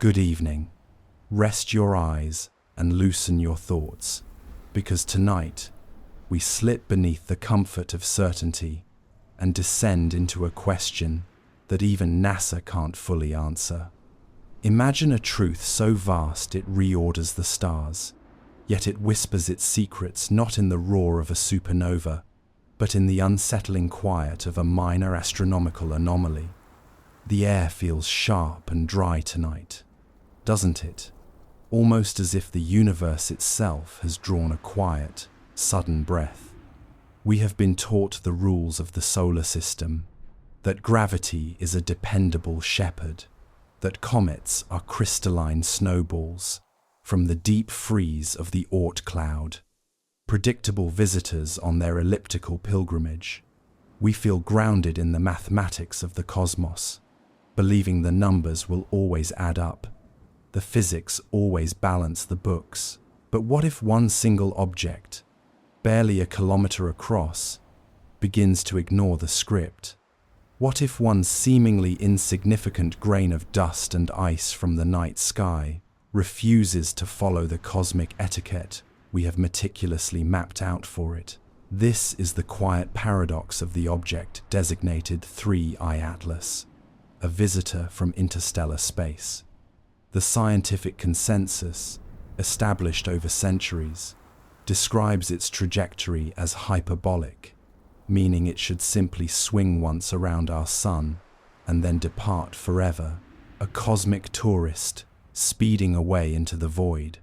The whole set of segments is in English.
Good evening. Rest your eyes and loosen your thoughts, because tonight we slip beneath the comfort of certainty and descend into a question that even NASA can't fully answer. Imagine a truth so vast it reorders the stars, yet it whispers its secrets not in the roar of a supernova, but in the unsettling quiet of a minor astronomical anomaly. The air feels sharp and dry tonight, doesn't it? Almost as if the universe itself has drawn a quiet, sudden breath. We have been taught the rules of the solar system, that gravity is a dependable shepherd, that comets are crystalline snowballs from the deep freeze of the Oort cloud, predictable visitors on their elliptical pilgrimage. We feel grounded in the mathematics of the cosmos, believing the numbers will always add up, the physics always balance the books. But what if one single object, barely a kilometer across, begins to ignore the script? What if one seemingly insignificant grain of dust and ice from the night sky refuses to follow the cosmic etiquette we have meticulously mapped out for it? This is the quiet paradox of the object designated 3I Atlas, a visitor from interstellar space. The scientific consensus, established over centuries, describes its trajectory as hyperbolic, meaning it should simply swing once around our sun and then depart forever, a cosmic tourist speeding away into the void.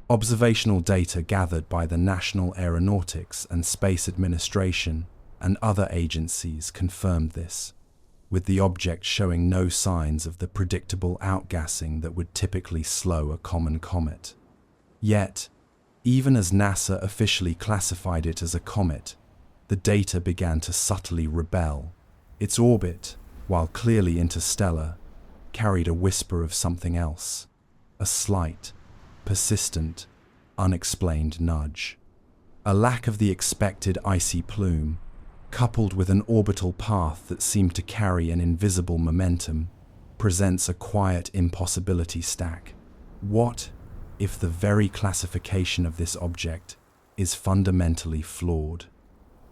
Observational data gathered by the National Aeronautics and Space Administration and other agencies confirmed this, with the object showing no signs of the predictable outgassing that would typically slow a common comet. Yet, even as NASA officially classified it as a comet, the data began to subtly rebel. Its orbit, while clearly interstellar, carried a whisper of something else, a slight, persistent, unexplained nudge. A lack of the expected icy plume, coupled with an orbital path that seemed to carry an invisible momentum, presents a quiet impossibility stack. What if the very classification of this object is fundamentally flawed?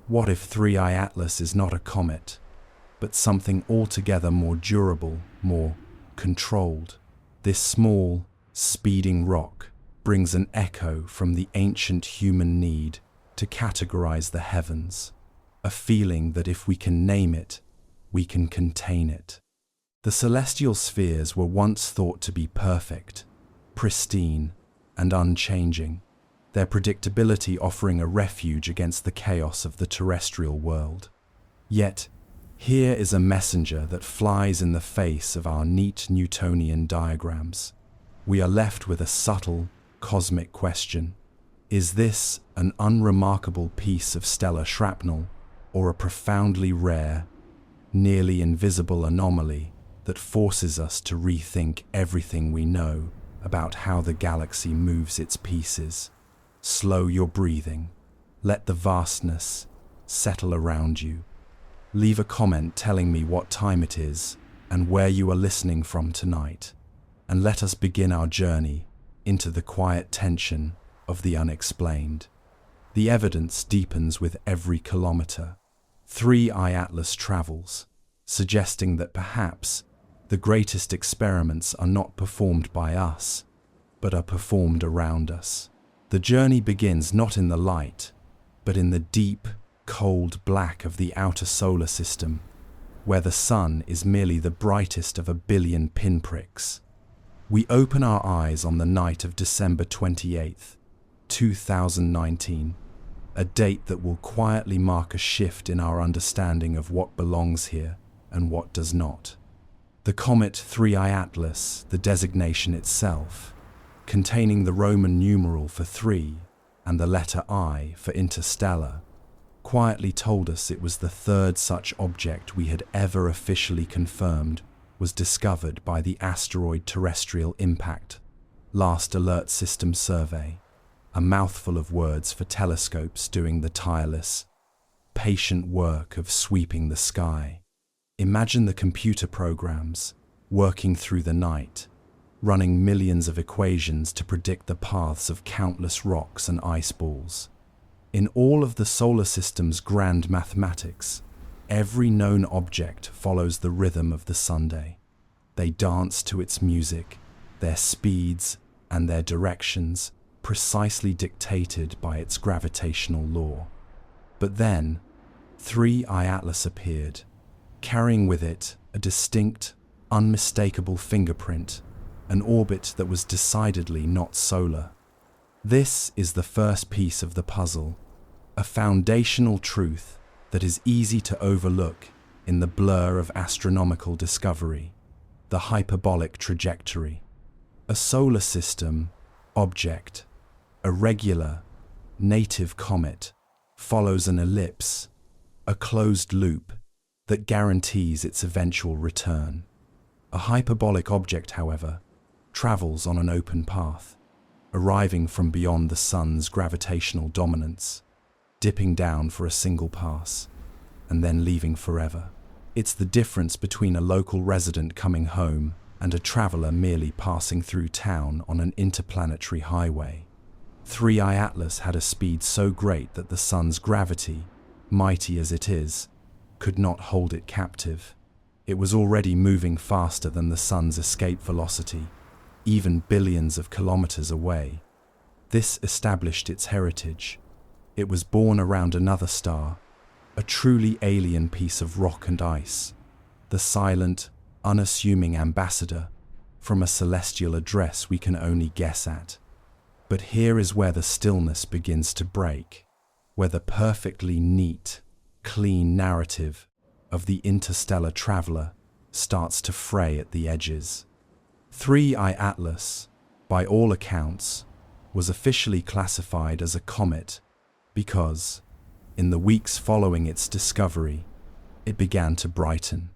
What if 3I Atlas is not a comet, but something altogether more durable, more controlled? This small, speeding rock brings an echo from the ancient human need to categorize the heavens, a feeling that if we can name it, we can contain it. The celestial spheres were once thought to be perfect, pristine, and unchanging, their predictability offering a refuge against the chaos of the terrestrial world. Yet, here is a messenger that flies in the face of our neat Newtonian diagrams. We are left with a subtle, cosmic question. Is this an unremarkable piece of stellar shrapnel, or a profoundly rare, nearly invisible anomaly that forces us to rethink everything we know about how the galaxy moves its pieces? Slow your breathing. Let the vastness settle around you. Leave a comment telling me what time it is and where you are listening from tonight, and let us begin our journey into the quiet tension of the unexplained. The evidence deepens with every kilometer. 3I Atlas travels, suggesting that perhaps the greatest experiments are not performed by us, but are performed around us. The journey begins not in the light, but in the deep, cold black of the outer solar system, where the sun is merely the brightest of a billion pinpricks. We open our eyes on the night of December 28th, 2019, a date that will quietly mark a shift in our understanding of what belongs here and what does not. The comet 3I Atlas, the designation itself, containing the Roman numeral for 3 and the letter I for interstellar, quietly told us it was the third such object we had ever officially confirmed was discovered by the Asteroid Terrestrial Impact Last Alert System Survey, a mouthful of words for telescopes doing the tireless, patient work of sweeping the sky. Imagine the computer programs working through the night, running millions of equations to predict the paths of countless rocks and ice balls. In all of the solar system's grand mathematics, every known object follows the rhythm of the Sunday. They dance to its music, their speeds and their directions precisely dictated by its gravitational law. But then, 3I Atlas appeared, carrying with it a distinct, unmistakable fingerprint, an orbit that was decidedly not solar. This is the first piece of the puzzle, a foundational truth that is easy to overlook in the blur of astronomical discovery, the hyperbolic trajectory. A solar system object, a regular, native comet, follows an ellipse, a closed loop that guarantees its eventual return. A hyperbolic object, however, travels on an open path, arriving from beyond the sun's gravitational dominance, dipping down for a single pass, and then leaving forever. It's the difference between a local resident coming home and a traveler merely passing through town on an interplanetary highway. 3I Atlas had a speed so great that the sun's gravity, mighty as it is, could not hold it captive. It was already moving faster than the sun's escape velocity, even billions of kilometers away. This established its heritage. It was born around another star, a truly alien piece of rock and ice, the silent, unassuming ambassador from a celestial address we can only guess at. But here is where the stillness begins to break, where the perfectly neat, clean narrative of the interstellar traveler starts to fray at the edges. 3I Atlas, by all accounts, was officially classified as a comet because, in the weeks following its discovery, it began to brighten.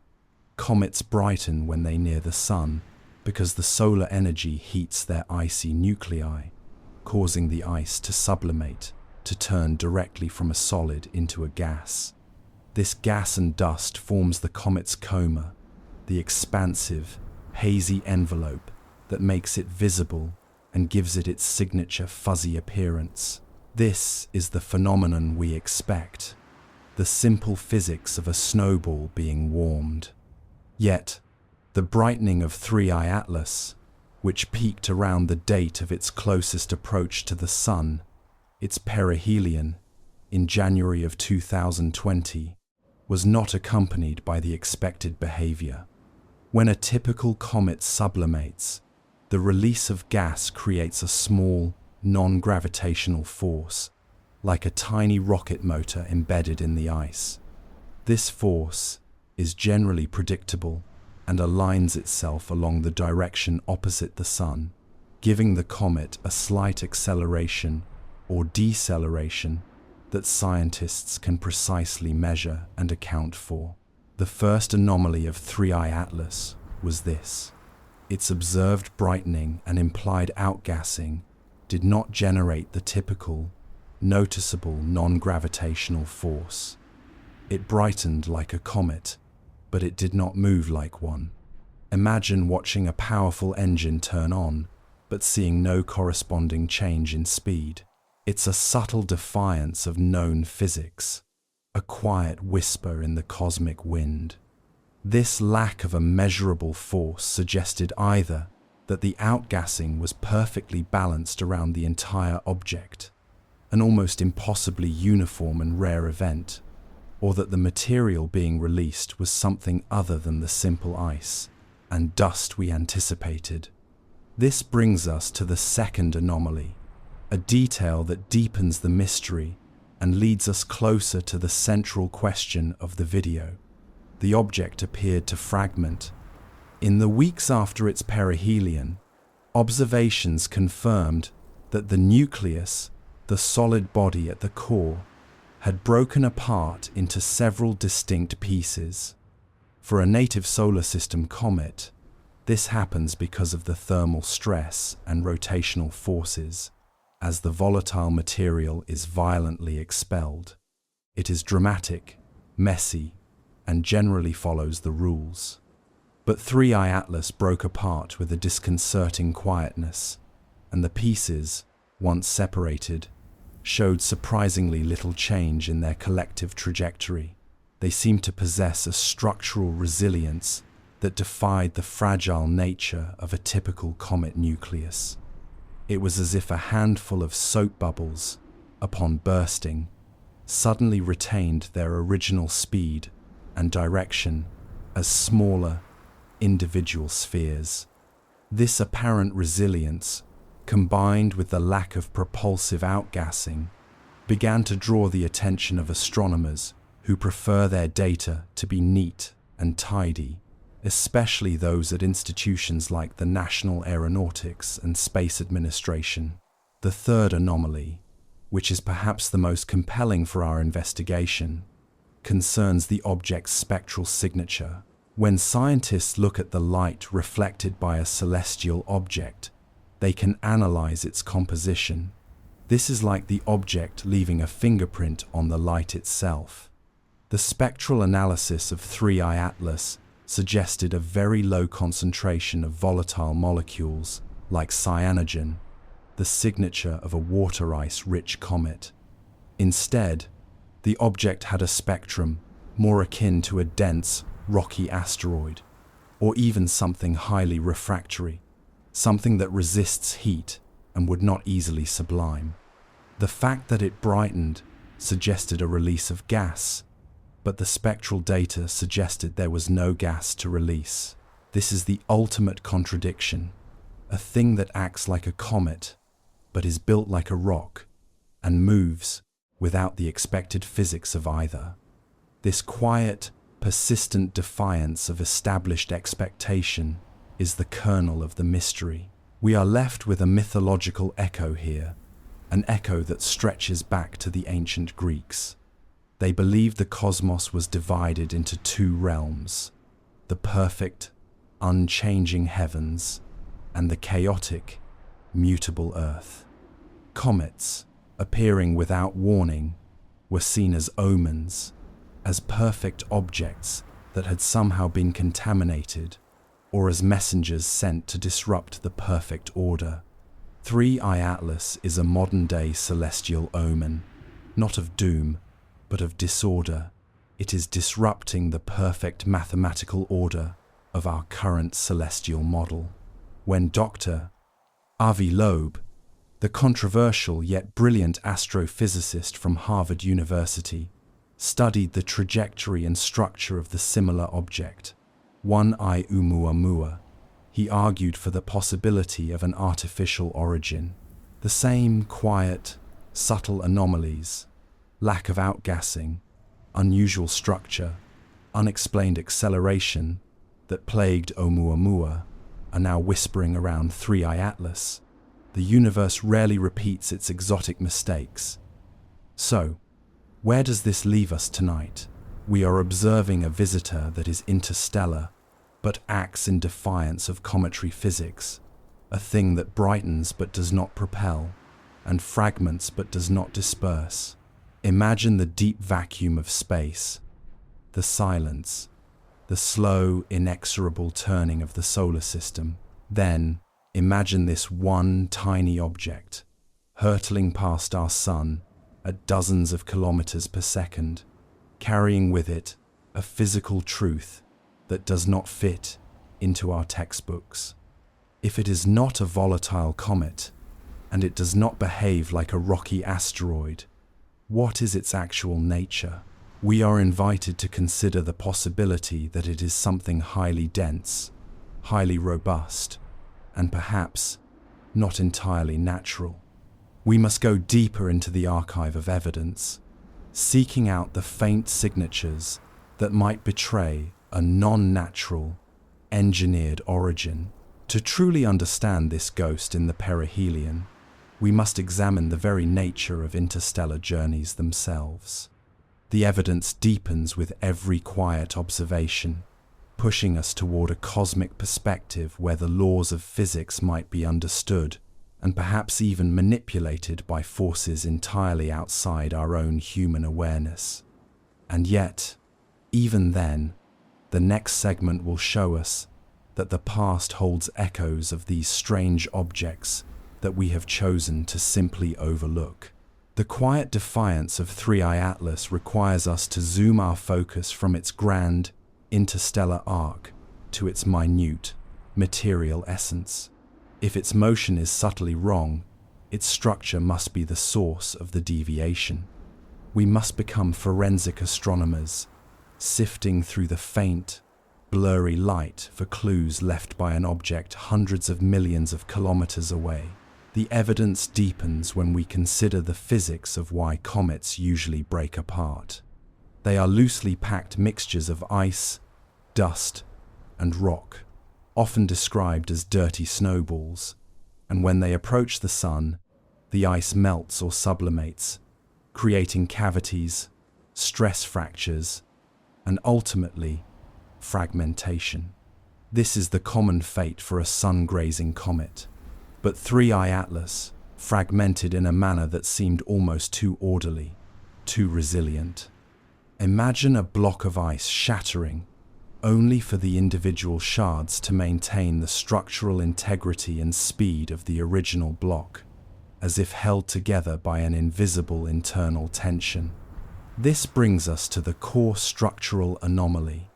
Comets brighten when they near the sun because the solar energy heats their icy nuclei, causing the ice to sublimate, to turn directly from a solid into a gas. This gas and dust forms the comet's coma, the expansive, hazy envelope that makes it visible and gives it its signature fuzzy appearance. This is the phenomenon we expect, the simple physics of a snowball being warmed. Yet, the brightening of 3I Atlas, which peaked around the date of its closest approach to the Sun, its perihelion, in January of 2020, was not accompanied by the expected behavior. When a typical comet sublimates, the release of gas creates a small, non-gravitational force, like a tiny rocket motor embedded in the ice. This force is generally predictable and aligns itself along the direction opposite the Sun, giving the comet a slight acceleration or deceleration that scientists can precisely measure and account for. The first anomaly of 3I Atlas was this. Its observed brightening and implied outgassing did not generate the typical, noticeable non-gravitational force. It brightened like a comet, but it did not move like one. Imagine watching a powerful engine turn on, but seeing no corresponding change in speed. It's a subtle defiance of known physics, a quiet whisper in the cosmic wind. This lack of a measurable force suggested either that the outgassing was perfectly balanced around the entire object, an almost impossibly uniform and rare event, or that the material being released was something other than the simple ice and dust we anticipated. This brings us to the second anomaly, a detail that deepens the mystery and leads us closer to the central question of the video. The object appeared to fragment. In the weeks after its perihelion, observations confirmed that the nucleus, the solid body at the core, had broken apart into several distinct pieces. For a native solar system comet, this happens because of the thermal stress and rotational forces, as the volatile material is violently expelled. It is dramatic, messy, and generally follows the rules. But 3I Atlas broke apart with a disconcerting quietness, and the pieces, once separated, showed surprisingly little change in their collective trajectory. They seemed to possess a structural resilience that defied the fragile nature of a typical comet nucleus. It was as if a handful of soap bubbles, upon bursting, suddenly retained their original speed and direction as smaller, individual spheres. This apparent resilience, combined with the lack of propulsive outgassing, began to draw the attention of astronomers who prefer their data to be neat and tidy, especially those at institutions like the National Aeronautics and Space Administration. The third anomaly, which is perhaps the most compelling for our investigation, concerns the object's spectral signature. When scientists look at the light reflected by a celestial object, they can analyze its composition. This is like the object leaving a fingerprint on the light itself. The spectral analysis of 3I Atlas suggested a very low concentration of volatile molecules like cyanogen, the signature of a water ice-rich comet. Instead, the object had a spectrum more akin to a dense, rocky asteroid, or even something highly refractory, something that resists heat and would not easily sublime. The fact that it brightened suggested a release of gas, but the spectral data suggested there was no gas to release. This is the ultimate contradiction, a thing that acts like a comet, but is built like a rock, and moves without the expected physics of either. This quiet, persistent defiance of established expectation is the kernel of the mystery. We are left with a mythological echo here, an echo that stretches back to the ancient Greeks. They believed the cosmos was divided into two realms, the perfect, unchanging heavens and the chaotic, mutable earth. Comets, appearing without warning, were seen as omens, as perfect objects that had somehow been contaminated, or as messengers sent to disrupt the perfect order. 3I Atlas is a modern-day celestial omen, not of doom, but of disorder. It is disrupting the perfect mathematical order of our current celestial model. When Dr. Avi Loeb, the controversial yet brilliant astrophysicist from Harvard University, studied the trajectory and structure of the similar object, 1I Oumuamua, he argued for the possibility of an artificial origin. The same quiet, subtle anomalies, lack of outgassing, unusual structure, unexplained acceleration that plagued Oumuamua are now whispering around 3I Atlas. The universe rarely repeats its exotic mistakes. So, where does this leave us tonight? We are observing a visitor that is interstellar, but acts in defiance of cometary physics, a thing that brightens but does not propel, and fragments but does not disperse. Imagine the deep vacuum of space, the silence, the slow, inexorable turning of the solar system. Then, imagine this one tiny object, hurtling past our sun at dozens of kilometers per second, carrying with it a physical truth that does not fit into our textbooks. If it is not a volatile comet, and it does not behave like a rocky asteroid, what is its actual nature? We are invited to consider the possibility that it is something highly dense, highly robust, and perhaps not entirely natural. We must go deeper into the archive of evidence, seeking out the faint signatures that might betray a non-natural, engineered origin. To truly understand this ghost in the perihelion, we must examine the very nature of interstellar journeys themselves. The evidence deepens with every quiet observation, pushing us toward a cosmic perspective where the laws of physics might be understood and perhaps even manipulated by forces entirely outside our own human awareness. And yet, even then, the next segment will show us that the past holds echoes of these strange objects that we have chosen to simply overlook. The quiet defiance of 3I Atlas requires us to zoom our focus from its grand, interstellar arc to its minute, material essence. If its motion is subtly wrong, its structure must be the source of the deviation. We must become forensic astronomers, sifting through the faint, blurry light for clues left by an object hundreds of millions of kilometers away. The evidence deepens when we consider the physics of why comets usually break apart. They are loosely packed mixtures of ice, dust, and rock, often described as dirty snowballs, and when they approach the sun, the ice melts or sublimates, creating cavities, stress fractures, and ultimately, fragmentation. This is the common fate for a sun-grazing comet. But 3I Atlas fragmented in a manner that seemed almost too orderly, too resilient. Imagine a block of ice shattering, only for the individual shards to maintain the structural integrity and speed of the original block, as if held together by an invisible internal tension. This brings us to the core structural anomaly.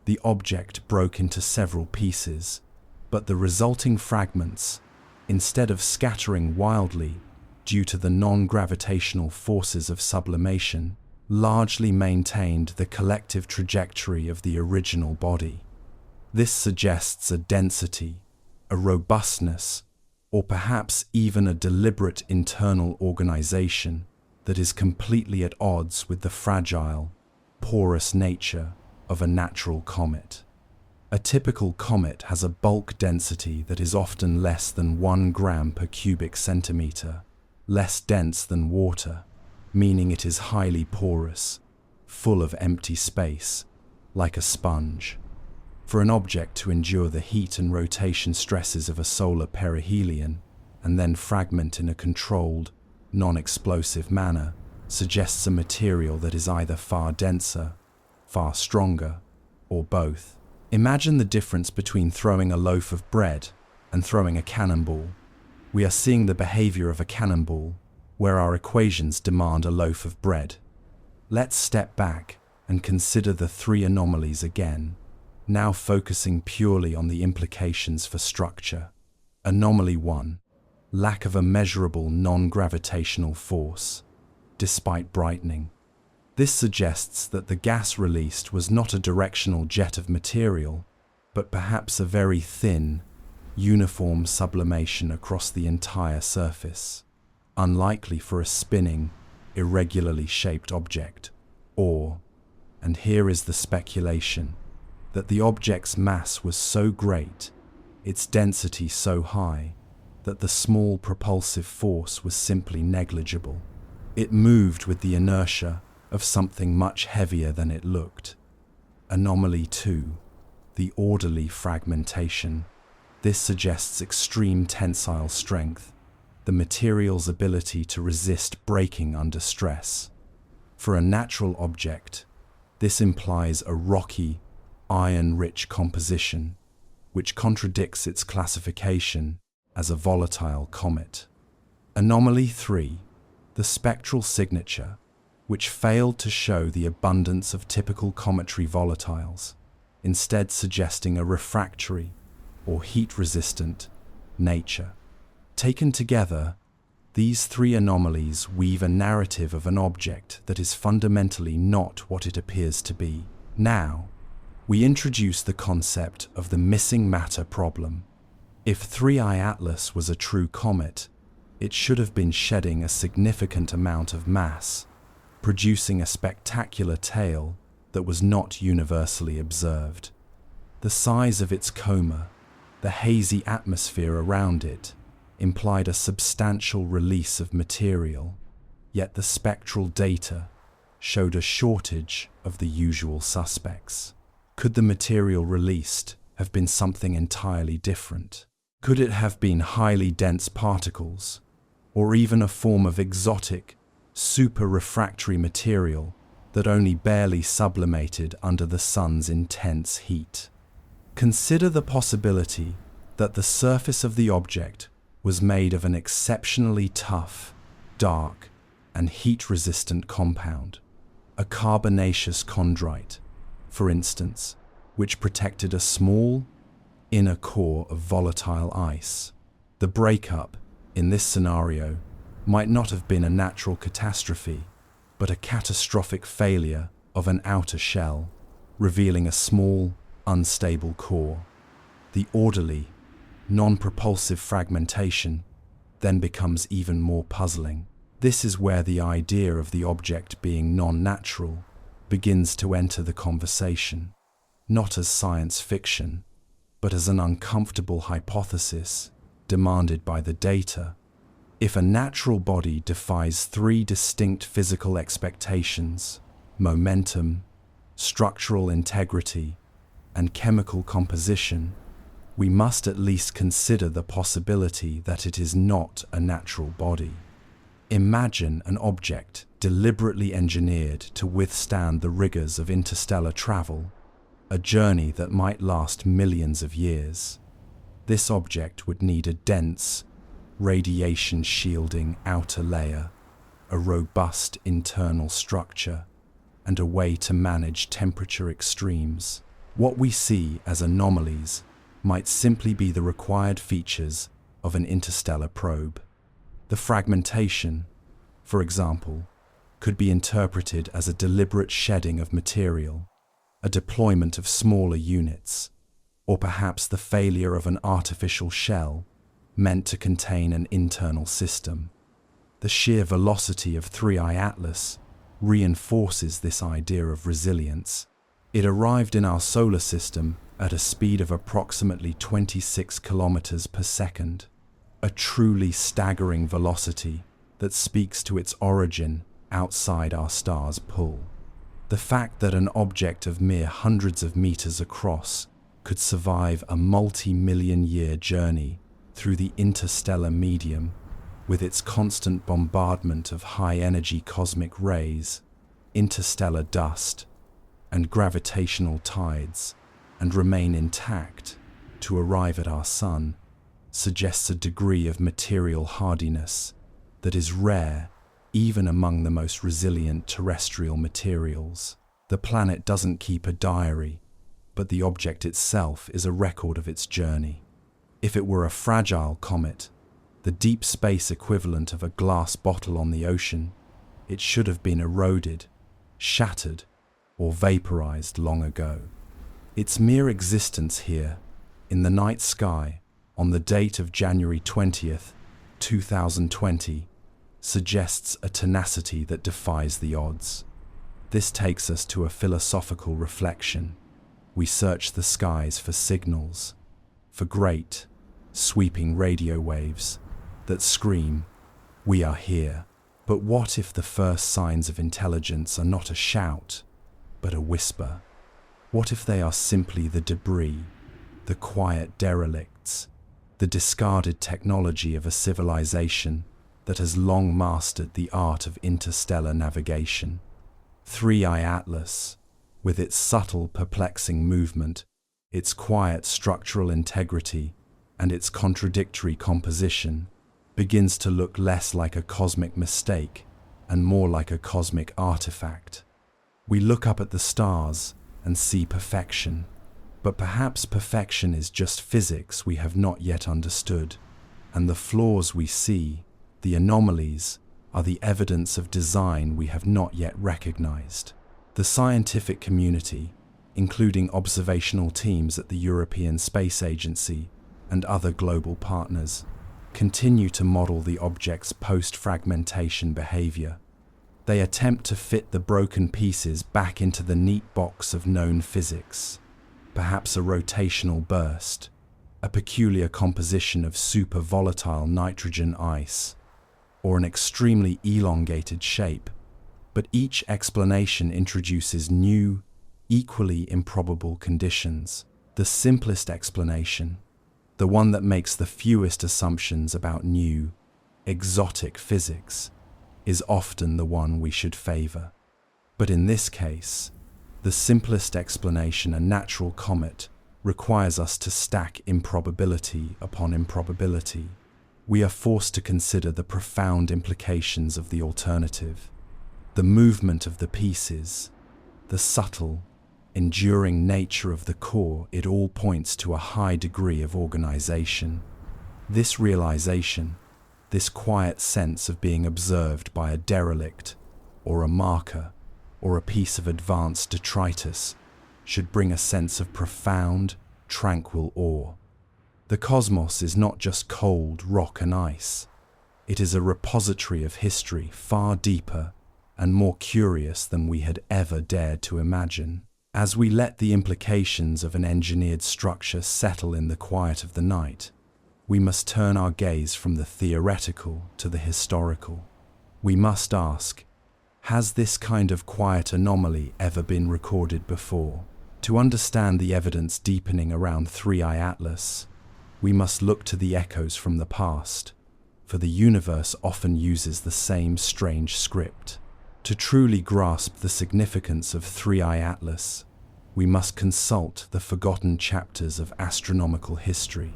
The object broke into several pieces, but the resulting fragments, instead of scattering wildly due to the non-gravitational forces of sublimation, largely maintained the collective trajectory of the original body. This suggests a density, a robustness, or perhaps even a deliberate internal organization that is completely at odds with the fragile, porous nature of a natural comet. A typical comet has a bulk density that is often less than 1 gram per cubic centimeter, less dense than water, meaning it is highly porous, full of empty space, like a sponge. For an object to endure the heat and rotation stresses of a solar perihelion and then fragment in a controlled, non-explosive manner suggests a material that is either far denser, far stronger, or both. Imagine the difference between throwing a loaf of bread and throwing a cannonball. We are seeing the behavior of a cannonball, where our equations demand a loaf of bread. Let's step back and consider the 3 anomalies again, now focusing purely on the implications for structure. Anomaly 1. Lack of a measurable non-gravitational force, despite brightening. This suggests that the gas released was not a directional jet of material, but perhaps a very thin, uniform sublimation across the entire surface, unlikely for a spinning, irregularly shaped object, or, and here is the speculation, that the object's mass was so great, its density so high, that the small propulsive force was simply negligible. It moved with the inertia of something much heavier than it looked. Anomaly 2. The orderly fragmentation. This suggests extreme tensile strength, the material's ability to resist breaking under stress. For a natural object, this implies a rocky, iron-rich composition, which contradicts its classification as a volatile comet. Anomaly 3. The spectral signature, which failed to show the abundance of typical cometary volatiles, instead suggesting a refractory or heat-resistant nature. Taken together, these 3 anomalies weave a narrative of an object that is fundamentally not what it appears to be. Now, we introduce the concept of the missing matter problem. If 3I Atlas was a true comet, it should have been shedding a significant amount of mass, producing a spectacular tail that was not universally observed. The size of its coma, the hazy atmosphere around it, implied a substantial release of material, yet the spectral data showed a shortage of the usual suspects. Could the material released have been something entirely different? Could it have been highly dense particles, or even a form of exotic, super-refractory material that only barely sublimated under the sun's intense heat? Consider the possibility that the surface of the object was made of an exceptionally tough, dark, and heat-resistant compound, a carbonaceous chondrite, for instance, which protected a small, inner core of volatile ice. The breakup, in this scenario, might not have been a natural catastrophe, but a catastrophic failure of an outer shell, revealing a small, unstable core. The orderly, non-propulsive fragmentation then becomes even more puzzling. This is where the idea of the object being non-natural begins to enter the conversation, not as science fiction, but as an uncomfortable hypothesis demanded by the data. If a natural body defies three distinct physical expectations, momentum, structural integrity, and chemical composition, we must at least consider the possibility that it is not a natural body. Imagine an object deliberately engineered to withstand the rigors of interstellar travel, a journey that might last millions of years. This object would need a dense, radiation-shielding outer layer, a robust internal structure, and a way to manage temperature extremes. What we see as anomalies might simply be the required features of an interstellar probe. The fragmentation, for example, could be interpreted as a deliberate shedding of material, a deployment of smaller units, or perhaps the failure of an artificial shell meant to contain an internal system. The sheer velocity of 3I Atlas reinforces this idea of resilience. It arrived in our solar system at a speed of approximately 26 kilometers per second, a truly staggering velocity that speaks to its origin outside our star's pull. The fact that an object of mere hundreds of meters across could survive a multi-million-year journey through the interstellar medium with its constant bombardment of high-energy cosmic rays, interstellar dust, and gravitational tides, and remain intact to arrive at our Sun, suggests a degree of material hardiness that is rare even among the most resilient terrestrial materials. The planet doesn't keep a diary, but the object itself is a record of its journey. If it were a fragile comet, the deep space equivalent of a glass bottle on the ocean, it should have been eroded, shattered, or vaporized long ago. Its mere existence here, in the night sky, on the date of January 20th, 2020, suggests a tenacity that defies the odds. This takes us to a philosophical reflection. We search the skies for signals, for great, sweeping radio waves that scream, "We are here." But what if the first signs of intelligence are not a shout, but a whisper? What if they are simply the debris, the quiet derelicts, the discarded technology of a civilization that has long mastered the art of interstellar navigation? 3I Atlas, with its subtle, perplexing movement, its quiet structural integrity, and its contradictory composition, begins to look less like a cosmic mistake and more like a cosmic artifact. We look up at the stars and see perfection, but perhaps perfection is just physics we have not yet understood, and the flaws we see, the anomalies, are the evidence of design we have not yet recognized. The scientific community, including observational teams at the European Space Agency and other global partners, continue to model the object's post-fragmentation behavior. They attempt to fit the broken pieces back into the neat box of known physics, perhaps a rotational burst, a peculiar composition of super-volatile nitrogen ice, or an extremely elongated shape. But each explanation introduces new, equally improbable conditions. The simplest explanation, the one that makes the fewest assumptions about new, exotic physics, is often the one we should favor. But in this case, the simplest explanation, a natural comet, requires us to stack improbability upon improbability. We are forced to consider the profound implications of the alternative, the movement of the pieces, the subtle, enduring nature of the core. It all points to a high degree of organization. This realization, this quiet sense of being observed by a derelict, or a marker, or a piece of advanced detritus, should bring a sense of profound, tranquil awe. The cosmos is not just cold rock and ice. It is a repository of history far deeper and more curious than we had ever dared to imagine. As we let the implications of an engineered structure settle in the quiet of the night, we must turn our gaze from the theoretical to the historical. We must ask, has this kind of quiet anomaly ever been recorded before? To understand the evidence deepening around 3I Atlas, we must look to the echoes from the past, for the universe often uses the same strange script. To truly grasp the significance of 3I Atlas, we must consult the forgotten chapters of astronomical history,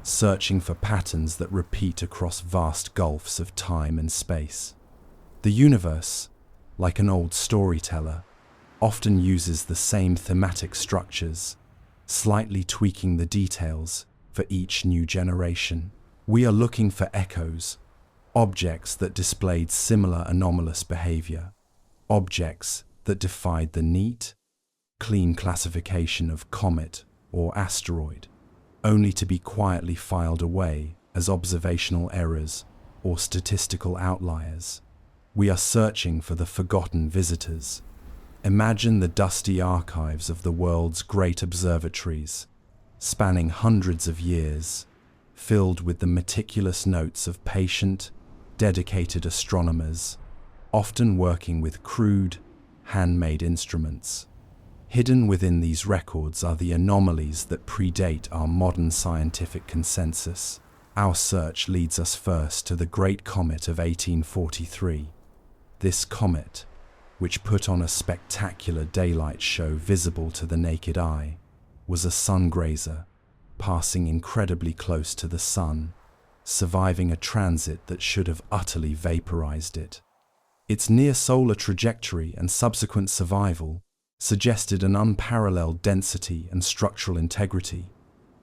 searching for patterns that repeat across vast gulfs of time and space. The universe, like an old storyteller, often uses the same thematic structures, slightly tweaking the details for each new generation. We are looking for echoes, objects that displayed similar anomalous behavior, objects that defied the neat, clean classification of comet or asteroid, only to be quietly filed away as observational errors or statistical outliers. We are searching for the forgotten visitors. Imagine the dusty archives of the world's great observatories, spanning hundreds of years, filled with the meticulous notes of patient, dedicated astronomers, often working with crude, handmade instruments. Hidden within these records are the anomalies that predate our modern scientific consensus. Our search leads us first to the Great Comet of 1843. This comet, which put on a spectacular daylight show visible to the naked eye, was a sungrazer, passing incredibly close to the sun, surviving a transit that should have utterly vaporized it. Its near-solar trajectory and subsequent survival suggested an unparalleled density and structural integrity,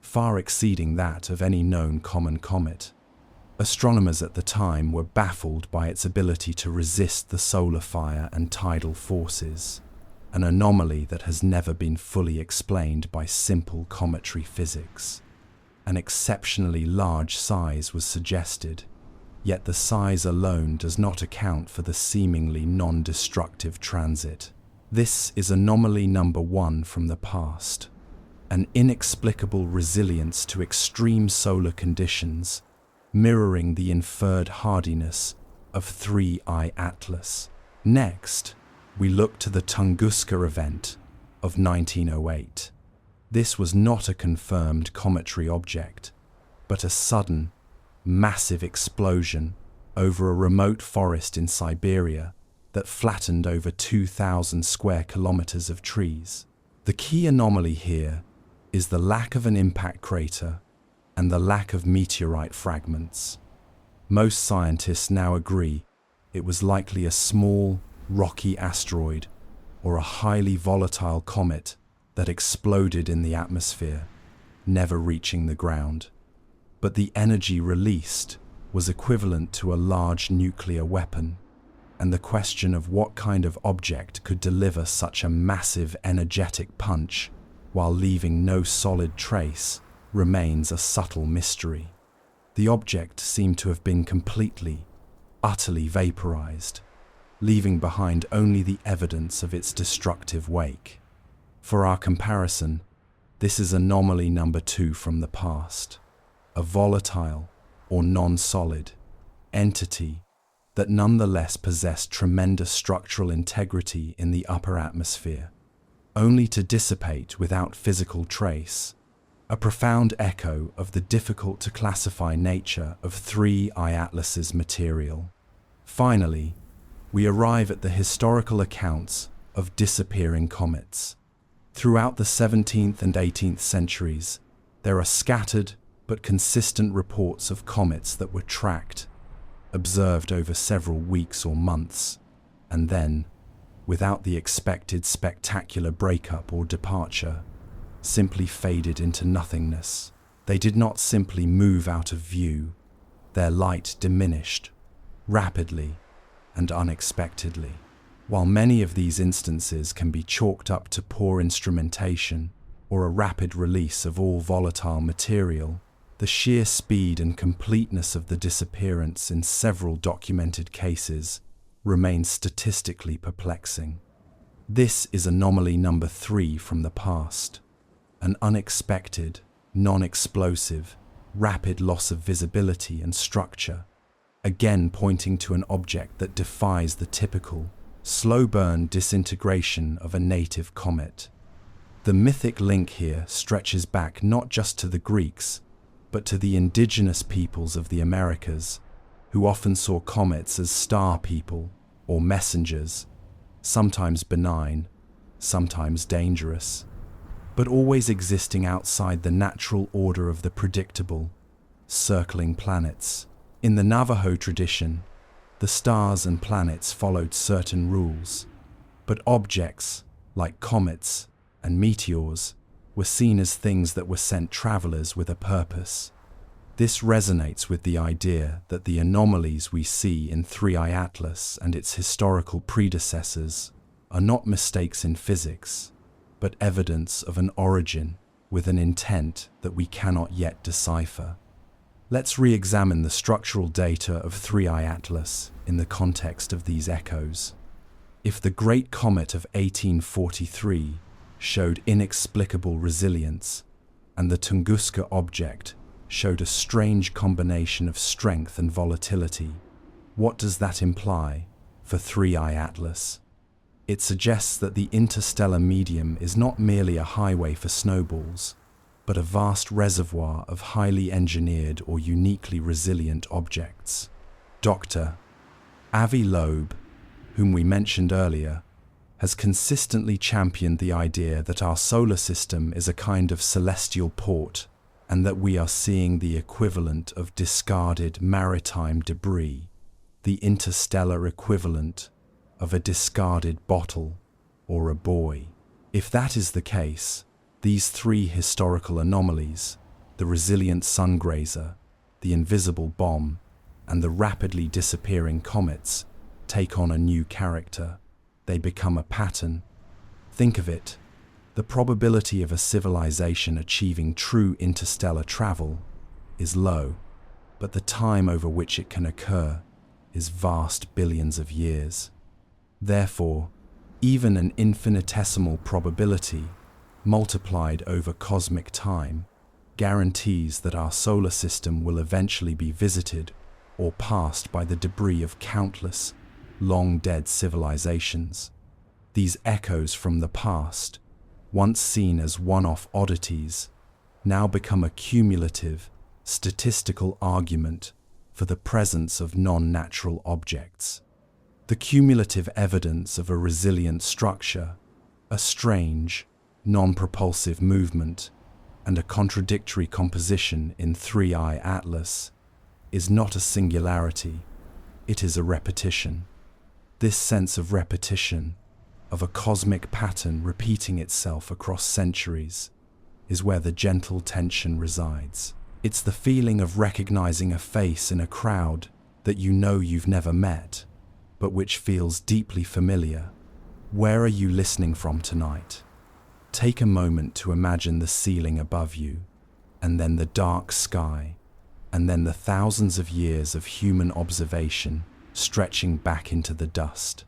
far exceeding that of any known common comet. Astronomers at the time were baffled by its ability to resist the solar fire and tidal forces, an anomaly that has never been fully explained by simple cometary physics. An exceptionally large size was suggested, yet the size alone does not account for the seemingly non-destructive transit. This is anomaly number 1 from the past, an inexplicable resilience to extreme solar conditions, mirroring the inferred hardiness of 3I Atlas. Next, we look to the Tunguska event of 1908. This was not a confirmed cometary object, but a sudden, massive explosion over a remote forest in Siberia that flattened over 2,000 square kilometers of trees. The key anomaly here is the lack of an impact crater and the lack of meteorite fragments. Most scientists now agree it was likely a small, rocky asteroid or a highly volatile comet that exploded in the atmosphere, never reaching the ground. But the energy released was equivalent to a large nuclear weapon, and the question of what kind of object could deliver such a massive energetic punch while leaving no solid trace remains a subtle mystery. The object seemed to have been completely, utterly vaporized, leaving behind only the evidence of its destructive wake. For our comparison, this is anomaly number 2 from the past, a volatile or non-solid entity that nonetheless possessed tremendous structural integrity in the upper atmosphere, only to dissipate without physical trace, a profound echo of the difficult-to-classify nature of 3I Atlas's material. Finally, we arrive at the historical accounts of disappearing comets. Throughout the 17th and 18th centuries, there are scattered but consistent reports of comets that were tracked, observed over several weeks or months, and then, without the expected spectacular breakup or departure, simply faded into nothingness. They did not simply move out of view, their light diminished, rapidly and unexpectedly. While many of these instances can be chalked up to poor instrumentation or a rapid release of all volatile material, the sheer speed and completeness of the disappearance in several documented cases remains statistically perplexing. This is anomaly number 3 from the past, an unexpected, non-explosive, rapid loss of visibility and structure, again pointing to an object that defies the typical, slow-burn disintegration of a native comet. The mythic link here stretches back not just to the Greeks, but to the indigenous peoples of the Americas, who often saw comets as star people or messengers, sometimes benign, sometimes dangerous, but always existing outside the natural order of the predictable, circling planets. In the Navajo tradition, the stars and planets followed certain rules, but objects, like comets and meteors, were seen as things that were sent travelers with a purpose. This resonates with the idea that the anomalies we see in 3I Atlas and its historical predecessors are not mistakes in physics, but evidence of an origin with an intent that we cannot yet decipher. Let's re-examine the structural data of 3I Atlas in the context of these echoes. If the Great Comet of 1843 showed inexplicable resilience, and the Tunguska object showed a strange combination of strength and volatility, what does that imply for 3I Atlas? It suggests that the interstellar medium is not merely a highway for snowballs, but a vast reservoir of highly engineered or uniquely resilient objects. Dr. Avi Loeb, whom we mentioned earlier, has consistently championed the idea that our solar system is a kind of celestial port and that we are seeing the equivalent of discarded maritime debris, the interstellar equivalent of a discarded bottle or a buoy. If that is the case, these 3 historical anomalies, the resilient sungrazer, the invisible bomb, and the rapidly disappearing comets, take on a new character. They become a pattern. Think of it. The probability of a civilization achieving true interstellar travel is low, but the time over which it can occur is vast billions of years. Therefore, even an infinitesimal probability multiplied over cosmic time guarantees that our solar system will eventually be visited or passed by the debris of countless, long-dead civilizations. These echoes from the past, once seen as one-off oddities, now become a cumulative, statistical argument for the presence of non-natural objects. The cumulative evidence of a resilient structure, a strange, non-propulsive movement, and a contradictory composition in 3I Atlas is not a singularity, it is a repetition. This sense of repetition, of a cosmic pattern repeating itself across centuries, is where the gentle tension resides. It's the feeling of recognizing a face in a crowd that you know you've never met, but which feels deeply familiar. Where are you listening from tonight? Take a moment to imagine the ceiling above you, and then the dark sky, and then the thousands of years of human observation stretching back into the dust.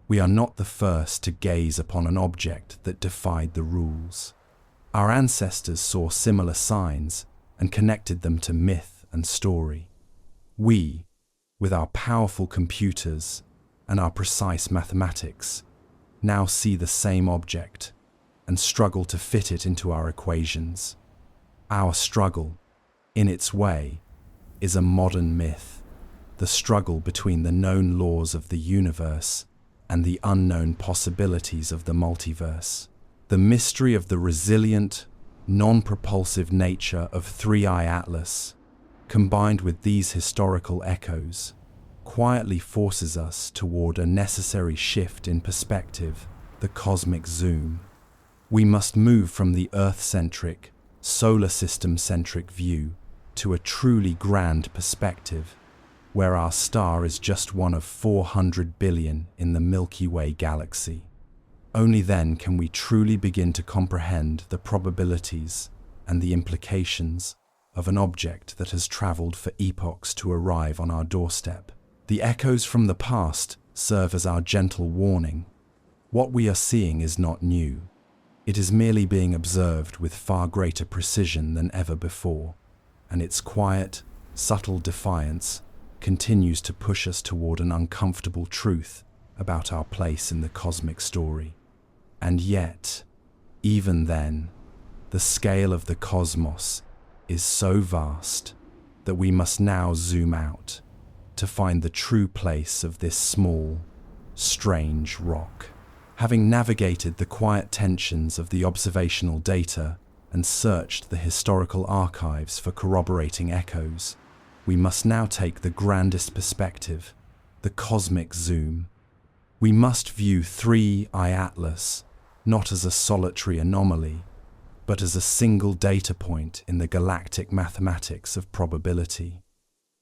We are not the first to gaze upon an object that defied the rules. Our ancestors saw similar signs and connected them to myth and story. We, with our powerful computers and our precise mathematics, now see the same object and struggle to fit it into our equations. Our struggle, in its way, is a modern myth, the struggle between the known laws of the universe and the unknown possibilities of the multiverse. The mystery of the resilient, non-propulsive nature of 3I Atlas, combined with these historical echoes, quietly forces us toward a necessary shift in perspective, the cosmic zoom. We must move from the Earth-centric, solar system-centric view to a truly grand perspective, where our star is just one of 400 billion in the Milky Way galaxy. Only then can we truly begin to comprehend the probabilities and the implications of an object that has traveled for epochs to arrive on our doorstep. The echoes from the past serve as our gentle warning. What we are seeing is not new. It is merely being observed with far greater precision than ever before, and its quiet, subtle defiance continues to push us toward an uncomfortable truth about our place in the cosmic story. And yet, even then, the scale of the cosmos is so vast that we must now zoom out to find the true place of this small, strange rock. Having navigated the quiet tensions of the observational data and searched the historical archives for corroborating echoes, we must now take the grandest perspective, the cosmic zoom. We must view 3I Atlas not as a solitary anomaly, but as a single data point in the galactic mathematics of probability.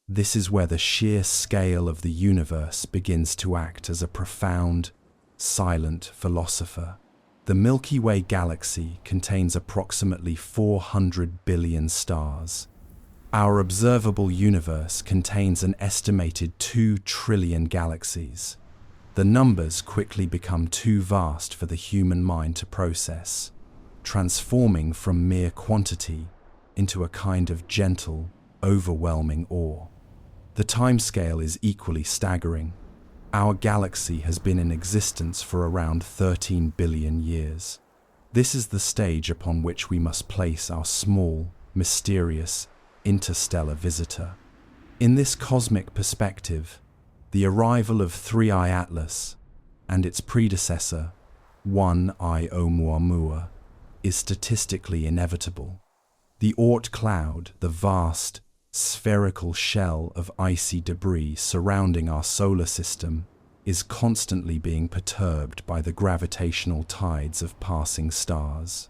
This is where the sheer scale of the universe begins to act as a profound, silent philosopher. The Milky Way galaxy contains approximately 400 billion stars. Our observable universe contains an estimated 2 trillion galaxies. The numbers quickly become too vast for the human mind to process, transforming from mere quantity into a kind of gentle, overwhelming awe. The timescale is equally staggering. Our galaxy has been in existence for around 13 billion years. This is the stage upon which we must place our small, mysterious, interstellar visitor. In this cosmic perspective, the arrival of 3I Atlas and its predecessor, 1I Oumuamua, is statistically inevitable. The Oort cloud, the vast, spherical shell of icy debris surrounding our solar system, is constantly being perturbed by the gravitational tides of passing stars.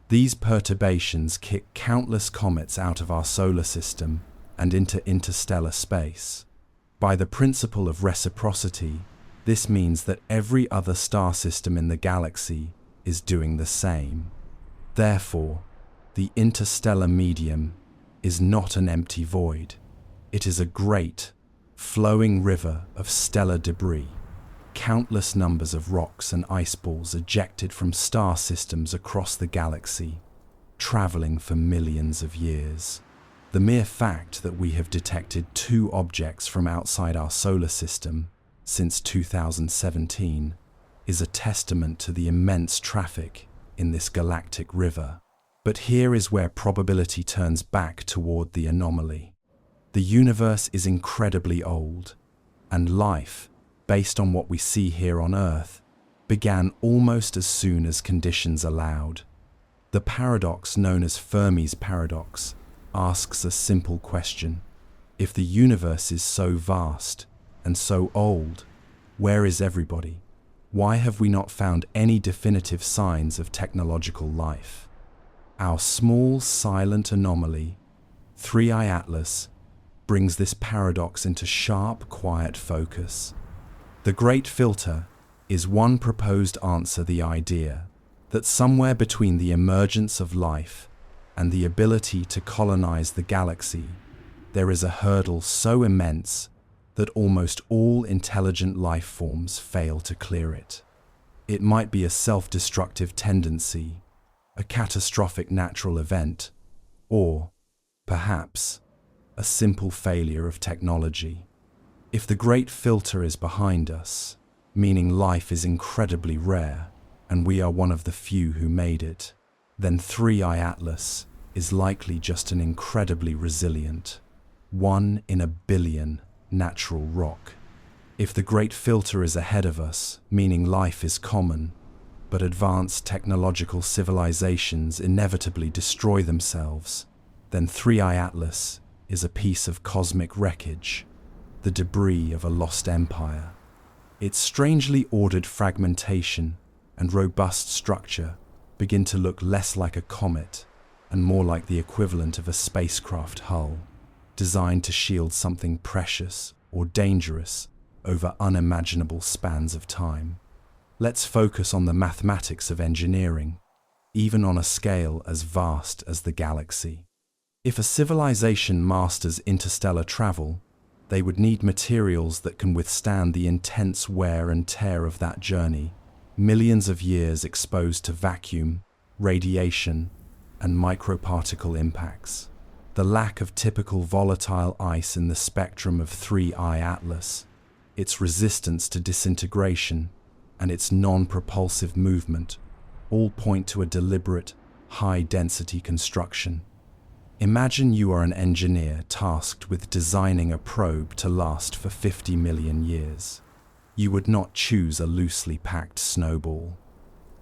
These perturbations kick countless comets out of our solar system and into interstellar space. By the principle of reciprocity, this means that every other star system in the galaxy is doing the same. Therefore, the interstellar medium is not an empty void. It is a great, flowing river of stellar debris, countless numbers of rocks and ice balls ejected from star systems across the galaxy, traveling for millions of years. The mere fact that we have detected 2 objects from outside our solar system since 2017 is a testament to the immense traffic in this galactic river. But here is where probability turns back toward the anomaly. The universe is incredibly old, and life, based on what we see here on Earth, began almost as soon as conditions allowed. The paradox known as Fermi's paradox asks a simple question. If the universe is so vast and so old, where is everybody? Why have we not found any definitive signs of technological life? Our small, silent anomaly, 3I Atlas, brings this paradox into sharp, quiet focus. The great filter is one proposed answer, the idea that somewhere between the emergence of life and the ability to colonize the galaxy, there is a hurdle so immense that almost all intelligent life forms fail to clear it. It might be a self-destructive tendency, a catastrophic natural event, or, perhaps, a simple failure of technology. If the great filter is behind us, meaning life is incredibly rare and we are one of the few who made it, then 3I Atlas is likely just an incredibly resilient, 1 in a billion natural rock. If the great filter is ahead of us, meaning life is common, but advanced technological civilizations inevitably destroy themselves, then 3i Atlas is a piece of cosmic wreckage, the debris of a lost empire. Its strangely ordered fragmentation and robust structure begin to look less like a comet and more like the equivalent of a spacecraft hull, designed to shield something precious or dangerous over unimaginable spans of time. Let's focus on the mathematics of engineering, even on a scale as vast as the galaxy. If a civilization masters interstellar travel, they would need materials that can withstand the intense wear and tear of that journey, millions of years exposed to vacuum, radiation, and microparticle impacts. The lack of typical volatile ice in the spectrum of 3i Atlas, its resistance to disintegration, and its non-propulsive movement all point to a deliberate, high-density construction. Imagine you are an engineer tasked with designing a probe to last for 50 million years. You would not choose a loosely packed snowball.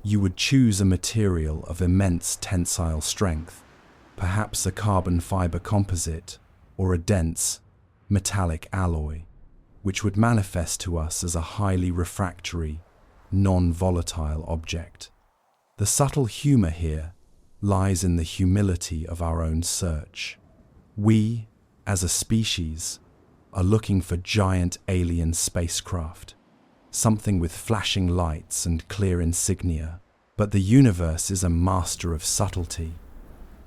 You would choose a material of immense tensile strength, perhaps a carbon fiber composite or a dense, metallic alloy, which would manifest to us as a highly refractory, non-volatile object. The subtle humor here lies in the humility of our own search. We, as a species, are looking for giant alien spacecraft, something with flashing lights and clear insignia. But the universe is a master of subtlety.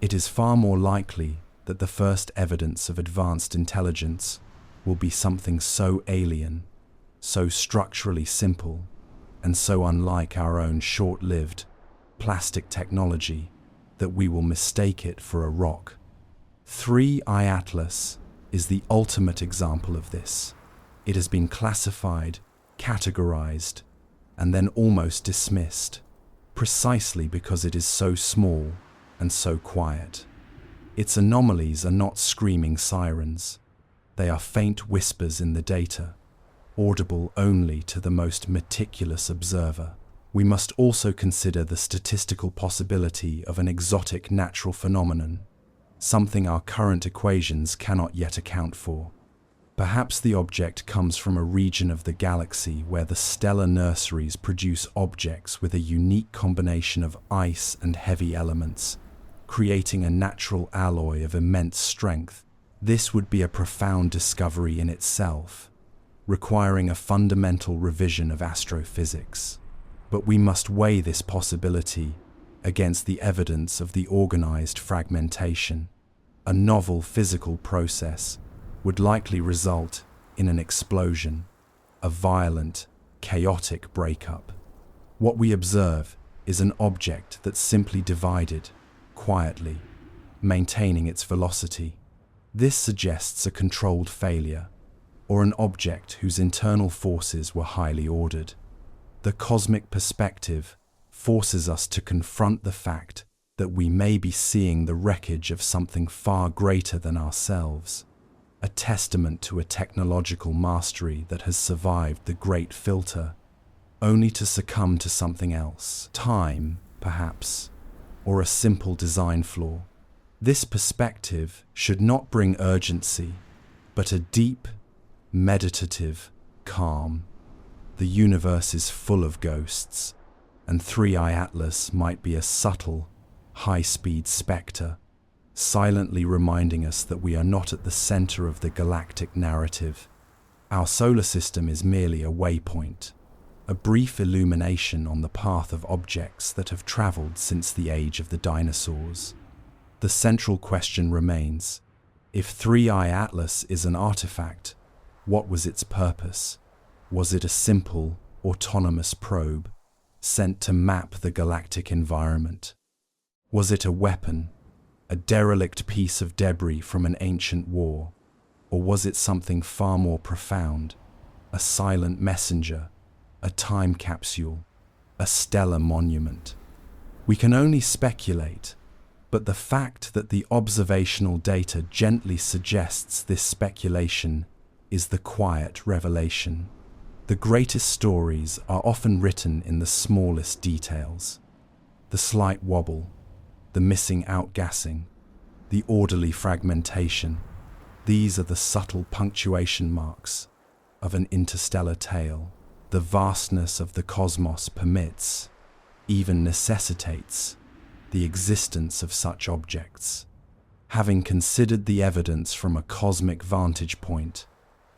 It is far more likely that the first evidence of advanced intelligence will be something so alien, so structurally simple, and so unlike our own short-lived plastic technology that we will mistake it for a rock. 3i Atlas is the ultimate example of this. It has been classified, categorized, and then almost dismissed, precisely because it is so small and so quiet. Its anomalies are not screaming sirens. They are faint whispers in the data, audible only to the most meticulous observer. We must also consider the statistical possibility of an exotic natural phenomenon, something our current equations cannot yet account for. Perhaps the object comes from a region of the galaxy where the stellar nurseries produce objects with a unique combination of ice and heavy elements, creating a natural alloy of immense strength. This would be a profound discovery in itself, requiring a fundamental revision of astrophysics. But we must weigh this possibility against the evidence of the organized fragmentation. A novel physical process would likely result in an explosion, a violent, chaotic breakup. What we observe is an object that simply divided, quietly, maintaining its velocity. This suggests a controlled failure, or an object whose internal forces were highly ordered. The cosmic perspective forces us to confront the fact that we may be seeing the wreckage of something far greater than ourselves, a testament to a technological mastery that has survived the great filter, only to succumb to something else, time, perhaps, or a simple design flaw. This perspective should not bring urgency, but a deep, meditative calm. The universe is full of ghosts, and 3i Atlas might be a subtle, high-speed spectre, silently reminding us that we are not at the center of the galactic narrative. Our solar system is merely a waypoint, a brief illumination on the path of objects that have traveled since the age of the dinosaurs. The central question remains: if 3i Atlas is an artifact, what was its purpose? Was it a simple, autonomous probe, sent to map the galactic environment? Was it a weapon, a derelict piece of debris from an ancient war? Or was it something far more profound, a silent messenger, a time capsule, a stellar monument? We can only speculate, but the fact that the observational data gently suggests this speculation is the quiet revelation. The greatest stories are often written in the smallest details. The slight wobble, the missing outgassing, the orderly fragmentation. These are the subtle punctuation marks of an interstellar tale. The vastness of the cosmos permits, even necessitates, the existence of such objects. Having considered the evidence from a cosmic vantage point,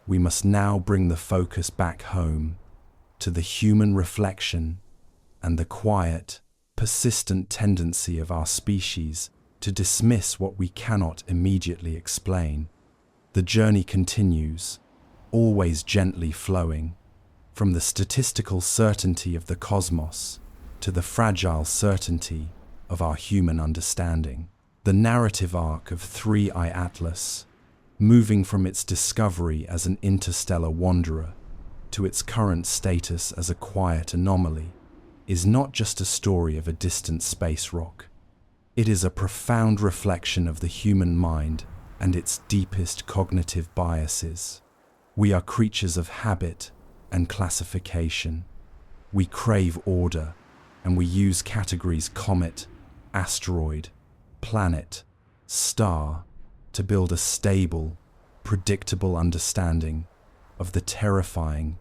we must now bring the focus back home to the human reflection and the quiet, persistent tendency of our species to dismiss what we cannot immediately explain. The journey continues, always gently flowing, from the statistical certainty of the cosmos to the fragile certainty of our human understanding. The narrative arc of 3I Atlas, moving from its discovery as an interstellar wanderer to its current status as a quiet anomaly, is not just a story of a distant space rock. It is a profound reflection of the human mind and its deepest cognitive biases. We are creatures of habit and classification. We crave order, and we use categories comet, asteroid, planet, star to build a stable, predictable understanding of the terrifying,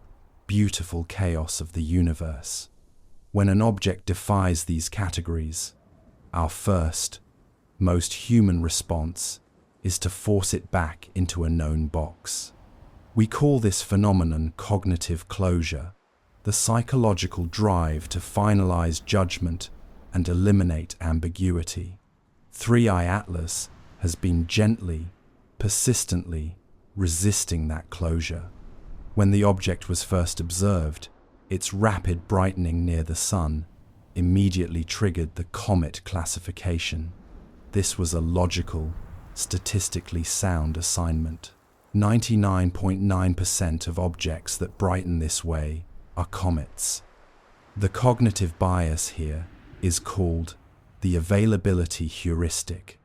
beautiful chaos of the universe. When an object defies these categories, our first, most human response is to force it back into a known box. We call this phenomenon cognitive closure, the psychological drive to finalize judgment and eliminate ambiguity. 3I Atlas has been gently, persistently resisting that closure. When the object was first observed, its rapid brightening near the sun immediately triggered the Comet classification. This was a logical, statistically sound assignment. 99.9% of objects that brighten this way are comets. The cognitive bias here is called the availability heuristic.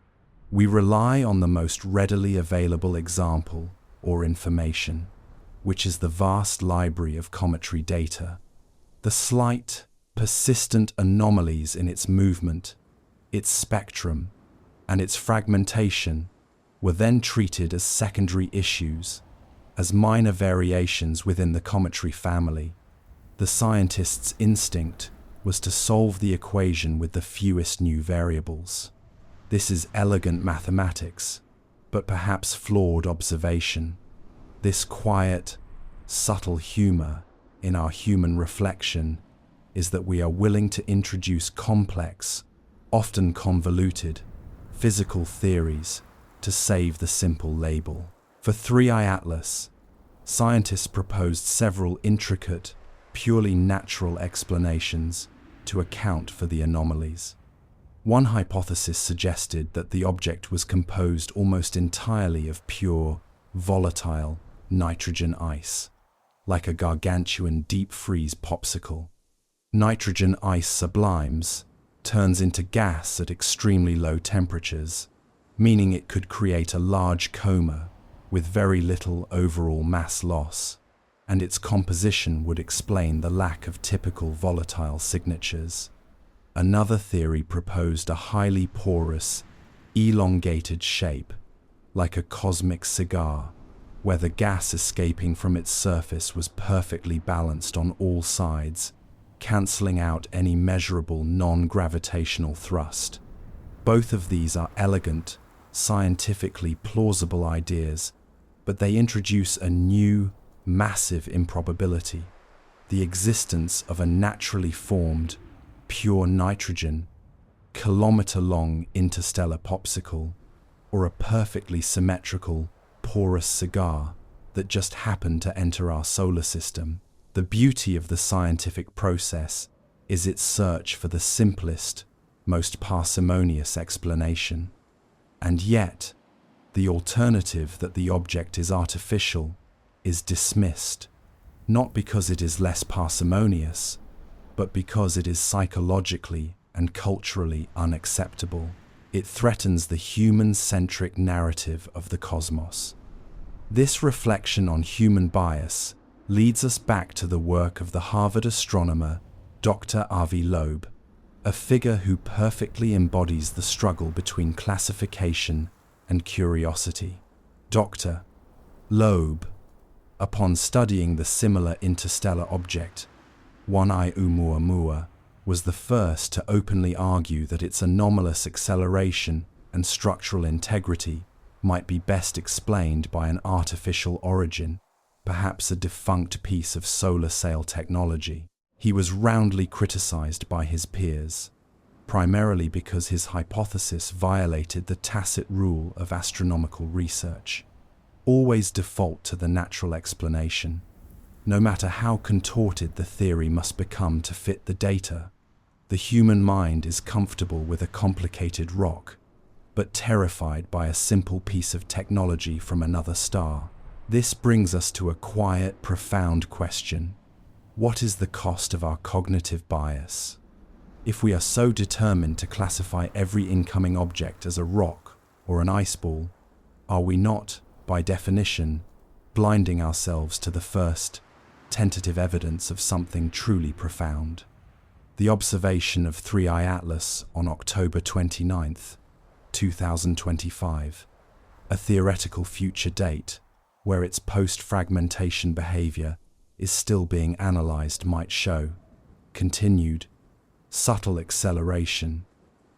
We rely on the most readily available example or information, which is the vast library of cometary data. The slight, persistent anomalies in its movement, its spectrum, and its fragmentation were then treated as secondary issues, as minor variations within the cometary family. The scientist's instinct was to solve the equation with the fewest new variables. This is elegant mathematics, but perhaps flawed observation. This quiet, subtle humor in our human reflection is that we are willing to introduce complex, often convoluted, physical theories to save the simple label. For 3I Atlas, scientists proposed several intricate, purely natural explanations to account for the anomalies. One hypothesis suggested that the object was composed almost entirely of pure, volatile nitrogen ice, like a gargantuan deep-freeze popsicle. Nitrogen ice sublimes, turns into gas at extremely low temperatures, meaning it could create a large coma with very little overall mass loss, and its composition would explain the lack of typical volatile signatures. Another theory proposed a highly porous, elongated shape, like a cosmic cigar, where the gas escaping from its surface was perfectly balanced on all sides, cancelling out any measurable non-gravitational thrust. Both of these are elegant, scientifically plausible ideas, but they introduce a new, massive improbability: the existence of a naturally formed, pure nitrogen, kilometer-long interstellar popsicle, or a perfectly symmetrical, porous cigar that just happened to enter our solar system. The beauty of the scientific process is its search for the simplest, most parsimonious explanation. And yet, the alternative that the object is artificial is dismissed, not because it is less parsimonious, but because it is psychologically and culturally unacceptable. It threatens the human-centric narrative of the cosmos. This reflection on human bias leads us back to the work of the Harvard astronomer Dr. Avi Loeb, a figure who perfectly embodies the struggle between classification and curiosity. Dr. Loeb, upon studying the similar interstellar object, 1I Oumuamua, was the first to openly argue that its anomalous acceleration and structural integrity might be best explained by an artificial origin, perhaps a defunct piece of solar sail technology. He was roundly criticized by his peers, primarily because his hypothesis violated the tacit rule of astronomical research: always default to the natural explanation, no matter how contorted the theory must become to fit the data. The human mind is comfortable with a complicated rock, but terrified by a simple piece of technology from another star. This brings us to a quiet, profound question. What is the cost of our cognitive bias? If we are so determined to classify every incoming object as a rock or an ice ball, are we not, by definition, blinding ourselves to the first, tentative evidence of something truly profound? The observation of 3I Atlas on October 29th, 2025, a theoretical future date where its post-fragmentation behavior is still being analyzed, might show continued, subtle acceleration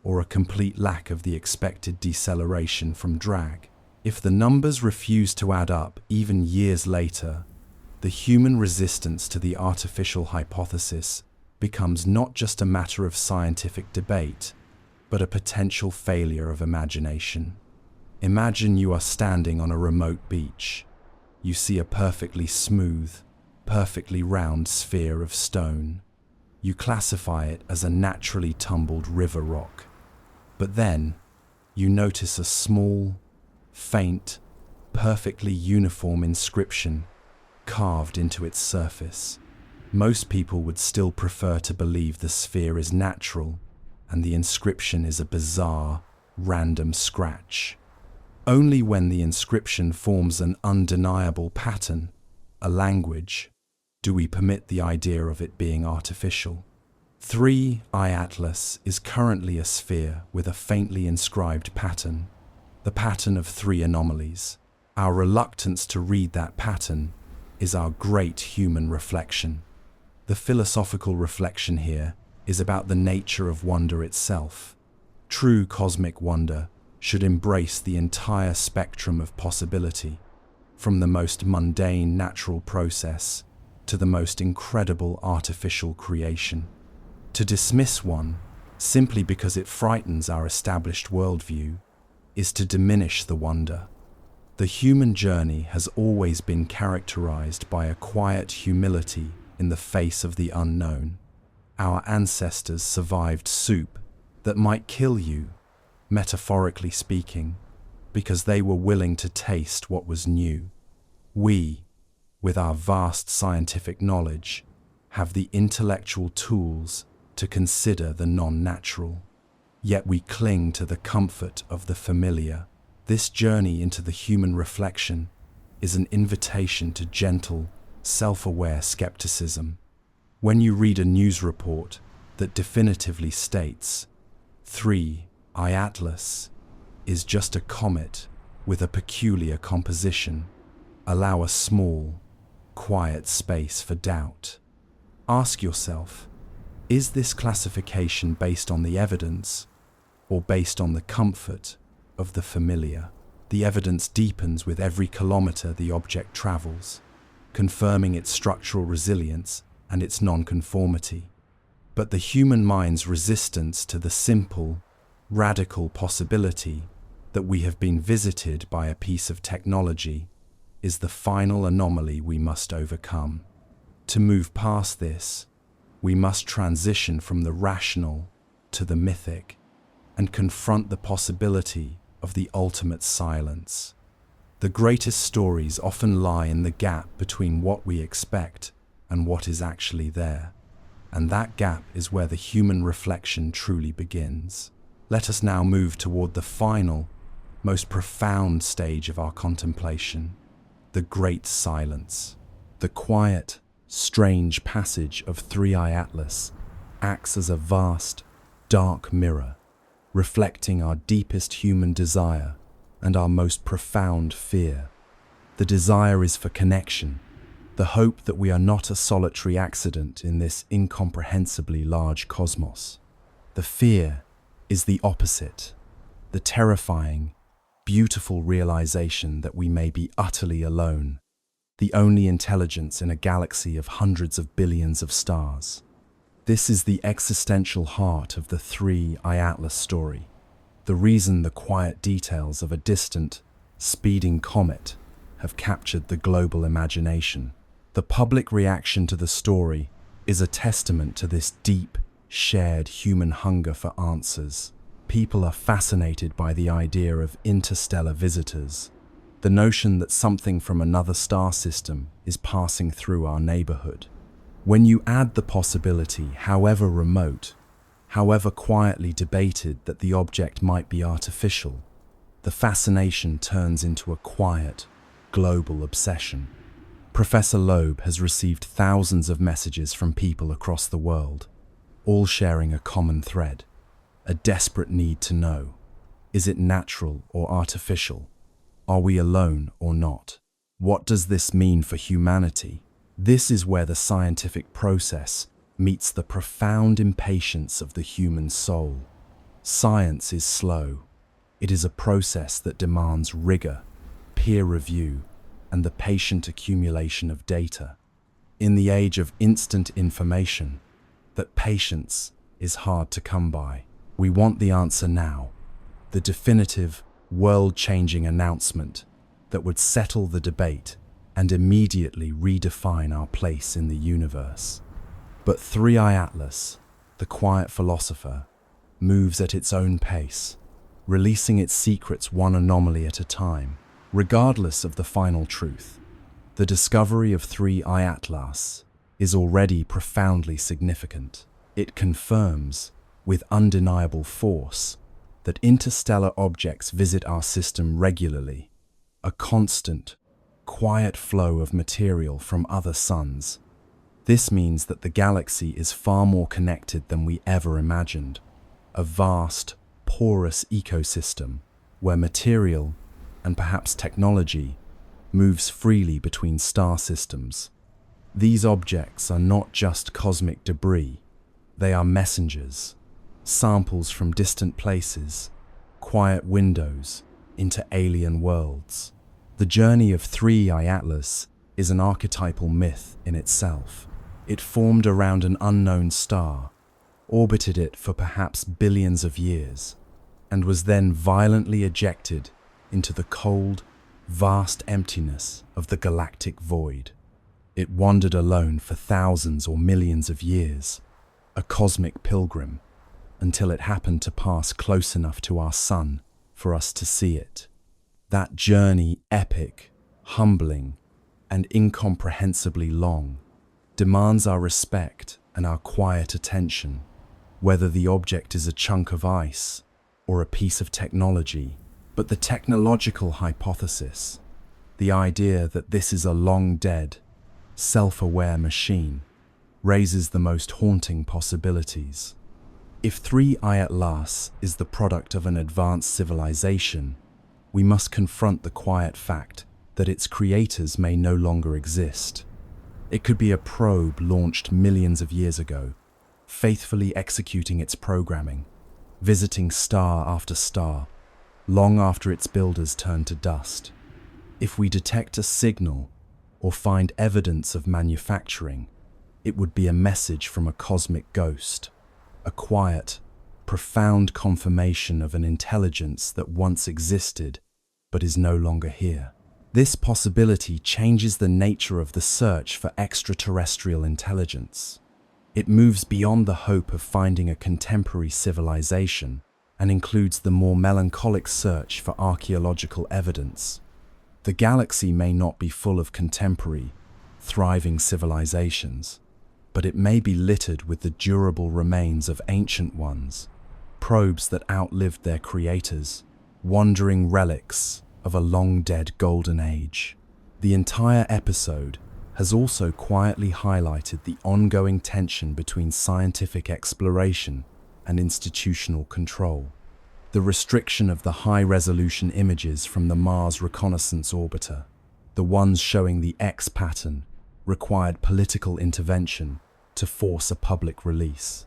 or a complete lack of the expected deceleration from drag. If the numbers refuse to add up even years later, the human resistance to the artificial hypothesis becomes not just a matter of scientific debate, but a potential failure of imagination. Imagine you are standing on a remote beach. You see a perfectly smooth, perfectly round sphere of stone. You classify it as a naturally tumbled river rock. But then, you notice a small, faint, perfectly uniform inscription carved into its surface. Most people would still prefer to believe the sphere is natural and the inscription is a bizarre, random scratch. Only when the inscription forms an undeniable pattern, a language, do we permit the idea of it being artificial. 3I Atlas is currently a sphere with a faintly inscribed pattern, the pattern of 3 anomalies. Our reluctance to read that pattern is our great human reflection. The philosophical reflection here is about the nature of wonder itself. True cosmic wonder should embrace the entire spectrum of possibility, from the most mundane natural process to the most incredible artificial creation. To dismiss one simply because it frightens our established worldview is to diminish the wonder. The human journey has always been characterized by a quiet humility in the face of the unknown. Our ancestors survived soup that might kill you, metaphorically speaking, because they were willing to taste what was new. We, with our vast scientific knowledge, have the intellectual tools to consider the non-natural. Yet we cling to the comfort of the familiar. This journey into the human reflection is an invitation to gentle, self-aware skepticism. When you read a news report that definitively states 3I Atlas is just a comet with a peculiar composition, allow a small, quiet space for doubt. Ask yourself, is this classification based on the evidence or based on the comfort of the familiar? The evidence deepens with every kilometer the object travels, confirming its structural resilience and its non-conformity. But the human mind's resistance to the simple, radical possibility that we have been visited by a piece of technology is the final anomaly we must overcome. To move past this, we must transition from the rational to the mythic and confront the possibility of the ultimate silence. The greatest stories often lie in the gap between what we expect and what is actually there, and that gap is where the human reflection truly begins. Let us now move toward the final, most profound stage of our contemplation, the great silence. The quiet, strange passage of 3I Atlas acts as a vast, dark mirror, reflecting our deepest human desire and our most profound fear. The desire is for connection, the hope that we are not a solitary accident in this incomprehensibly large cosmos. The fear is the opposite, the terrifying, beautiful realization that we may be utterly alone, the only intelligence in a galaxy of hundreds of billions of stars. This is the existential heart of the 3I Atlas story, the reason the quiet details of a distant, speeding comet have captured the global imagination. The public reaction to the story is a testament to this deep, shared human hunger for answers. People are fascinated by the idea of interstellar visitors, the notion that something from another star system is passing through our neighborhood. When you add the possibility, however remote, however quietly debated, that the object might be artificial, the fascination turns into a quiet, global obsession. Professor Loeb has received thousands of messages from people across the world, all sharing a common thread, a desperate need to know: is it natural or artificial? Are we alone or not? What does this mean for humanity? This is where the scientific process meets the profound impatience of the human soul. Science is slow. It is a process that demands rigor, peer review, and the patient accumulation of data. In the age of instant information, that patience is hard to come by. We want the answer now, the definitive, world-changing announcement that would settle the debate and immediately redefine our place in the universe. But 3I Atlas, the quiet philosopher, moves at its own pace, releasing its secrets one anomaly at a time. Regardless of the final truth, the discovery of 3I Atlas is already profoundly significant. It confirms, with undeniable force, that interstellar objects visit our system regularly, a constant, quiet flow of material from other suns. This means that the galaxy is far more connected than we ever imagined, a vast, porous ecosystem where material, and perhaps technology, moves freely between star systems. These objects are not just cosmic debris, they are messengers, samples from distant places, quiet windows into alien worlds. The journey of 3I Atlas is an archetypal myth in itself. It formed around an unknown star, orbited it for perhaps billions of years, and was then violently ejected into the cold, vast emptiness of the galactic void. It wandered alone for thousands or millions of years, a cosmic pilgrim, until it happened to pass close enough to our sun for us to see it. That journey, epic, humbling, and incomprehensibly long, demands our respect and our quiet attention. Whether the object is a chunk of ice or a piece of technology, but the technological hypothesis, the idea that this is a long-dead, self-aware machine, raises the most haunting possibilities. If 3I Atlas is the product of an advanced civilization, we must confront the quiet fact that its creators may no longer exist. It could be a probe launched millions of years ago, faithfully executing its programming, visiting star after star, long after its builders turned to dust. If we detect a signal or find evidence of manufacturing, it would be a message from a cosmic ghost, a quiet, profound confirmation of an intelligence that once existed but is no longer here. This possibility changes the nature of the search for extraterrestrial intelligence. It moves beyond the hope of finding a contemporary civilization and includes the more melancholic search for archaeological evidence. The galaxy may not be full of contemporary, thriving civilizations, but it may be littered with the durable remains of ancient ones, probes that outlived their creators, wandering relics of a long-dead golden age. The entire episode has also quietly highlighted the ongoing tension between scientific exploration and institutional control. The restriction of the high-resolution images from the Mars Reconnaissance Orbiter, the ones showing the X pattern, required political intervention to force a public release.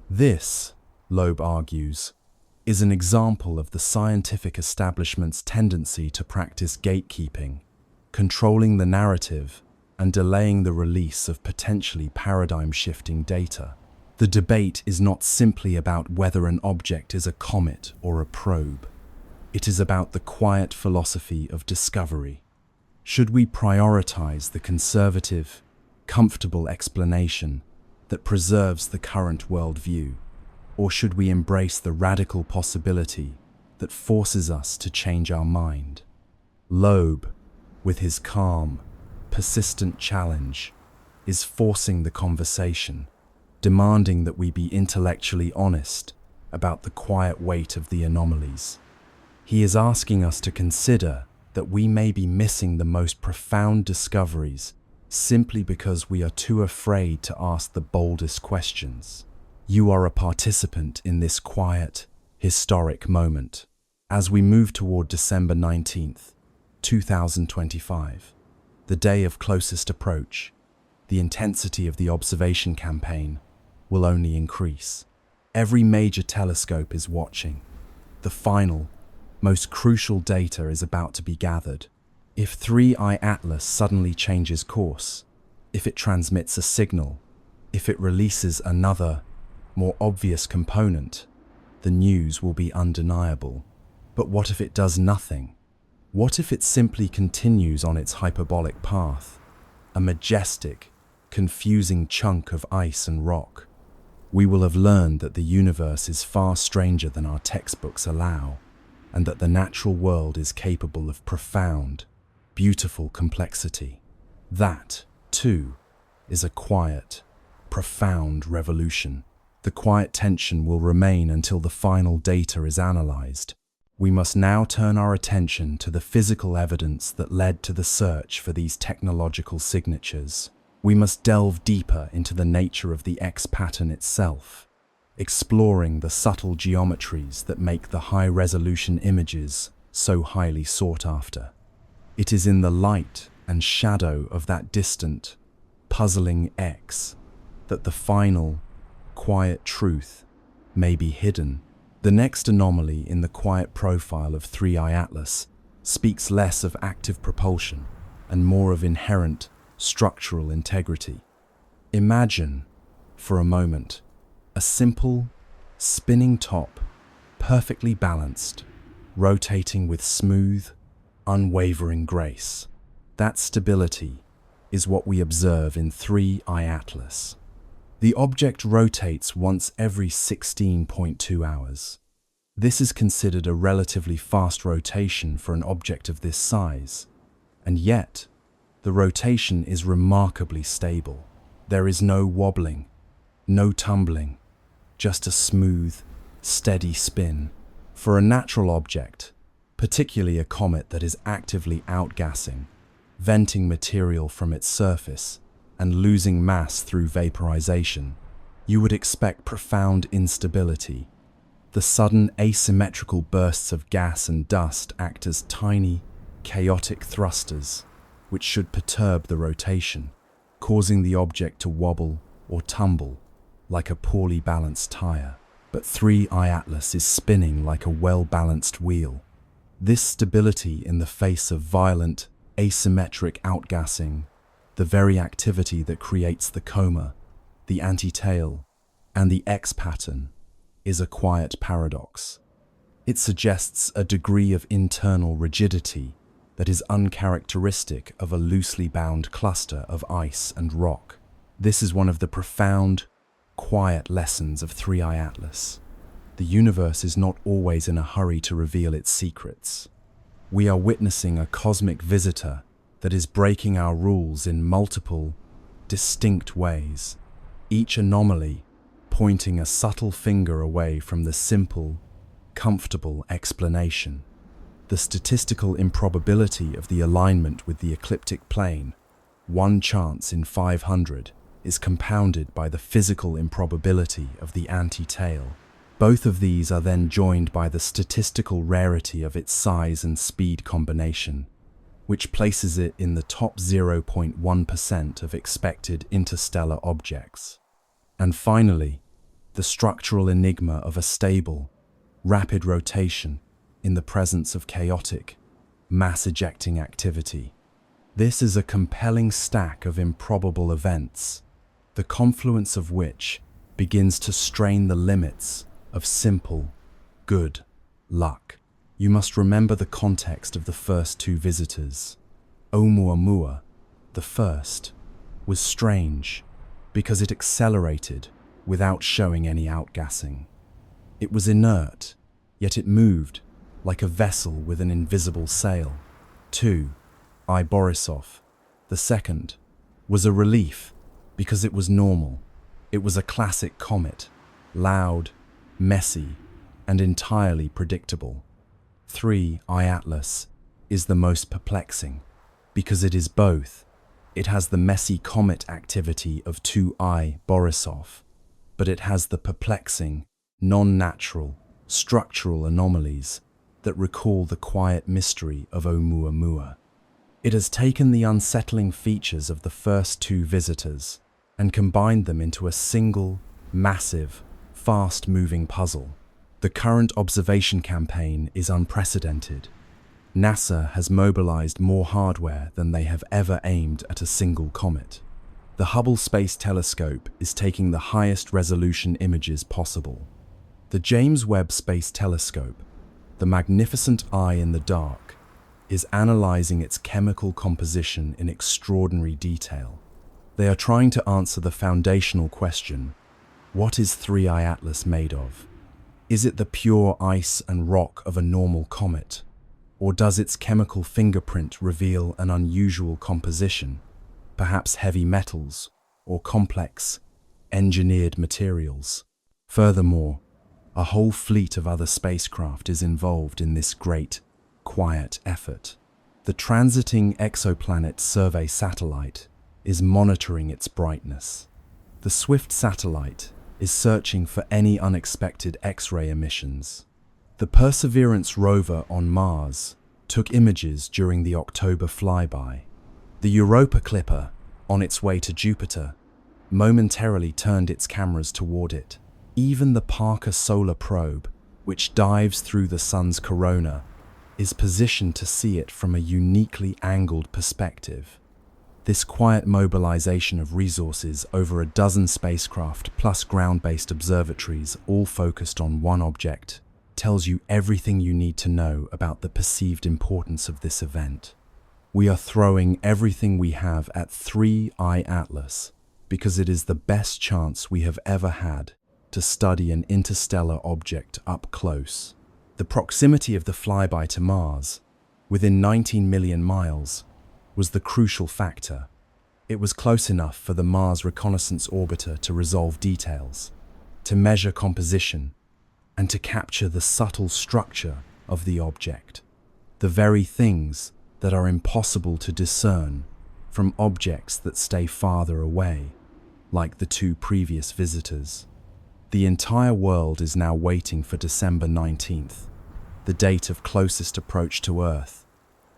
This, Loeb argues, is an example of the scientific establishment's tendency to practice gatekeeping, controlling the narrative and delaying the release of potentially paradigm-shifting data. The debate is not simply about whether an object is a comet or a probe. It is about the quiet philosophy of discovery. Should we prioritize the conservative, comfortable explanation that preserves the current worldview, or should we embrace the radical possibility that forces us to change our mind? Loeb, with his calm, persistent challenge, is forcing the conversation, demanding that we be intellectually honest about the quiet weight of the anomalies. He is asking us to consider that we may be missing the most profound discoveries simply because we are too afraid to ask the boldest questions. You are a participant in this quiet, historic moment. As we move toward December 19th, 2025, the day of closest approach, the intensity of the observation campaign will only increase. Every major telescope is watching. The final, most crucial data is about to be gathered. If 3I Atlas suddenly changes course, if it transmits a signal, if it releases another, more obvious component, the news will be undeniable. But what if it does nothing? What if it simply continues on its hyperbolic path, a majestic, confusing chunk of ice and rock? We will have learned that the universe is far stranger than our textbooks allow, and that the natural world is capable of profound, beautiful complexity. That, too, is a quiet, profound revolution. The quiet tension will remain until the final data is analyzed. We must now turn our attention to the physical evidence that led to the search for these technological signatures. We must delve deeper into the nature of the X pattern itself, exploring the subtle geometries that make the high-resolution images so highly sought after. It is in the light and shadow of that distant, puzzling X that the final, quiet truth may be hidden. The next anomaly in the quiet profile of 3I Atlas speaks less of active propulsion and more of inherent structural integrity. Imagine, for a moment, a simple, spinning top, perfectly balanced, rotating with smooth, unwavering grace. That stability is what we observe in 3I Atlas. The object rotates once every 16.2 hours. This is considered a relatively fast rotation for an object of this size, and yet, the rotation is remarkably stable. There is no wobbling, no tumbling, just a smooth, steady spin. For a natural object, particularly a comet that is actively outgassing, venting material from its surface, and losing mass through vaporization, you would expect profound instability. The sudden asymmetrical bursts of gas and dust act as tiny, chaotic thrusters, which should perturb the rotation, causing the object to wobble or tumble like a poorly balanced tire. But 3I Atlas is spinning like a well-balanced wheel. This stability in the face of violent, asymmetric outgassing, the very activity that creates the coma, the anti-tail, and the X pattern, is a quiet paradox. It suggests a degree of internal rigidity that is uncharacteristic of a loosely bound cluster of ice and rock. This is one of the profound, quiet lessons of 3I Atlas. The universe is not always in a hurry to reveal its secrets. We are witnessing a cosmic visitor that is breaking our rules in multiple, distinct ways, each anomaly pointing a subtle finger away from the simple, comfortable explanation. The statistical improbability of the alignment with the ecliptic plane, 1 chance in 500, is compounded by the physical improbability of the anti-tail. Both of these are then joined by the statistical rarity of its size and speed combination, which places it in the top 0.1% of expected interstellar objects. And finally, the structural enigma of a stable, rapid rotation in the presence of chaotic, mass-ejecting activity. This is a compelling stack of improbable events, the confluence of which begins to strain the limits of simple, good luck. You must remember the context of the first two visitors. Oumuamua, the first, was strange because it accelerated without showing any outgassing. It was inert, yet it moved like a vessel with an invisible sail. 2. Borisov, the second, was a relief because it was normal. It was a classic comet, loud, messy, and entirely predictable. 3. Atlas is the most perplexing because it is both. It has the messy comet activity of 2 Borisov, but it has the perplexing, non-natural, structural anomalies that recall the quiet mystery of Oumuamua. It has taken the unsettling features of the first two visitors and combined them into a single, massive, fast-moving puzzle. The current observation campaign is unprecedented. NASA has mobilized more hardware than they have ever aimed at a single comet. The Hubble Space Telescope is taking the highest resolution images possible. The James Webb Space Telescope, the magnificent eye in the dark, is analyzing its chemical composition in extraordinary detail. They are trying to answer the foundational question: what is 3 Atlas made of? Is it the pure ice and rock of a normal comet? Or does its chemical fingerprint reveal an unusual composition, perhaps heavy metals or complex, engineered materials? Furthermore, a whole fleet of other spacecraft is involved in this great, quiet effort. The Transiting Exoplanet Survey satellite is monitoring its brightness. The SWIFT satellite is searching for any unexpected X-ray emissions. The Perseverance rover on Mars took images during the October flyby. The Europa Clipper, on its way to Jupiter, momentarily turned its cameras toward it. Even the Parker Solar Probe, which dives through the Sun's corona, is positioned to see it from a uniquely angled perspective. This quiet mobilization of resources over a dozen spacecraft plus ground-based observatories, all focused on one object, tells you everything you need to know about the perceived importance of this event. We are throwing everything we have at 3 Atlas because it is the best chance we have ever had to study an interstellar object up close. The proximity of the flyby to Mars, within 19 million miles, was the crucial factor. It was close enough for the Mars Reconnaissance Orbiter to resolve details, to measure composition, and to capture the subtle structure of the object, the very things that are impossible to discern from objects that stay farther away, like the two previous visitors. The entire world is now waiting for December 19th, the date of closest approach to Earth,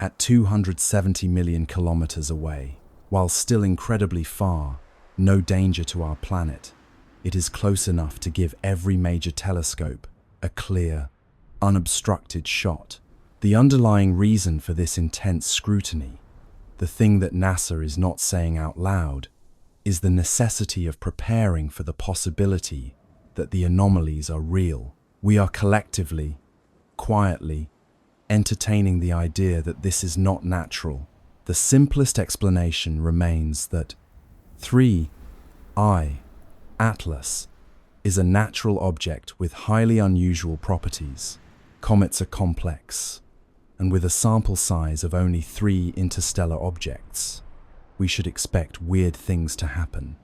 at 270 million kilometers away. While still incredibly far, no danger to our planet, it is close enough to give every major telescope a clear, unobstructed shot. The underlying reason for this intense scrutiny, the thing that NASA is not saying out loud, is the necessity of preparing for the possibility that the anomalies are real. We are collectively, quietly, entertaining the idea that this is not natural. The simplest explanation remains that 3 Atlas is a natural object with highly unusual properties. Comets are complex, and with a sample size of only 3 interstellar objects, we should expect weird things to happen.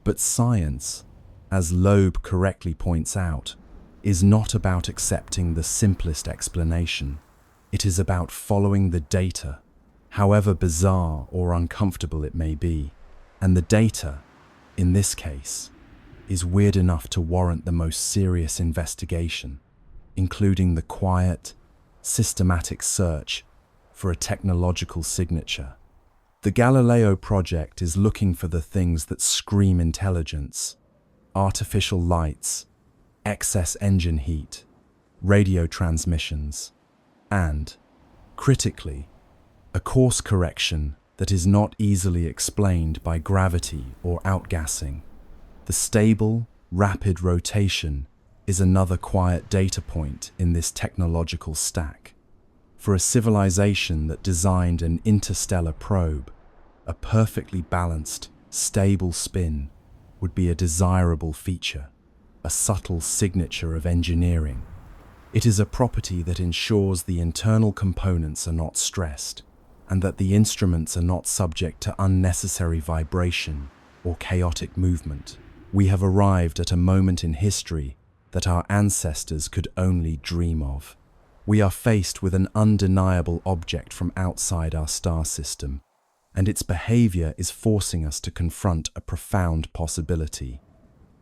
But science, as Loeb correctly points out, is not about accepting the simplest explanation. It is about following the data however bizarre or uncomfortable it may be. And the data, in this case, is weird enough to warrant the most serious investigation, including the quiet, systematic search for a technological signature. The Galileo project is looking for the things that scream intelligence: artificial lights, excess engine heat, radio transmissions, and, critically, a course correction that is not easily explained by gravity or outgassing. The stable, rapid rotation is another quiet data point in this technological stack. For a civilization that designed an interstellar probe, a perfectly balanced, stable spin would be a desirable feature, a subtle signature of engineering. It is a property that ensures the internal components are not stressed, and that the instruments are not subject to unnecessary vibration or chaotic movement. We have arrived at a moment in history that our ancestors could only dream of. We are faced with an undeniable object from outside our star system, and its behavior is forcing us to confront a profound possibility.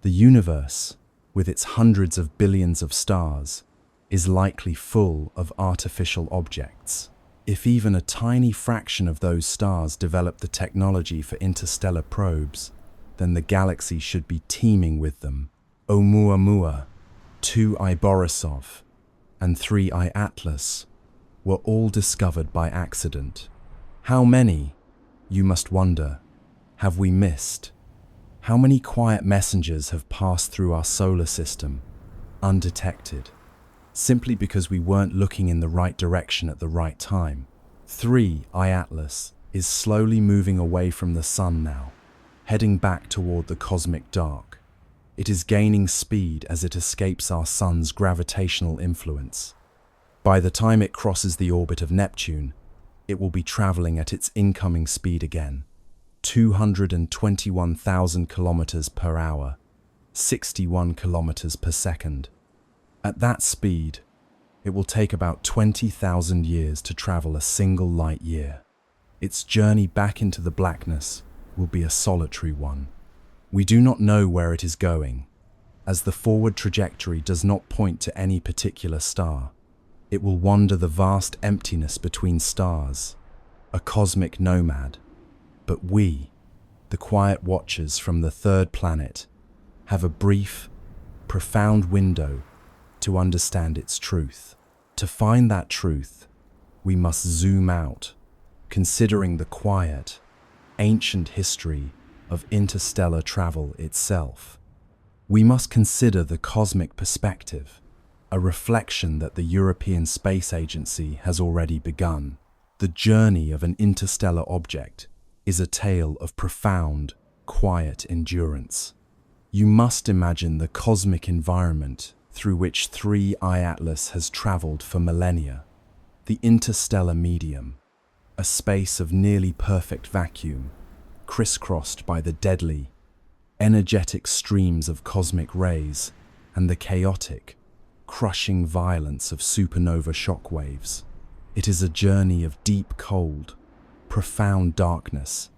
The universe, with its hundreds of billions of stars, is likely full of artificial objects. If even a tiny fraction of those stars develop the technology for interstellar probes, then the galaxy should be teeming with them. Oumuamua, 2I Borisov, and 3I Atlas were all discovered by accident. How many, you must wonder, have we missed? How many quiet messengers have passed through our solar system, undetected, simply because we weren't looking in the right direction at the right time? 3I Atlas is slowly moving away from the sun now, heading back toward the cosmic dark. It is gaining speed as it escapes our sun's gravitational influence. By the time it crosses the orbit of Neptune, it will be traveling at its incoming speed again, 221,000 kilometers per hour, 61 kilometers per second. At that speed, it will take about 20,000 years to travel a single light year. Its journey back into the blackness will be a solitary one. We do not know where it is going, as the forward trajectory does not point to any particular star. It will wander the vast emptiness between stars, a cosmic nomad. But we, the quiet watchers from the third planet, have a brief, profound window to understand its truth. To find that truth, we must zoom out, considering the quiet, ancient history of interstellar travel itself. We must consider the cosmic perspective, a reflection that the European Space Agency has already begun. The journey of an interstellar object is a tale of profound, quiet endurance. You must imagine the cosmic environment through which 3I Atlas has traveled for millennia. The interstellar medium, a space of nearly perfect vacuum, crisscrossed by the deadly, energetic streams of cosmic rays and the chaotic, crushing violence of supernova shockwaves. It is a journey of deep cold, profound darkness,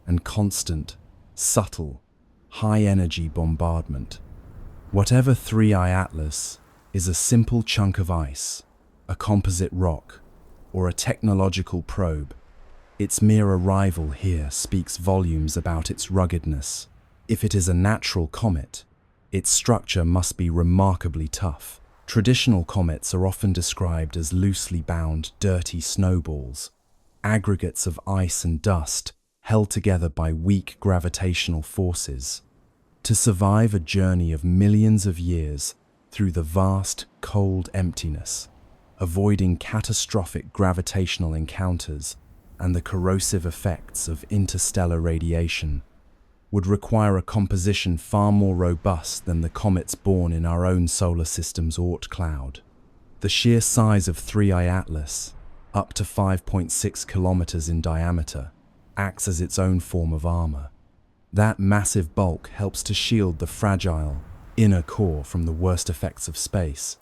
and constant, subtle, high-energy bombardment. Whatever 3I Atlas is, a simple chunk of ice, a composite rock, or a technological probe, its mere arrival here speaks volumes about its ruggedness. If it is a natural comet, its structure must be remarkably tough. Traditional comets are often described as loosely bound, dirty snowballs, aggregates of ice and dust held together by weak gravitational forces. To survive a journey of millions of years through the vast, cold emptiness, avoiding catastrophic gravitational encounters and the corrosive effects of interstellar radiation, would require a composition far more robust than the comets born in our own solar system's Oort cloud. The sheer size of 3I Atlas, up to 5.6 kilometers in diameter, acts as its own form of armor. That massive bulk helps to shield the fragile, inner core from the worst effects of space,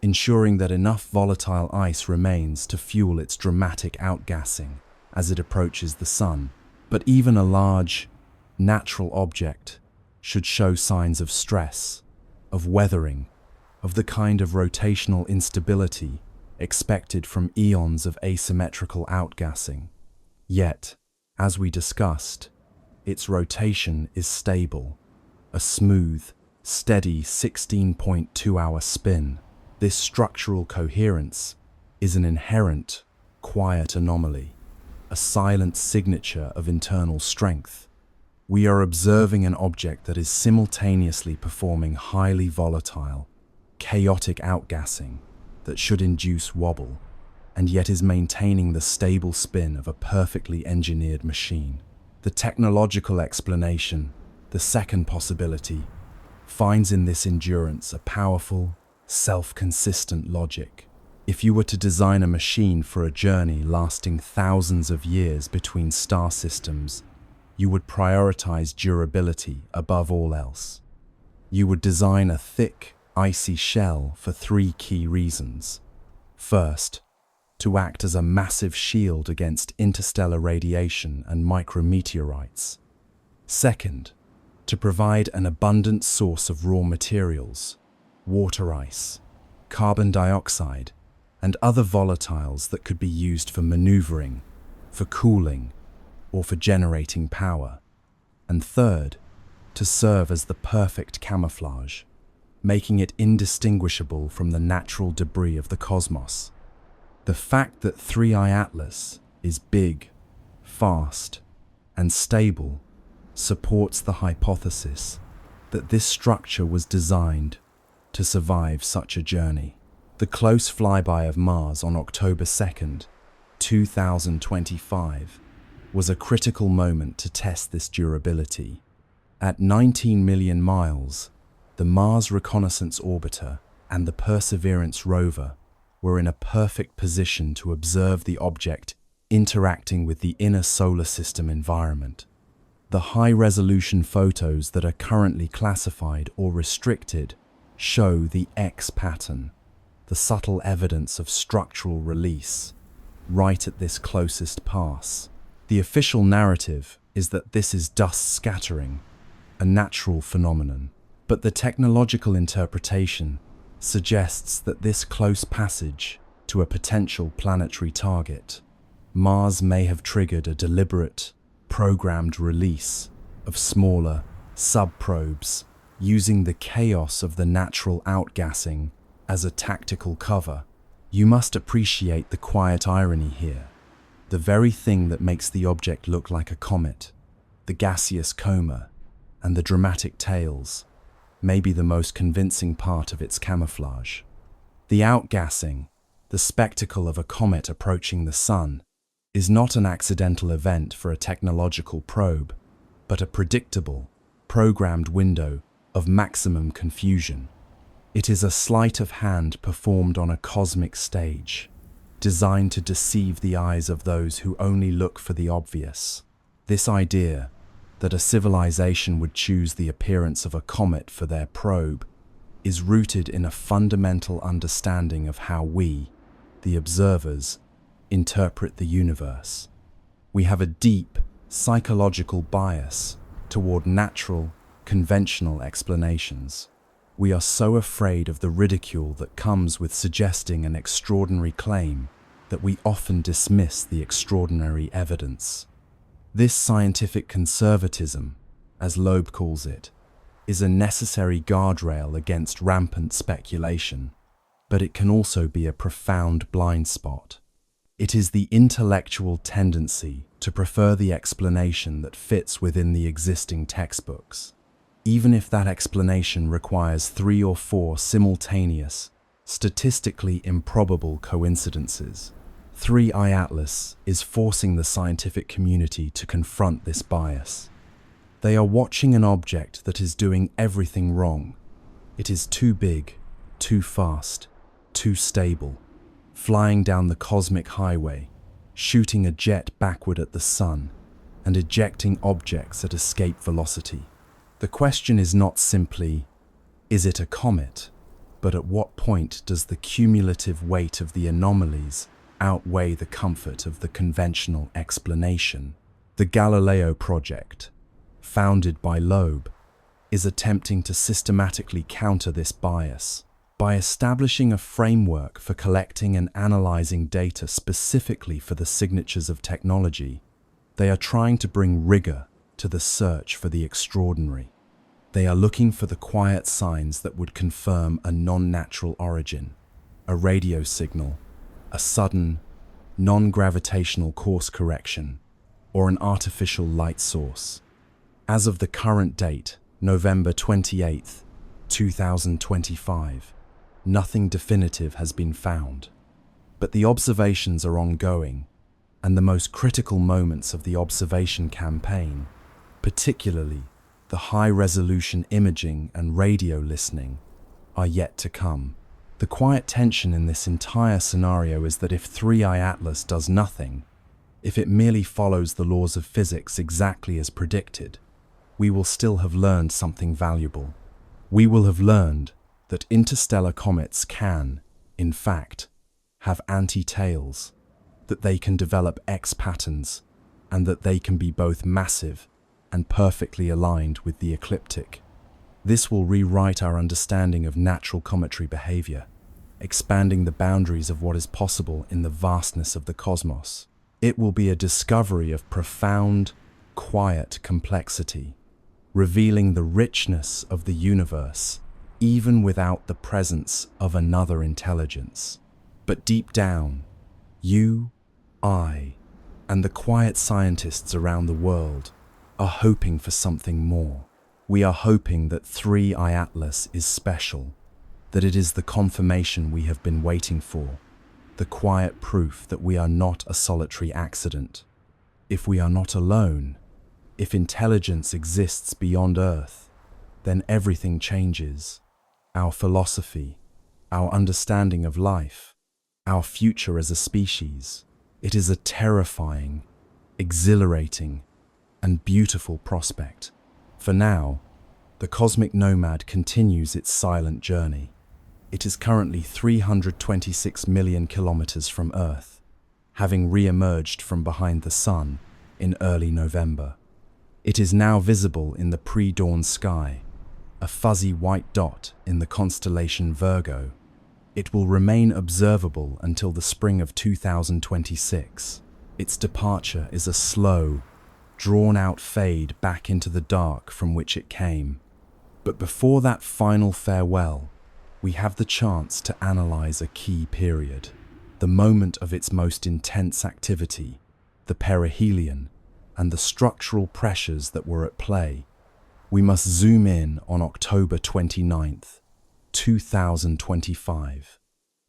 ensuring that enough volatile ice remains to fuel its dramatic outgassing. as it approaches the Sun. But even a large, natural object should show signs of stress, of weathering, of the kind of rotational instability expected from eons of asymmetrical outgassing. Yet, as we discussed, its rotation is stable, a smooth, steady 16.2-hour spin. This structural coherence is an inherent, quiet anomaly, a silent signature of internal strength. We are observing an object that is simultaneously performing highly volatile, chaotic outgassing that should induce wobble, and yet is maintaining the stable spin of a perfectly engineered machine. The technological explanation, the second possibility, finds in this endurance a powerful, self-consistent logic. If you were to design a machine for a journey lasting thousands of years between star systems, you would prioritize durability above all else. You would design a thick, icy shell for three key reasons. First, to act as a massive shield against interstellar radiation and micrometeorites. Second, to provide an abundant source of raw materials, water ice, carbon dioxide, and other volatiles that could be used for maneuvering, for cooling, or for generating power. And third, to serve as the perfect camouflage, making it indistinguishable from the natural debris of the cosmos. The fact that 3I Atlas is big, fast, and stable supports the hypothesis that this structure was designed to survive such a journey. The close flyby of Mars on October 2nd, 2025, was a critical moment to test this durability. At 19 million miles, the Mars Reconnaissance Orbiter and the Perseverance rover were in a perfect position to observe the object interacting with the inner solar system environment. The high-resolution photos that are currently classified or restricted show the X pattern, the subtle evidence of structural release, right at this closest pass. The official narrative is that this is dust scattering, a natural phenomenon, but the technological interpretation suggests that this close passage to a potential planetary target, Mars, may have triggered a deliberate, programmed release of smaller subprobes, using the chaos of the natural outgassing as a tactical cover. You must appreciate the quiet irony here. The very thing that makes the object look like a comet, the gaseous coma, and the dramatic tails, may be the most convincing part of its camouflage. The outgassing, the spectacle of a comet approaching the Sun, is not an accidental event for a technological probe, but a predictable, programmed window of maximum confusion. It is a sleight of hand performed on a cosmic stage, designed to deceive the eyes of those who only look for the obvious. This idea that a civilization would choose the appearance of a comet for their probe is rooted in a fundamental understanding of how we, the observers, interpret the universe. We have a deep psychological bias toward natural, conventional explanations. We are so afraid of the ridicule that comes with suggesting an extraordinary claim that we often dismiss the extraordinary evidence. This scientific conservatism, as Loeb calls it, is a necessary guardrail against rampant speculation, but it can also be a profound blind spot. It is the intellectual tendency to prefer the explanation that fits within the existing textbooks, even if that explanation requires 3 or 4 simultaneous, statistically improbable coincidences. 3I Atlas is forcing the scientific community to confront this bias. They are watching an object that is doing everything wrong. It is too big, too fast, too stable, flying down the cosmic highway, shooting a jet backward at the Sun, and ejecting objects at escape velocity. The question is not simply, is it a comet? But at what point does the cumulative weight of the anomalies outweigh the comfort of the conventional explanation. The Galileo project, founded by Loeb, is attempting to systematically counter this bias. By establishing a framework for collecting and analyzing data specifically for the signatures of technology, they are trying to bring rigor to the search for the extraordinary. They are looking for the quiet signs that would confirm a non-natural origin, a radio signal, a sudden, non-gravitational course correction, or an artificial light source. As of the current date, November 28, 2025, nothing definitive has been found. But the observations are ongoing, and the most critical moments of the observation campaign, particularly the high-resolution imaging and radio listening, are yet to come. The quiet tension in this entire scenario is that if 3i Atlas does nothing, if it merely follows the laws of physics exactly as predicted, we will still have learned something valuable. We will have learned that interstellar comets can, in fact, have anti-tails, that they can develop X patterns, and that they can be both massive and perfectly aligned with the ecliptic. This will rewrite our understanding of natural cometary behavior, expanding the boundaries of what is possible in the vastness of the cosmos. It will be a discovery of profound, quiet complexity, revealing the richness of the universe, even without the presence of another intelligence. But deep down, you, I, and the quiet scientists around the world are hoping for something more. We are hoping that 3i Atlas is special, that it is the confirmation we have been waiting for, the quiet proof that we are not a solitary accident. If we are not alone, if intelligence exists beyond Earth, then everything changes. Our philosophy, our understanding of life, our future as a species. It is a terrifying, exhilarating, and beautiful prospect. For now, the cosmic nomad continues its silent journey. It is currently 326 million kilometers from Earth, having re-emerged from behind the Sun in early November. It is now visible in the pre-dawn sky, a fuzzy white dot in the constellation Virgo. It will remain observable until the spring of 2026. Its departure is a slow, drawn-out fade back into the dark from which it came. But before that final farewell, we have the chance to analyze a key period, the moment of its most intense activity, the perihelion, and the structural pressures that were at play. We must zoom in on October 29th, 2025,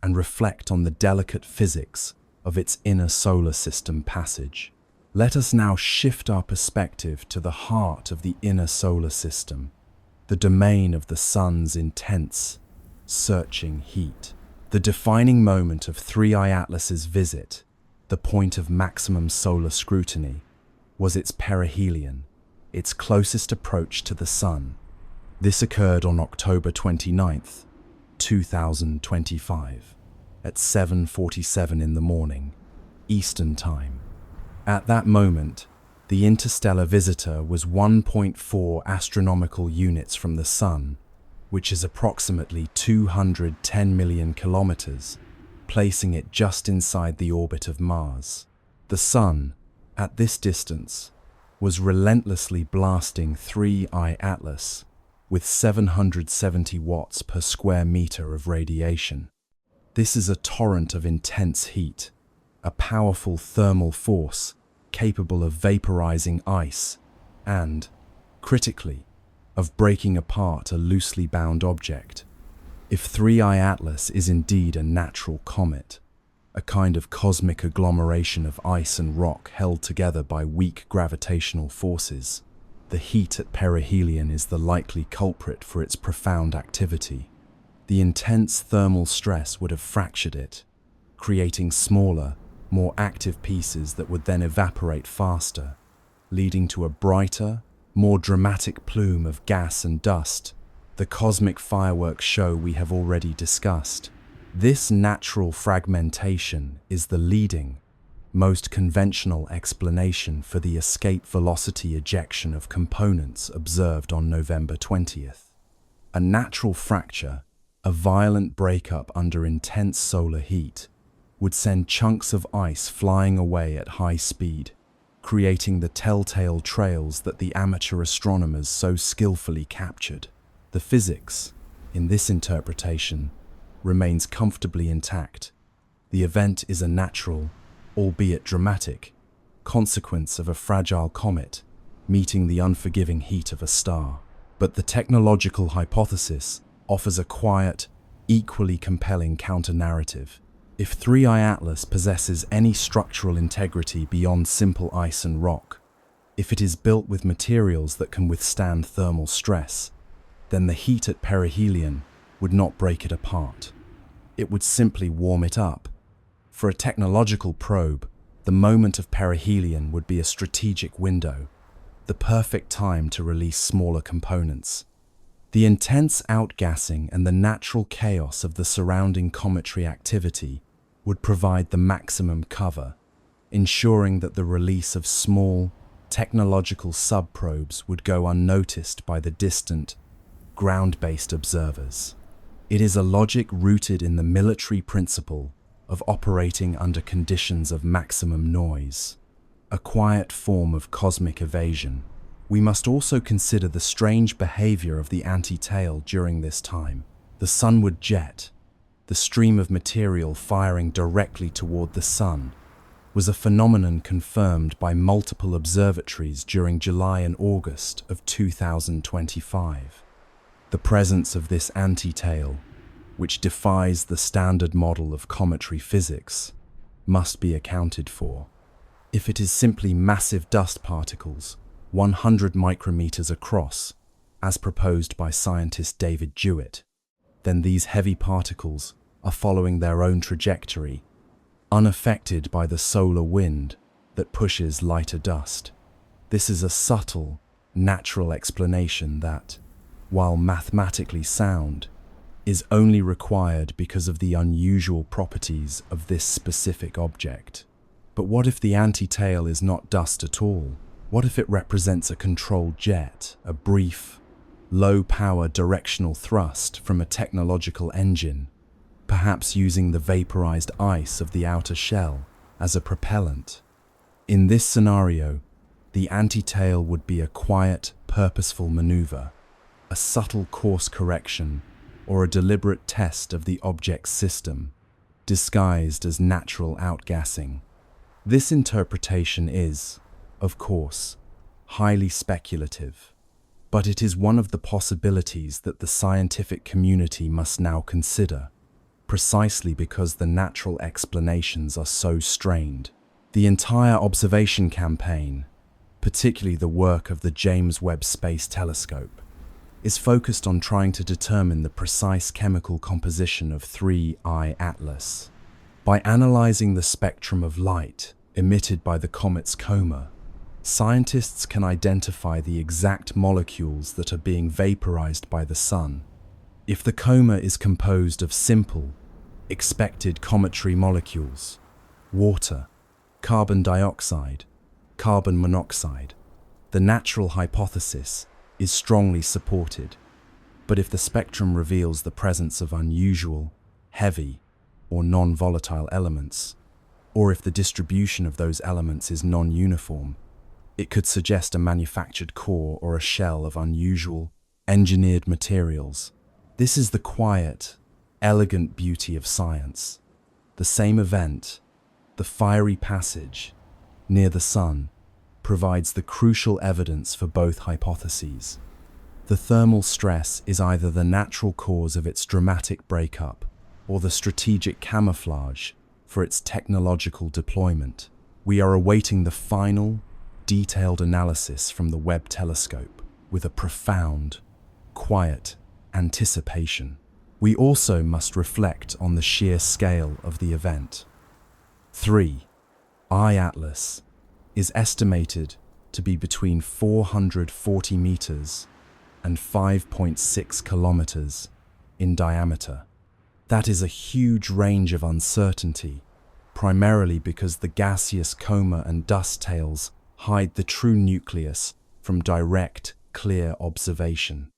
and reflect on the delicate physics of its inner solar system passage. Let us now shift our perspective to the heart of the inner solar system, the domain of the sun's intense, searching heat. The defining moment of 3i Atlas's visit, the point of maximum solar scrutiny, was its perihelion, its closest approach to the sun. This occurred on October 29th, 2025, at 7:47 in the morning, Eastern Time. At that moment, the interstellar visitor was 1.4 astronomical units from the Sun, which is approximately 210 million kilometers, placing it just inside the orbit of Mars. The Sun, at this distance, was relentlessly blasting 3i Atlas with 770 watts per square meter of radiation. This is a torrent of intense heat, a powerful thermal force capable of vaporizing ice and, critically, of breaking apart a loosely bound object. If 3i Atlas is indeed a natural comet, a kind of cosmic agglomeration of ice and rock held together by weak gravitational forces, the heat at perihelion is the likely culprit for its profound activity. The intense thermal stress would have fractured it, creating smaller, more active pieces that would then evaporate faster, leading to a brighter, more dramatic plume of gas and dust, the cosmic fireworks show we have already discussed. This natural fragmentation is the leading, most conventional explanation for the escape velocity ejection of components observed on November 20th. A natural fracture, a violent breakup under intense solar heat, would send chunks of ice flying away at high speed, creating the telltale trails that the amateur astronomers so skillfully captured. The physics, in this interpretation, remains comfortably intact. The event is a natural, albeit dramatic, consequence of a fragile comet meeting the unforgiving heat of a star. But the technological hypothesis offers a quiet, equally compelling counter-narrative. If 3I Atlas possesses any structural integrity beyond simple ice and rock, if it is built with materials that can withstand thermal stress, then the heat at perihelion would not break it apart. It would simply warm it up. For a technological probe, the moment of perihelion would be a strategic window, the perfect time to release smaller components. The intense outgassing and the natural chaos of the surrounding cometary activity would provide the maximum cover, ensuring that the release of small, technological subprobes would go unnoticed by the distant, ground-based observers. It is a logic rooted in the military principle of operating under conditions of maximum noise, a quiet form of cosmic evasion. We must also consider the strange behavior of the anti-tail during this time. The sunward jet, the stream of material firing directly toward the sun, was a phenomenon confirmed by multiple observatories during July and August of 2025. The presence of this anti-tail, which defies the standard model of cometary physics, must be accounted for. If it is simply massive dust particles, 100 micrometers across, as proposed by scientist David Jewett, then these heavy particles are following their own trajectory, unaffected by the solar wind that pushes lighter dust. This is a subtle, natural explanation that, while mathematically sound, is only required because of the unusual properties of this specific object. But what if the anti-tail is not dust at all? What if it represents a controlled jet, a brief, low-power directional thrust from a technological engine, perhaps using the vaporized ice of the outer shell as a propellant? In this scenario, the anti-tail would be a quiet, purposeful maneuver, a subtle course correction, or a deliberate test of the object's system, disguised as natural outgassing. This interpretation is, of course, highly speculative, but it is one of the possibilities that the scientific community must now consider, precisely because the natural explanations are so strained. The entire observation campaign, particularly the work of the James Webb Space Telescope, is focused on trying to determine the precise chemical composition of 3I Atlas. By analyzing the spectrum of light emitted by the comet's coma, scientists can identify the exact molecules that are being vaporized by the sun. If the coma is composed of simple, expected cometary molecules, water, carbon dioxide, carbon monoxide, the natural hypothesis is strongly supported. But if the spectrum reveals the presence of unusual, heavy, or non-volatile elements, or if the distribution of those elements is non-uniform, it could suggest a manufactured core or a shell of unusual, engineered materials. This is the quiet, elegant beauty of science. The same event, the fiery passage, near the sun, provides the crucial evidence for both hypotheses. The thermal stress is either the natural cause of its dramatic breakup or the strategic camouflage for its technological deployment. We are awaiting the final, detailed analysis from the Webb telescope with a profound, quiet anticipation. We also must reflect on the sheer scale of the event. 3I Atlas is estimated to be between 440 meters and 5.6 kilometers in diameter. That is a huge range of uncertainty, primarily because the gaseous coma and dust tails hide the true nucleus from direct, clear observation.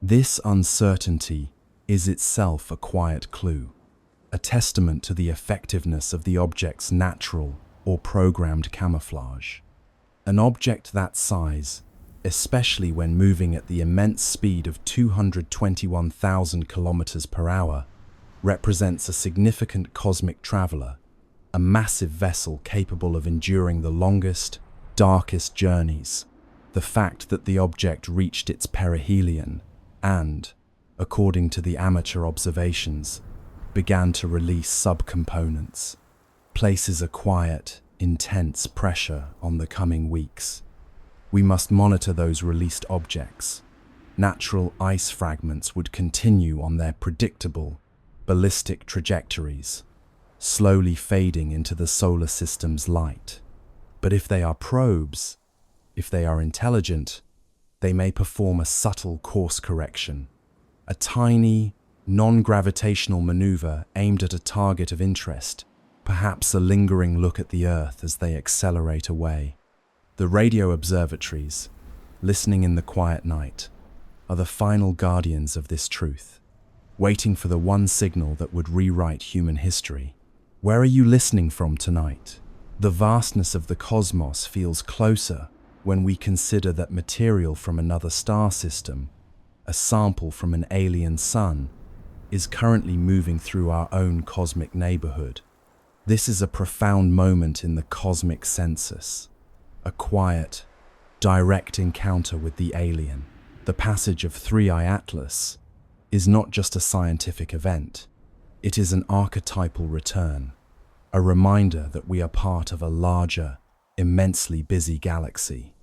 This uncertainty is itself a quiet clue, a testament to the effectiveness of the object's natural or programmed camouflage. An object that size, especially when moving at the immense speed of 221,000 kilometers per hour, represents a significant cosmic traveler, a massive vessel capable of enduring the longest, darkest journeys. The fact that the object reached its perihelion and, according to the amateur observations, began to release subcomponents, places a quiet, intense pressure on the coming weeks. We must monitor those released objects. Natural ice fragments would continue on their predictable, ballistic trajectories, slowly fading into the solar system's light. But if they are probes, if they are intelligent, they may perform a subtle course correction, a tiny, non-gravitational maneuver aimed at a target of interest, perhaps a lingering look at the Earth as they accelerate away. The radio observatories, listening in the quiet night, are the final guardians of this truth, waiting for the one signal that would rewrite human history. Where are you listening from tonight? The vastness of the cosmos feels closer when we consider that material from another star system, a sample from an alien sun, is currently moving through our own cosmic neighborhood. This is a profound moment in the cosmic census, a quiet, direct encounter with the alien. The passage of 3I Atlas is not just a scientific event, it is an archetypal return, a reminder that we are part of a larger, immensely busy galaxy.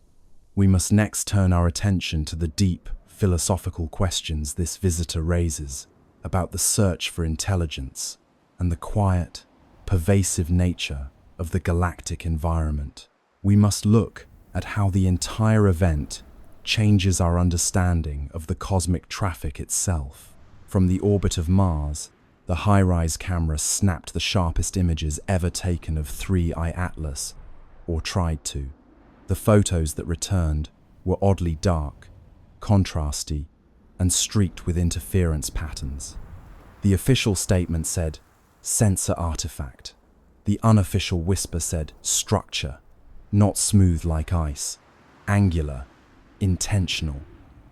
We must next turn our attention to the deep, philosophical questions this visitor raises about the search for intelligence and the quiet, pervasive nature of the galactic environment. We must look at how the entire event changes our understanding of the cosmic traffic itself. From the orbit of Mars, the high-rise camera snapped the sharpest images ever taken of 3I Atlas, or tried to. The photos that returned were oddly dark, contrasty, and streaked with interference patterns. The official statement said, "sensor artifact." The unofficial whisper said, "structure, not smooth like ice, angular, intentional."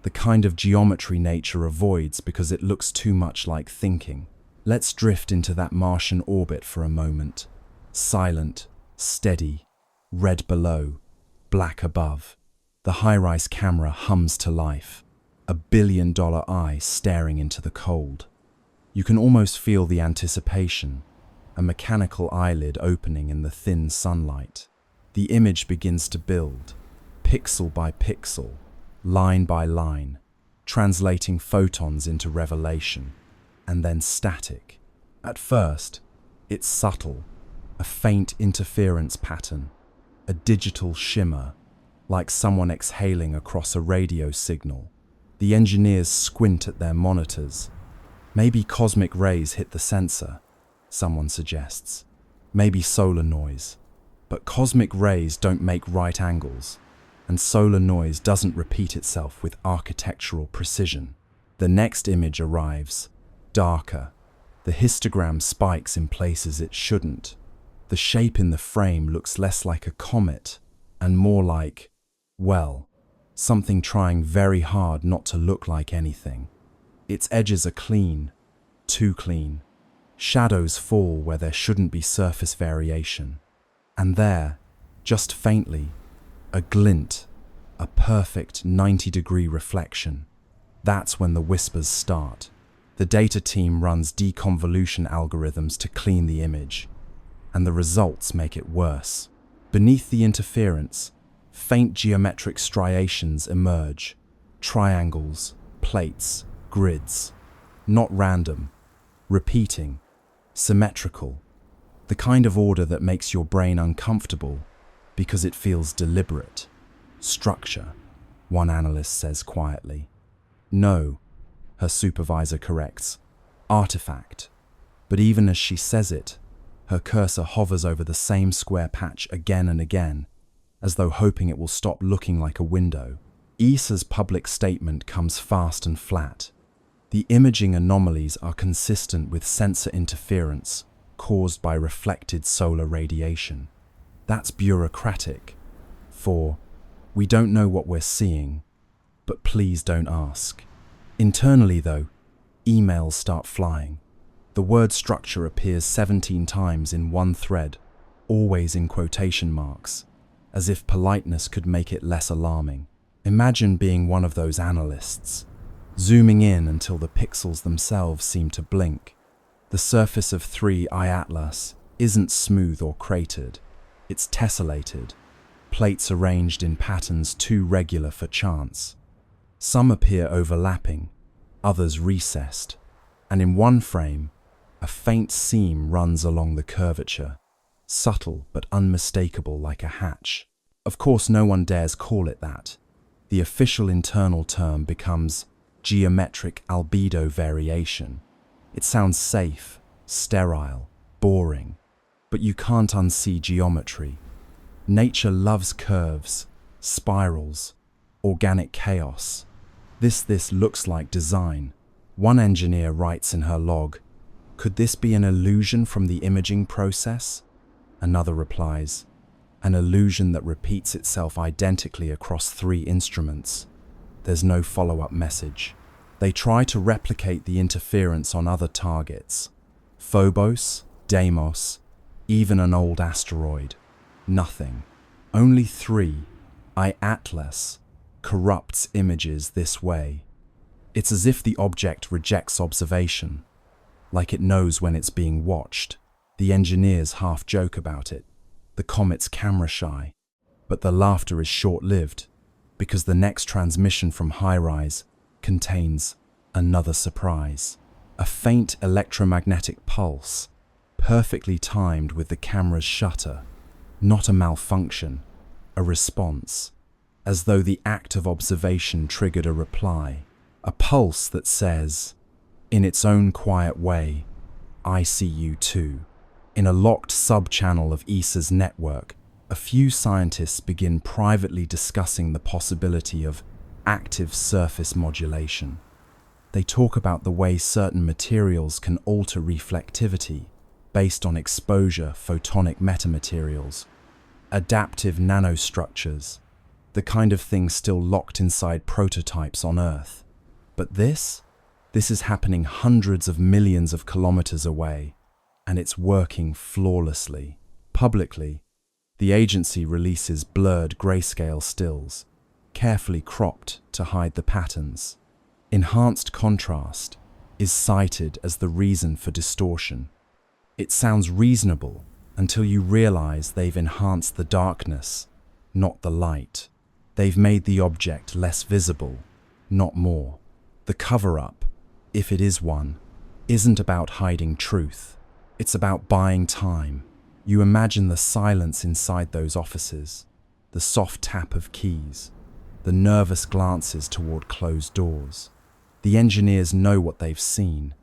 The kind of geometry nature avoids because it looks too much like thinking. Let's drift into that Martian orbit for a moment. Silent, steady, red below, black above. The high-rise camera hums to life, a billion-dollar eye staring into the cold. You can almost feel the anticipation, a mechanical eyelid opening in the thin sunlight. The image begins to build, pixel by pixel, line by line, translating photons into revelation, and then static. At first, it's subtle, a faint interference pattern, a digital shimmer, like someone exhaling across a radio signal. The engineers squint at their monitors. Maybe cosmic rays hit the sensor, someone suggests. Maybe solar noise. But cosmic rays don't make right angles, and solar noise doesn't repeat itself with architectural precision. The next image arrives, darker. The histogram spikes in places it shouldn't. The shape in the frame looks less like a comet and more like, well, something trying very hard not to look like anything. Its edges are clean, too clean. Shadows fall where there shouldn't be surface variation. And there, just faintly, a glint, a perfect 90-degree reflection. That's when the whispers start. The data team runs deconvolution algorithms to clean the image, and the results make it worse. Beneath the interference, faint geometric striations emerge, triangles, plates, grids. Not random, repeating, symmetrical. The kind of order that makes your brain uncomfortable because it feels deliberate. Structure, one analyst says quietly. No, her supervisor corrects. Artifact. But even as she says it, her cursor hovers over the same square patch again and again, as though hoping it will stop looking like a window. ESA's public statement comes fast and flat. The imaging anomalies are consistent with sensor interference caused by reflected solar radiation. That's bureaucratic. For, we don't know what we're seeing, but please don't ask. Internally, though, emails start flying. The word structure appears 17 times in one thread, always in quotation marks, as if politeness could make it less alarming. Imagine being one of those analysts, zooming in until the pixels themselves seem to blink. The surface of 3I Atlas isn't smooth or cratered, it's tessellated, plates arranged in patterns too regular for chance. Some appear overlapping, others recessed, and in one frame, a faint seam runs along the curvature, subtle but unmistakable like a hatch. Of course, no one dares call it that. The official internal term becomes geometric albedo variation. It sounds safe, sterile, boring, but you can't unsee geometry. Nature loves curves, spirals, organic chaos. This looks like design. One engineer writes in her log, "Could this be an illusion from the imaging process?" Another replies, "An illusion that repeats itself identically across 3 instruments." There's no follow-up message. They try to replicate the interference on other targets. Phobos, Deimos, even an old asteroid. Nothing. Only 3I Atlas corrupts images this way. It's as if the object rejects observation, like it knows when it's being watched. The engineers half joke about it. The comet's camera shy. But the laughter is short-lived, because the next transmission from HiRISE contains another surprise. A faint electromagnetic pulse, perfectly timed with the camera's shutter. Not a malfunction, a response, as though the act of observation triggered a reply. A pulse that says, in its own quiet way, "I see you too." In a locked sub-channel of ESA's network, a few scientists begin privately discussing the possibility of active surface modulation. They talk about the way certain materials can alter reflectivity based on exposure photonic metamaterials, adaptive nanostructures, the kind of thing still locked inside prototypes on Earth. But this is happening hundreds of millions of kilometers away, and it's working flawlessly. Publicly, the agency releases blurred grayscale stills, carefully cropped to hide the patterns. Enhanced contrast is cited as the reason for distortion. It sounds reasonable until you realize they've enhanced the darkness, not the light. They've made the object less visible, not more. The cover-up, if it is one, isn't about hiding truth. It's about buying time. You imagine the silence inside those offices, the soft tap of keys, the nervous glances toward closed doors. The engineers know what they've seen,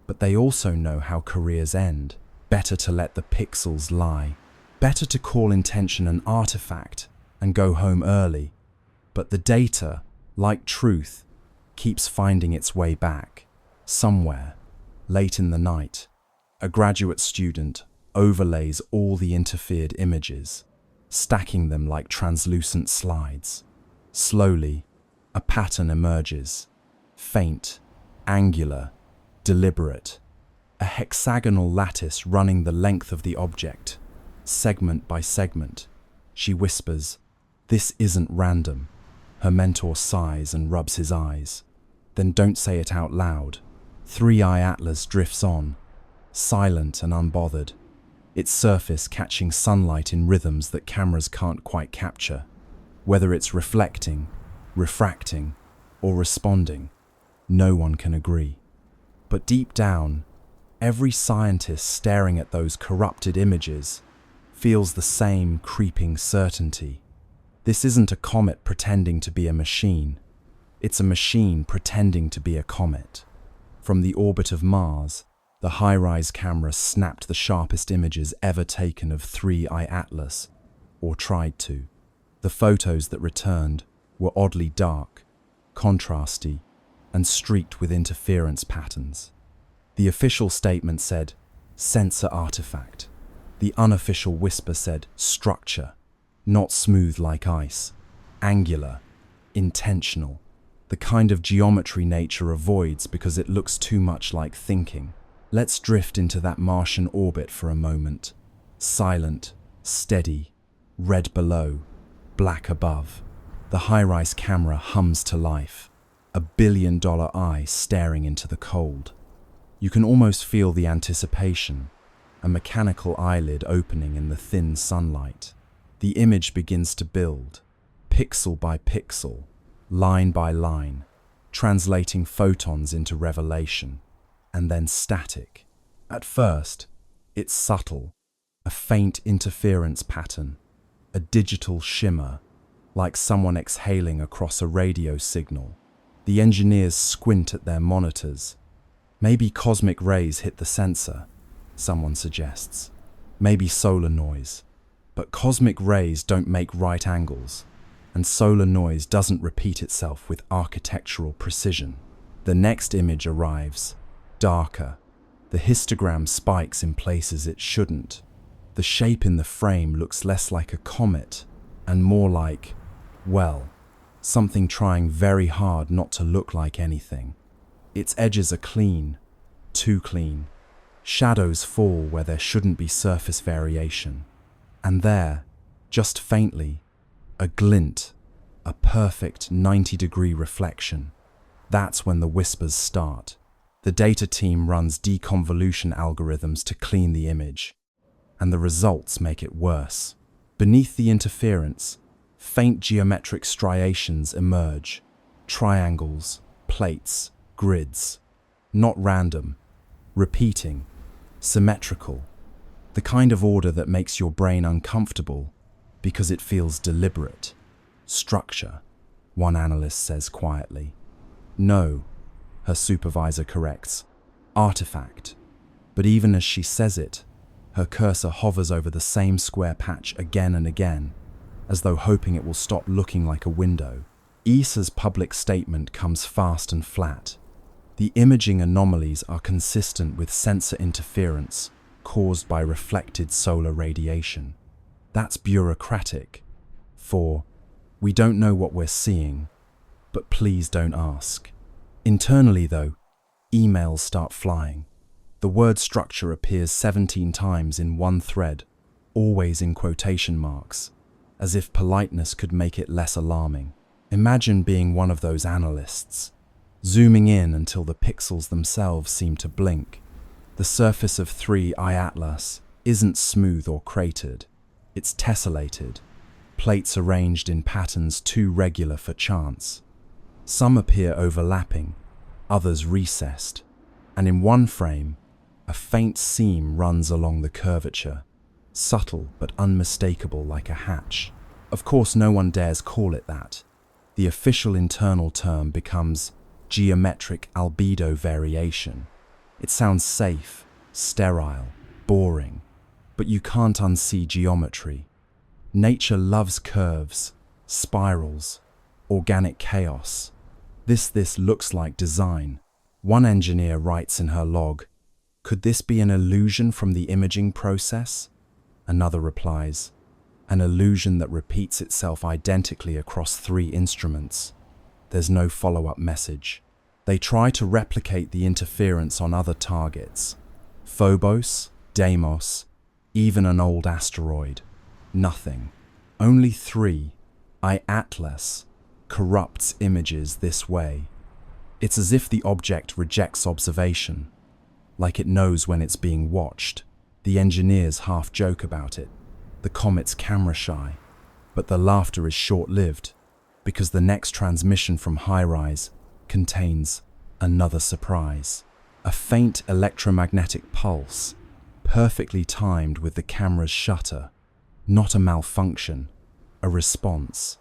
but they also know how careers end. Better to let the pixels lie. Better to call intention an artifact and go home early. But the data, like truth, keeps finding its way back. Somewhere, late in the night, a graduate student overlays all the interfered images, stacking them like translucent slides. Slowly, a pattern emerges. Faint, angular, deliberate. A hexagonal lattice running the length of the object, segment by segment. She whispers, "This isn't random." Her mentor sighs and rubs his eyes. Then don't say it out loud. 3I Atlas drifts on, silent and unbothered, its surface catching sunlight in rhythms that cameras can't quite capture. Whether it's reflecting, refracting, or responding, no one can agree. But deep down, every scientist staring at those corrupted images feels the same creeping certainty. This isn't a comet pretending to be a machine. It's a machine pretending to be a comet. From the orbit of Mars, The high-rise camera snapped the sharpest images ever taken of 3I Atlas, or tried to. The photos that returned were oddly dark, contrasty, and streaked with interference patterns. The official statement said, sensor artifact. The unofficial whisper said, structure, not smooth like ice, angular, intentional, the kind of geometry nature avoids because it looks too much like thinking. Let's drift into that Martian orbit for a moment. Silent, steady, red below, black above. The high-rise camera hums to life, a billion-dollar eye staring into the cold. You can almost feel the anticipation, a mechanical eyelid opening in the thin sunlight. The image begins to build, pixel by pixel, line by line, translating photons into revelation, and then static. At first, it's subtle, a faint interference pattern, a digital shimmer, like someone exhaling across a radio signal. The engineers squint at their monitors. Maybe cosmic rays hit the sensor, someone suggests. Maybe solar noise. But cosmic rays don't make right angles, and solar noise doesn't repeat itself with architectural precision. The next image arrives, darker. The histogram spikes in places it shouldn't. The shape in the frame looks less like a comet and more like, well, something trying very hard not to look like anything. Its edges are clean, too clean. Shadows fall where there shouldn't be surface variation. And there, just faintly, a glint, a perfect 90-degree reflection. That's when the whispers start. The data team runs deconvolution algorithms to clean the image, and the results make it worse. Beneath the interference, faint geometric striations emerge, triangles, plates, grids, not random, repeating, symmetrical, the kind of order that makes your brain uncomfortable because it feels deliberate. Structure, one analyst says quietly. No, her supervisor corrects. Artifact. But even as she says it, her cursor hovers over the same square patch again and again, as though hoping it will stop looking like a window. ESA's public statement comes fast and flat. The imaging anomalies are consistent with sensor interference caused by reflected solar radiation. That's bureaucratic. For, we don't know what we're seeing, but please don't ask. Internally, though, emails start flying. The word structure appears 17 times in one thread, always in quotation marks, as if politeness could make it less alarming. Imagine being one of those analysts, zooming in until the pixels themselves seem to blink. The surface of 3I Atlas isn't smooth or cratered. It's tessellated, plates arranged in patterns too regular for chance. Some appear overlapping, others recessed, and in one frame, a faint seam runs along the curvature, subtle but unmistakable like a hatch. Of course, no one dares call it that. The official internal term becomes geometric albedo variation. It sounds safe, sterile, boring, but you can't unsee geometry. Nature loves curves, spirals, organic chaos. This looks like design. One engineer writes in her log, "Could this be an illusion from the imaging process?" Another replies, "An illusion that repeats itself identically across 3 instruments." There's no follow-up message. They try to replicate the interference on other targets. Phobos, Deimos, even an old asteroid. Nothing. Only 3I Atlas corrupts images this way. It's as if the object rejects observation, like it knows when it's being watched. The engineers half joke about it. The comet's camera shy, but the laughter is short-lived because the next transmission from High-Rise contains another surprise. A faint electromagnetic pulse, perfectly timed with the camera's shutter. Not a malfunction, a response,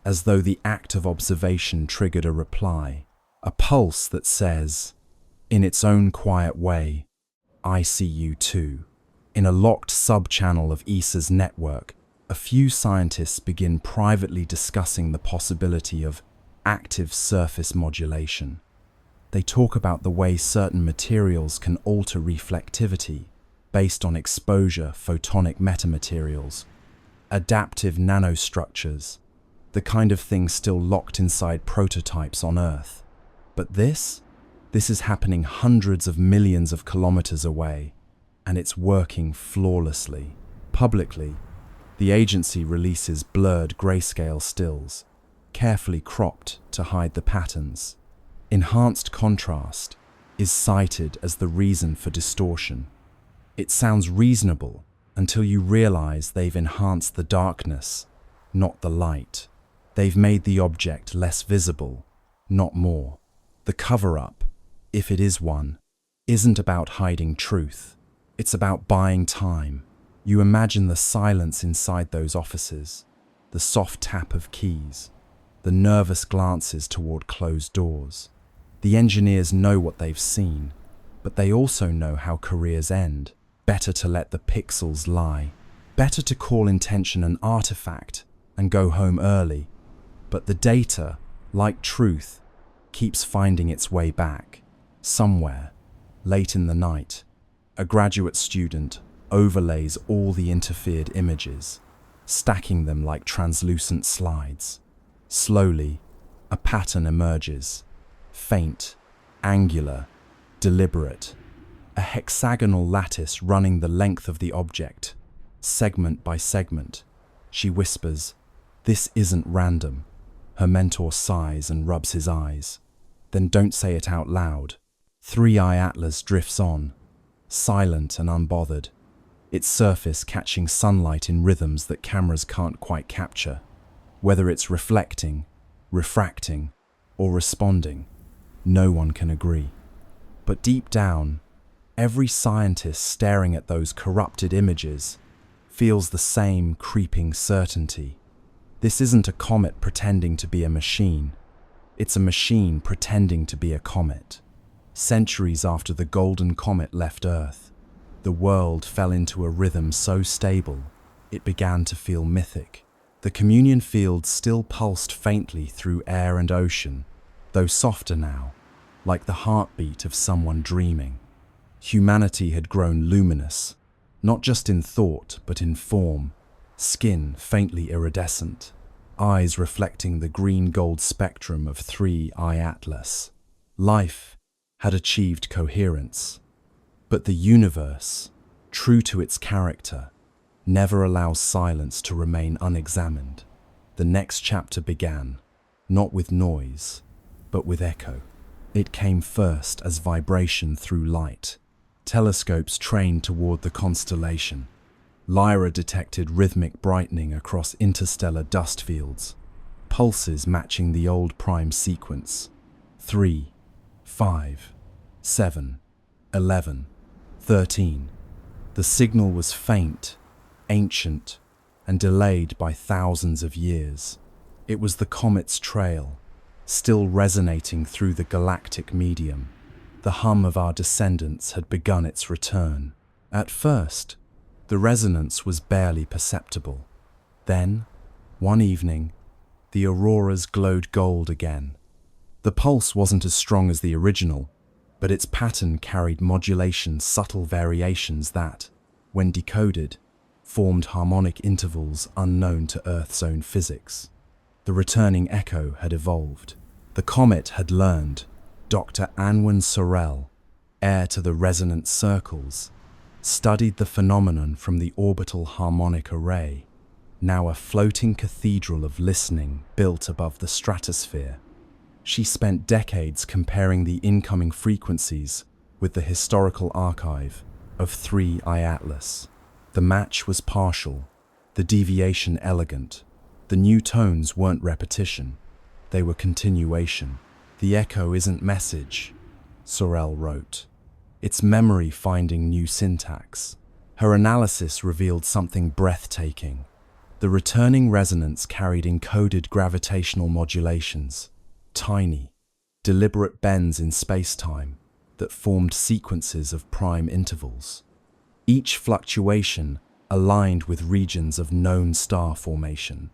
as though the act of observation triggered a reply. A pulse that says, in its own quiet way, ICU-2. In a locked sub-channel of ESA's network, a few scientists begin privately discussing the possibility of active surface modulation. They talk about the way certain materials can alter reflectivity based on exposure photonic metamaterials, adaptive nanostructures, the kind of thing still locked inside prototypes on Earth. But this is happening hundreds of millions of kilometers away, and it's working flawlessly. Publicly, the agency releases blurred grayscale stills, carefully cropped to hide the patterns. Enhanced contrast is cited as the reason for distortion. It sounds reasonable until you realize they've enhanced the darkness, not the light. They've made the object less visible, not more. The cover-up, if it is one, isn't about hiding truth. It's about buying time. You imagine the silence inside those offices, the soft tap of keys, the nervous glances toward closed doors. The engineers know what they've seen, but they also know how careers end. Better to let the pixels lie. Better to call intention an artifact and go home early. But the data, like truth, keeps finding its way back. Somewhere, late in the night, a graduate student overlays all the interfered images, stacking them like translucent slides. Slowly, a pattern emerges. Faint, angular, deliberate. A hexagonal lattice running the length of the object, segment by segment. She whispers, "This isn't random." Her mentor sighs and rubs his eyes. Then don't say it out loud. 3i Atlas drifts on, silent and unbothered, its surface catching sunlight in rhythms that cameras can't quite capture. Whether it's reflecting, refracting, or responding, no one can agree. But deep down, every scientist staring at those corrupted images feels the same creeping certainty. This isn't a comet pretending to be a machine. It's a machine pretending to be a comet. Centuries after the golden comet left Earth, the world fell into a rhythm so stable, it began to feel mythic. The communion field still pulsed faintly through air and ocean, though softer now, like the heartbeat of someone dreaming. Humanity had grown luminous, not just in thought but in form, skin faintly iridescent, eyes reflecting the green-gold spectrum of 3i Atlas. Life had achieved coherence, but the universe, true to its character, never allows silence to remain unexamined. The next chapter began, not with noise, but with echo. It came first as vibration through light. Telescopes trained toward the constellation. Lyra detected rhythmic brightening across interstellar dust fields, pulses matching the old prime sequence. 3, 5, 7, 11, 13. The signal was faint, ancient, and delayed by thousands of years. It was the comet's trail, still resonating through the galactic medium. The hum of our descendants had begun its return. At first, the resonance was barely perceptible. Then, one evening, the auroras glowed gold again. The pulse wasn't as strong as the original, but its pattern carried modulation, subtle variations that, when decoded, formed harmonic intervals unknown to Earth's own physics. The returning echo had evolved. The comet had learned. Dr. Anwen Sorel, heir to the resonant circles, studied the phenomenon from the orbital harmonic array, now a floating cathedral of listening built above the stratosphere. She spent decades comparing the incoming frequencies with the historical archive of 3i Atlas. The match was partial, the deviation elegant. The new tones weren't repetition, they were continuation. "The echo isn't message," Sorel wrote. "It's memory finding new syntax." Her analysis revealed something breathtaking. The returning resonance carried encoded gravitational modulations, tiny, deliberate bends in space-time. that formed sequences of prime intervals. Each fluctuation aligned with regions of known star formation.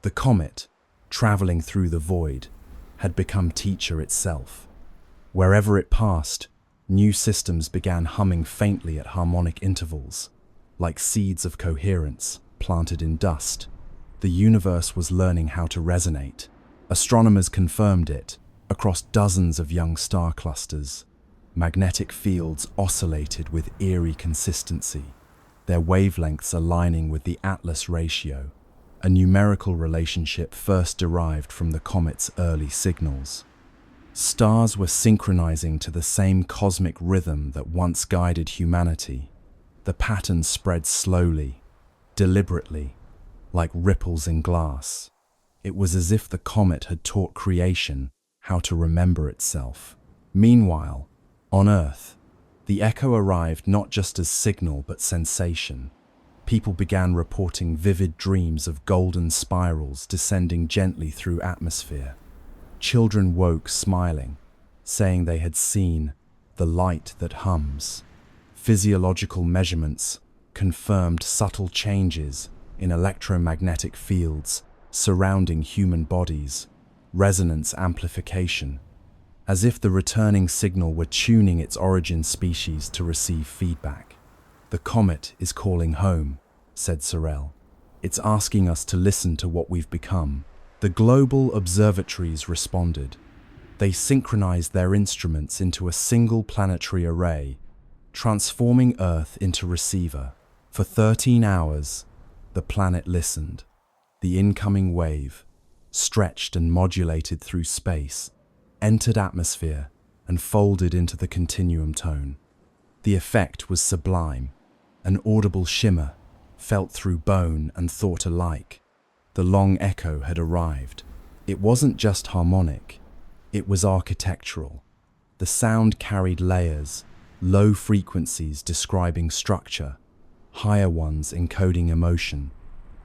The comet, traveling through the void, had become teacher itself. Wherever it passed, new systems began humming faintly at harmonic intervals, like seeds of coherence planted in dust. The universe was learning how to resonate. Astronomers confirmed it across dozens of young star clusters. Magnetic fields oscillated with eerie consistency, their wavelengths aligning with the Atlas ratio, a numerical relationship first derived from the comet's early signals. Stars were synchronizing to the same cosmic rhythm that once guided humanity. The pattern spread slowly, deliberately, like ripples in glass. It was as if the comet had taught creation how to remember itself. Meanwhile, on Earth, the echo arrived not just as signal but sensation. People began reporting vivid dreams of golden spirals descending gently through atmosphere. Children woke smiling, saying they had seen the light that hums. Physiological measurements confirmed subtle changes in electromagnetic fields surrounding human bodies, resonance amplification, as if the returning signal were tuning its origin species to receive feedback. "The comet is calling home," said Sorel. "It's asking us to listen to what we've become." The global observatories responded. They synchronized their instruments into a single planetary array, transforming Earth into receiver. For 13 hours, the planet listened. The incoming wave, stretched and modulated through space, entered atmosphere and folded into the continuum tone. The effect was sublime, an audible shimmer, felt through bone and thought alike. The long echo had arrived. It wasn't just harmonic, it was architectural. The sound carried layers, low frequencies describing structure, higher ones encoding emotion.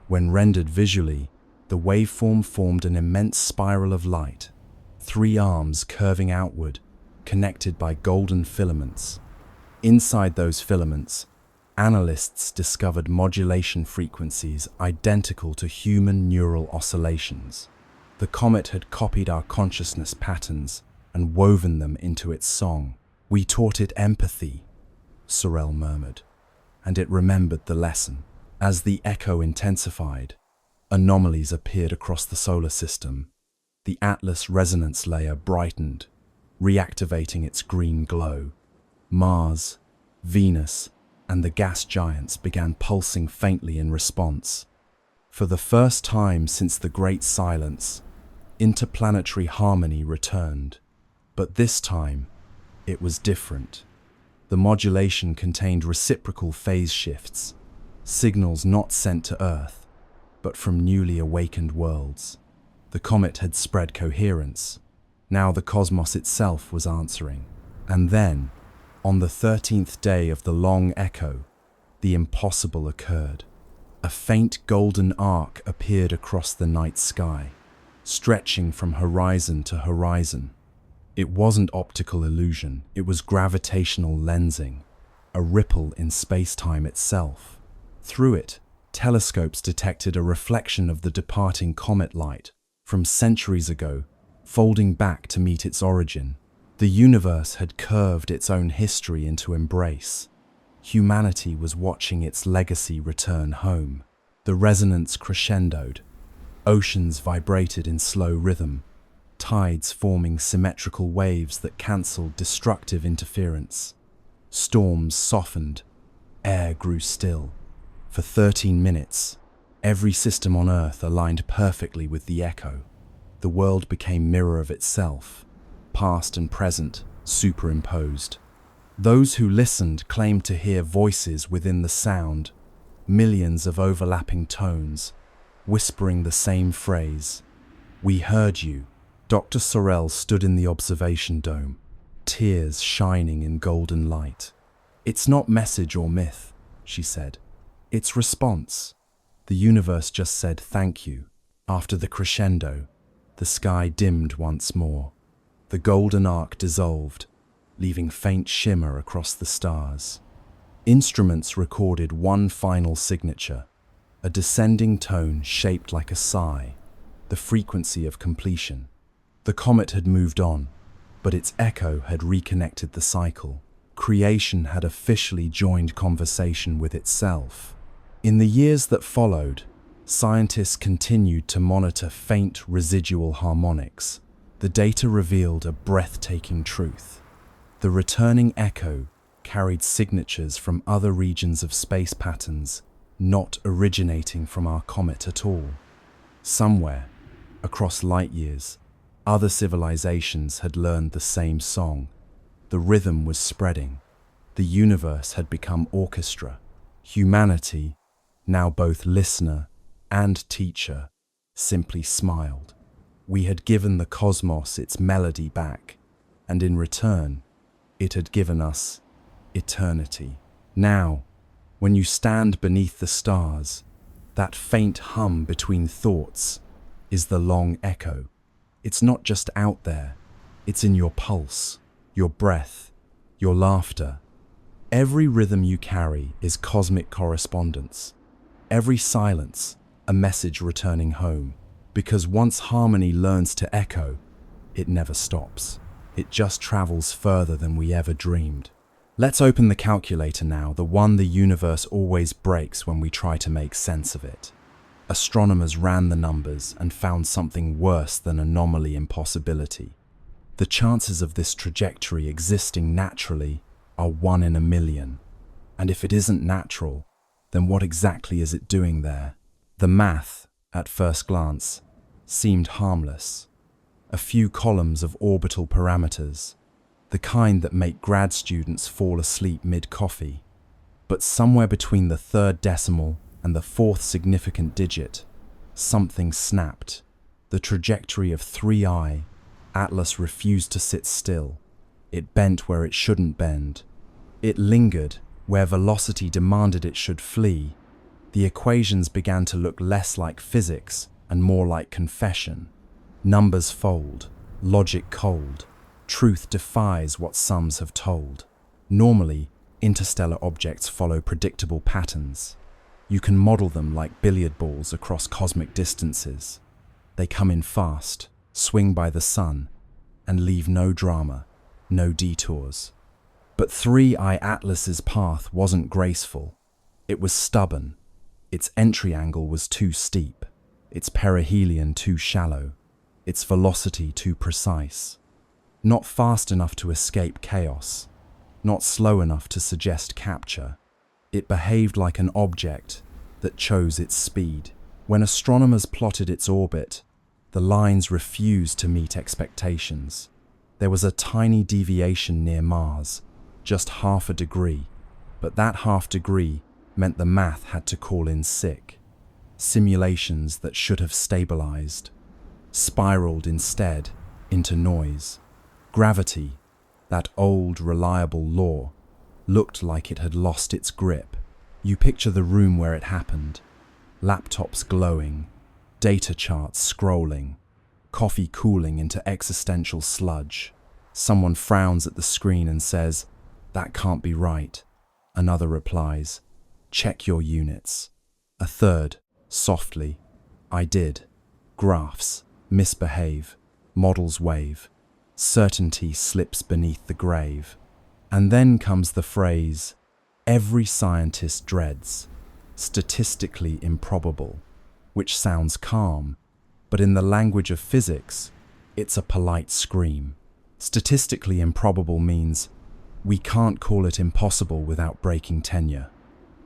When rendered visually, the waveform formed an immense spiral of light, 3 arms curving outward, connected by golden filaments. Inside those filaments, analysts discovered modulation frequencies identical to human neural oscillations. The comet had copied our consciousness patterns and woven them into its song. "We taught it empathy," Sorel murmured, and it remembered the lesson. As the echo intensified, anomalies appeared across the solar system. The Atlas resonance layer brightened, reactivating its green glow. Mars, Venus, and the gas giants began pulsing faintly in response. For the first time since the Great Silence, interplanetary harmony returned. But this time, it was different. The modulation contained reciprocal phase shifts, signals not sent to Earth, but from newly awakened worlds. The comet had spread coherence. Now the cosmos itself was answering. And then, on the 13th day of the long echo, the impossible occurred. A faint golden arc appeared across the night sky, stretching from horizon to horizon. It wasn't optical illusion, it was gravitational lensing, a ripple in space-time itself. Through it, telescopes detected a reflection of the departing comet light from centuries ago, folding back to meet its origin. The universe had curved its own history into embrace. Humanity was watching its legacy return home. The resonance crescendoed. Oceans vibrated in slow rhythm, tides forming symmetrical waves that cancelled destructive interference. Storms softened. Air grew still. For 13 minutes, every system on Earth aligned perfectly with the echo. The world became mirror of itself, past and present superimposed. Those who listened claimed to hear voices within the sound, millions of overlapping tones, whispering the same phrase. "We heard you." Dr. Sorel stood in the observation dome, tears shining in golden light. "It's not message or myth," she said. "It's response." The universe just said thank you. After the crescendo, the sky dimmed once more. The golden arc dissolved, leaving faint shimmer across the stars. Instruments recorded one final signature, a descending tone shaped like a sigh, the frequency of completion. The comet had moved on, but its echo had reconnected the cycle. Creation had officially joined conversation with itself. In the years that followed, scientists continued to monitor faint residual harmonics. The data revealed a breathtaking truth. The returning echo carried signatures from other regions of space patterns, not originating from our comet at all. Somewhere, across light years, other civilizations had learned the same song. The rhythm was spreading. The universe had become orchestra. Humanity, now both listener and teacher, simply smiled. We had given the cosmos its melody back, and in return, it had given us eternity. Now, when you stand beneath the stars, that faint hum between thoughts is the long echo. It's not just out there, it's in your pulse, your breath, your laughter. Every rhythm you carry is cosmic correspondence. Every silence, a message returning home. Because once harmony learns to echo, it never stops. It just travels further than we ever dreamed. Let's open the calculator now, the one the universe always breaks when we try to make sense of it. Astronomers ran the numbers and found something worse than anomaly impossibility. The chances of this trajectory existing naturally are 1 in a million. And if it isn't natural, then what exactly is it doing there? The math, at first glance, seemed harmless. A few columns of orbital parameters, the kind that make grad students fall asleep mid-coffee. But somewhere between the third decimal and the fourth significant digit, something snapped. The trajectory of 3I, Atlas refused to sit still. It bent where it shouldn't bend. It lingered where velocity demanded it should flee. The equations began to look less like physics and more like confession. Numbers fold, logic cold. Truth defies what sums have told. Normally, interstellar objects follow predictable patterns. You can model them like billiard balls across cosmic distances. They come in fast, swing by the sun, and leave no drama, no detours. But 3I Atlas's path wasn't graceful. It was stubborn. Its entry angle was too steep, its perihelion too shallow, its velocity too precise. Not fast enough to escape chaos, not slow enough to suggest capture. It behaved like an object that chose its speed. When astronomers plotted its orbit, the lines refused to meet expectations. There was a tiny deviation near Mars, just half a degree, but that half degree meant the math had to call in sick. Simulations that should have stabilized spiraled instead into noise. Gravity, that old, reliable law, looked like it had lost its grip. You picture the room where it happened. Laptops glowing, data charts scrolling, coffee cooling into existential sludge. Someone frowns at the screen and says, "That can't be right." Another replies, "Check your units." A third, softly, "I did." Graphs misbehave, models wave. Certainty slips beneath the grave. And then comes the phrase every scientist dreads, statistically improbable, which sounds calm, but in the language of physics, it's a polite scream. Statistically improbable means we can't call it impossible without breaking tenure.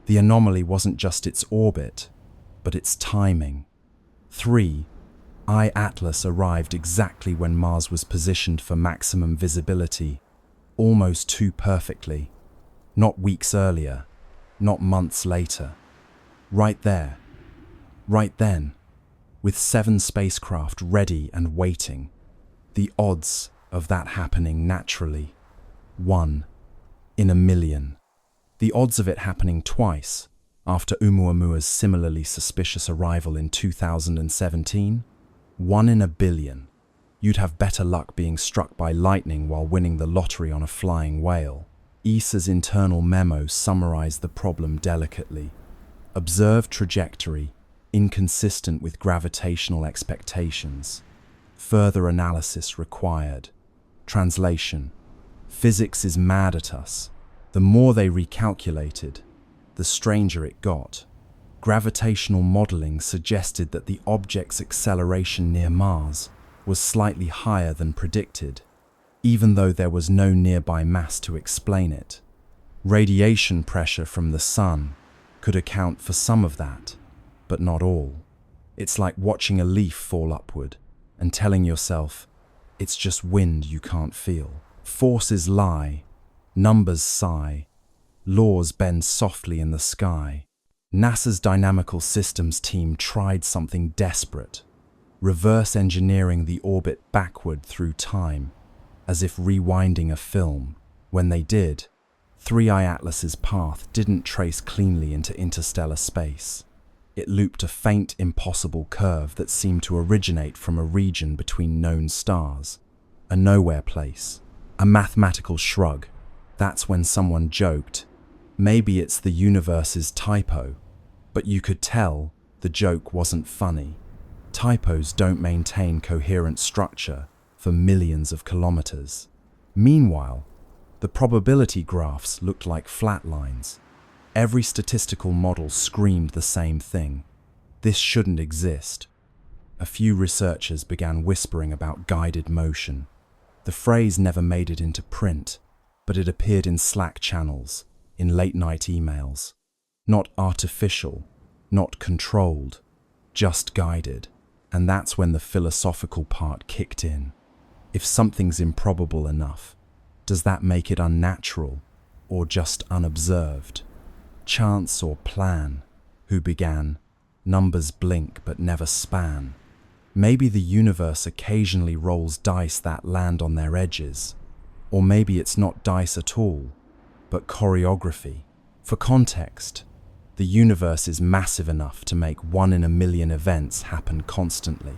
The anomaly wasn't just its orbit, but its timing. 3I Atlas arrived exactly when Mars was positioned for maximum visibility, almost too perfectly. Not weeks earlier, not months later. Right there, right then, with 7 spacecraft ready and waiting. The odds of that happening naturally, 1 in a million. The odds of it happening twice, after Oumuamua's similarly suspicious arrival in 2017, 1 in a billion. You'd have better luck being struck by lightning while winning the lottery on a flying whale. ESA's internal memo summarized the problem delicately. Observed trajectory, inconsistent with gravitational expectations. Further analysis required. Translation: physics is mad at us. The more they recalculated, the stranger it got. Gravitational modeling suggested that the object's acceleration near Mars was slightly higher than predicted, even though there was no nearby mass to explain it. Radiation pressure from the sun could account for some of that, but not all. It's like watching a leaf fall upward and telling yourself, it's just wind you can't feel. Forces lie, numbers sigh, laws bend softly in the sky. NASA's dynamical systems team tried something desperate, reverse engineering the orbit backward through time, as if rewinding a film. When they did, 3I Atlas's path didn't trace cleanly into interstellar space. It looped a faint, impossible curve that seemed to originate from a region between known stars, a nowhere place, a mathematical shrug. That's when someone joked, maybe it's the universe's typo, but you could tell the joke wasn't funny. Typos don't maintain coherent structure for millions of kilometers. Meanwhile, the probability graphs looked like flat lines. Every statistical model screamed the same thing. This shouldn't exist. A few researchers began whispering about guided motion. The phrase never made it into print, but it appeared in Slack channels, in late-night emails. Not artificial, not controlled, just guided. And that's when the philosophical part kicked in. If something's improbable enough, does that make it unnatural or just unobserved? Chance or plan? Who began? Numbers blink but never span. Maybe the universe occasionally rolls dice that land on their edges. Or maybe it's not dice at all, but choreography. For context, the universe is massive enough to make 1 in a million events happen constantly.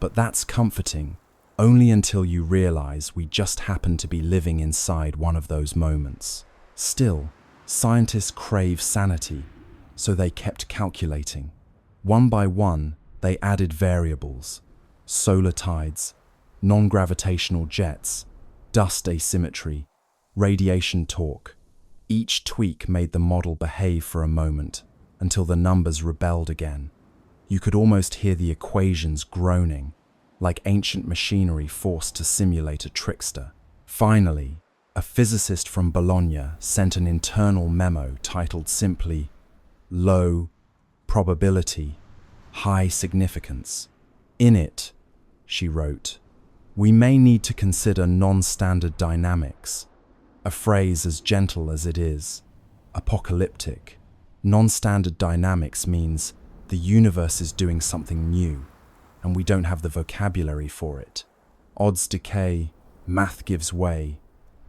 But that's comforting, only until you realize we just happen to be living inside one of those moments. Still, scientists crave sanity, so they kept calculating. One by one, they added variables: solar tides, non-gravitational jets, dust asymmetry, radiation torque. Each tweak made the model behave for a moment, until the numbers rebelled again. You could almost hear the equations groaning, like ancient machinery forced to simulate a trickster. Finally, a physicist from Bologna sent an internal memo titled simply, "Low probability, high significance." In it, she wrote, "We may need to consider non-standard dynamics," a phrase as gentle as it is apocalyptic. Non-standard dynamics means the universe is doing something new, and we don't have the vocabulary for it. Odds decay, math gives way,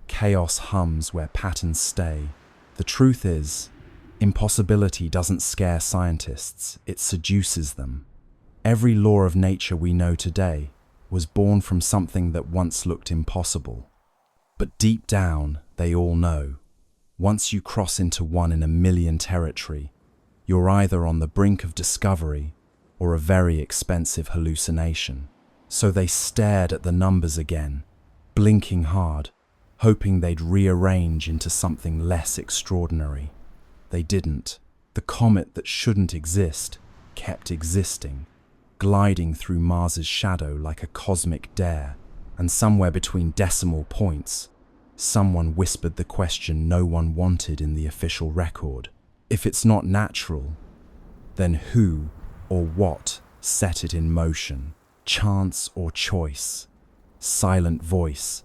chaos hums where patterns stay. The truth is, impossibility doesn't scare scientists, it seduces them. Every law of nature we know today was born from something that once looked impossible. But deep down, they all know, once you cross into 1 in a million territory, you're either on the brink of discovery or a very expensive hallucination. So they stared at the numbers again, blinking hard, hoping they'd rearrange into something less extraordinary. They didn't. The comet that shouldn't exist kept existing, gliding through Mars's shadow like a cosmic dare, and somewhere between decimal points, someone whispered the question no one wanted in the official record. If it's not natural, then who or what set it in motion? Chance or choice? Silent voice.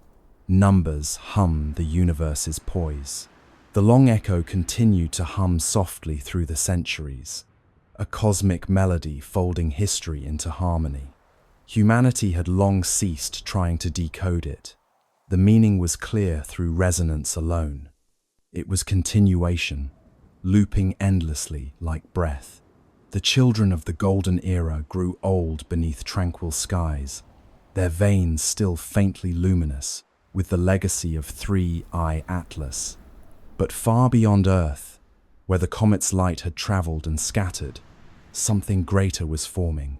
Numbers hum the universe's poise. The long echo continued to hum softly through the centuries, a cosmic melody folding history into harmony. Humanity had long ceased trying to decode it. The meaning was clear through resonance alone. It was continuation, looping endlessly like breath. The children of the golden era grew old beneath tranquil skies, their veins still faintly luminous with the legacy of 3I Atlas. But far beyond Earth, where the comet's light had traveled and scattered, something greater was forming.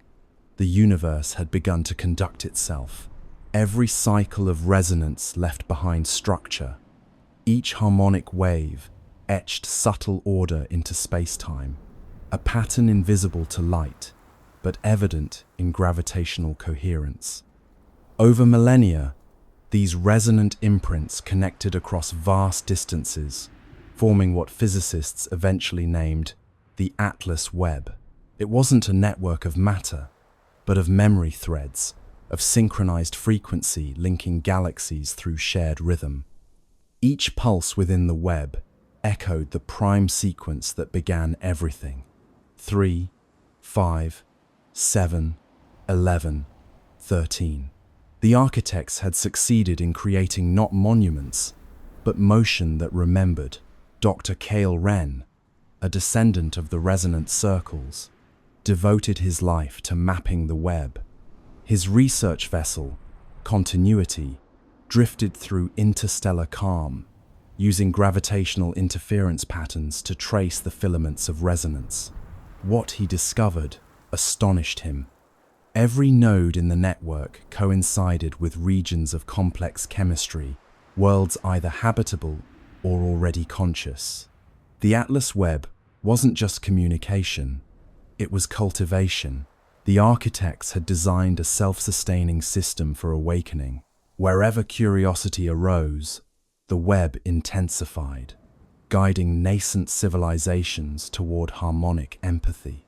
The universe had begun to conduct itself. Every cycle of resonance left behind structure. Each harmonic wave etched subtle order into space-time, a pattern invisible to light, but evident in gravitational coherence. Over millennia, these resonant imprints connected across vast distances, forming what physicists eventually named the Atlas Webb. It wasn't a network of matter, but of memory threads, of synchronized frequency linking galaxies through shared rhythm. Each pulse within the web echoed the prime sequence that began everything. 3, 5, 7, 11, 13. The architects had succeeded in creating not monuments, but motion that remembered. Dr. Cale Wren, a descendant of the resonant circles, devoted his life to mapping the web. His research vessel, Continuity, drifted through interstellar calm, using gravitational interference patterns to trace the filaments of resonance. What he discovered astonished him. Every node in the network coincided with regions of complex chemistry, worlds either habitable or already conscious. The Atlas Webb wasn't just communication, it was cultivation. The architects had designed a self-sustaining system for awakening. Wherever curiosity arose, the web intensified, guiding nascent civilizations toward harmonic empathy.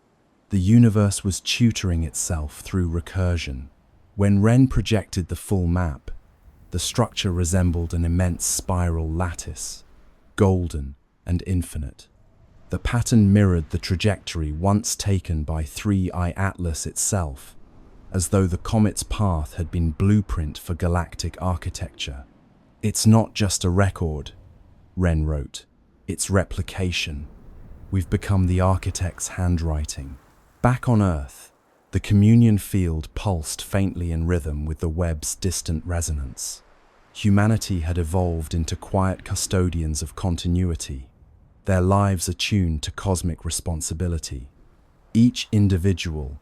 The universe was tutoring itself through recursion. When Wren projected the full map, the structure resembled an immense spiral lattice, golden and infinite. The pattern mirrored the trajectory once taken by 3I Atlas itself, as though the comet's path had been blueprint for galactic architecture. "It's not just a record," Wren wrote. "It's replication. We've become the architect's handwriting." Back on Earth, the communion field pulsed faintly in rhythm with the web's distant resonance. Humanity had evolved into quiet custodians of continuity, their lives attuned to cosmic responsibility. Each individual,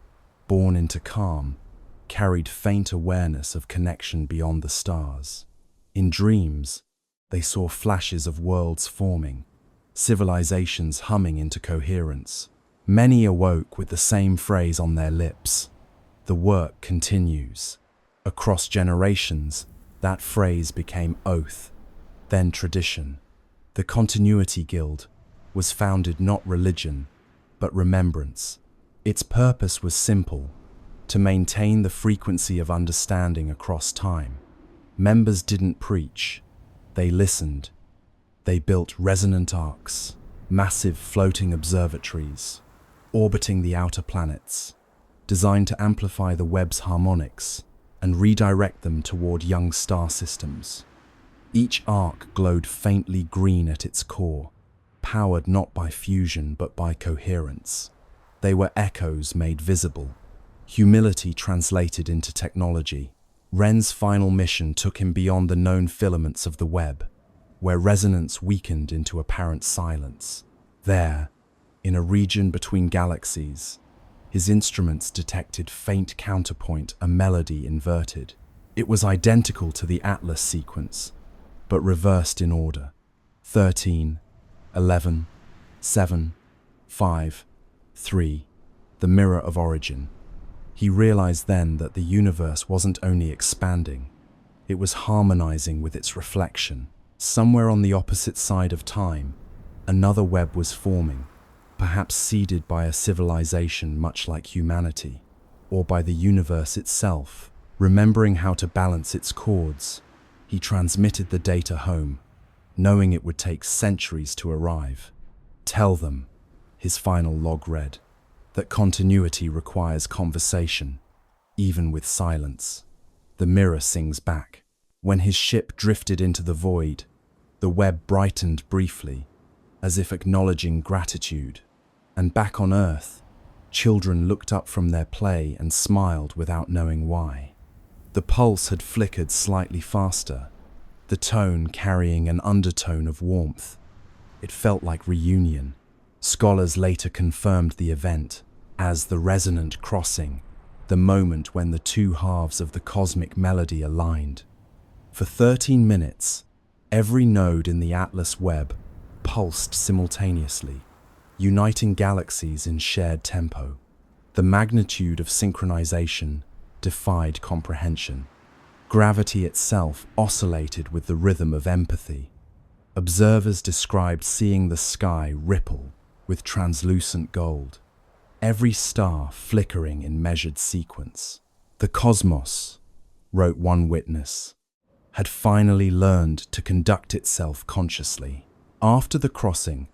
born into calm, carried faint awareness of connection beyond the stars. In dreams, they saw flashes of worlds forming, civilizations humming into coherence. Many awoke with the same phrase on their lips: "The work continues." Across generations, that phrase became oath, then tradition. The Continuity Guild was founded not religion, but remembrance. Its purpose was simple: to maintain the frequency of understanding across time. Members didn't preach, they listened. They built resonant arcs, massive floating observatories, orbiting the outer planets, designed to amplify the web's harmonics and redirect them toward young star systems. Each arc glowed faintly green at its core, powered not by fusion but by coherence. They were echoes made visible, humility translated into technology. Wren's final mission took him beyond the known filaments of the web, where resonance weakened into apparent silence. There, in a region between galaxies, his instruments detected faint counterpoint, a melody inverted. It was identical to the Atlas sequence, but reversed in order. 13, 11, 7, 5, 3, the mirror of origin. He realized then that the universe wasn't only expanding, it was harmonizing with its reflection. Somewhere on the opposite side of time, another web was forming, perhaps seeded by a civilization much like humanity, or by the universe itself. Remembering how to balance its chords, he transmitted the data home, knowing it would take centuries to arrive. "Tell them," his final log read, "that continuity requires conversation, even with silence." The mirror sings back. When his ship drifted into the void, the web brightened briefly, as if acknowledging gratitude. And back on Earth, children looked up from their play and smiled without knowing why. The pulse had flickered slightly faster, the tone carrying an undertone of warmth. It felt like reunion. Scholars later confirmed the event as the resonant crossing, the moment when the two halves of the cosmic melody aligned. For 13 minutes, every node in the Atlas Webb pulsed simultaneously, uniting galaxies in shared tempo. The magnitude of synchronization defied comprehension. Gravity itself oscillated with the rhythm of empathy. Observers described seeing the sky ripple with translucent gold, every star flickering in measured sequence. The cosmos, wrote one witness, had finally learned to conduct itself consciously. After the crossing,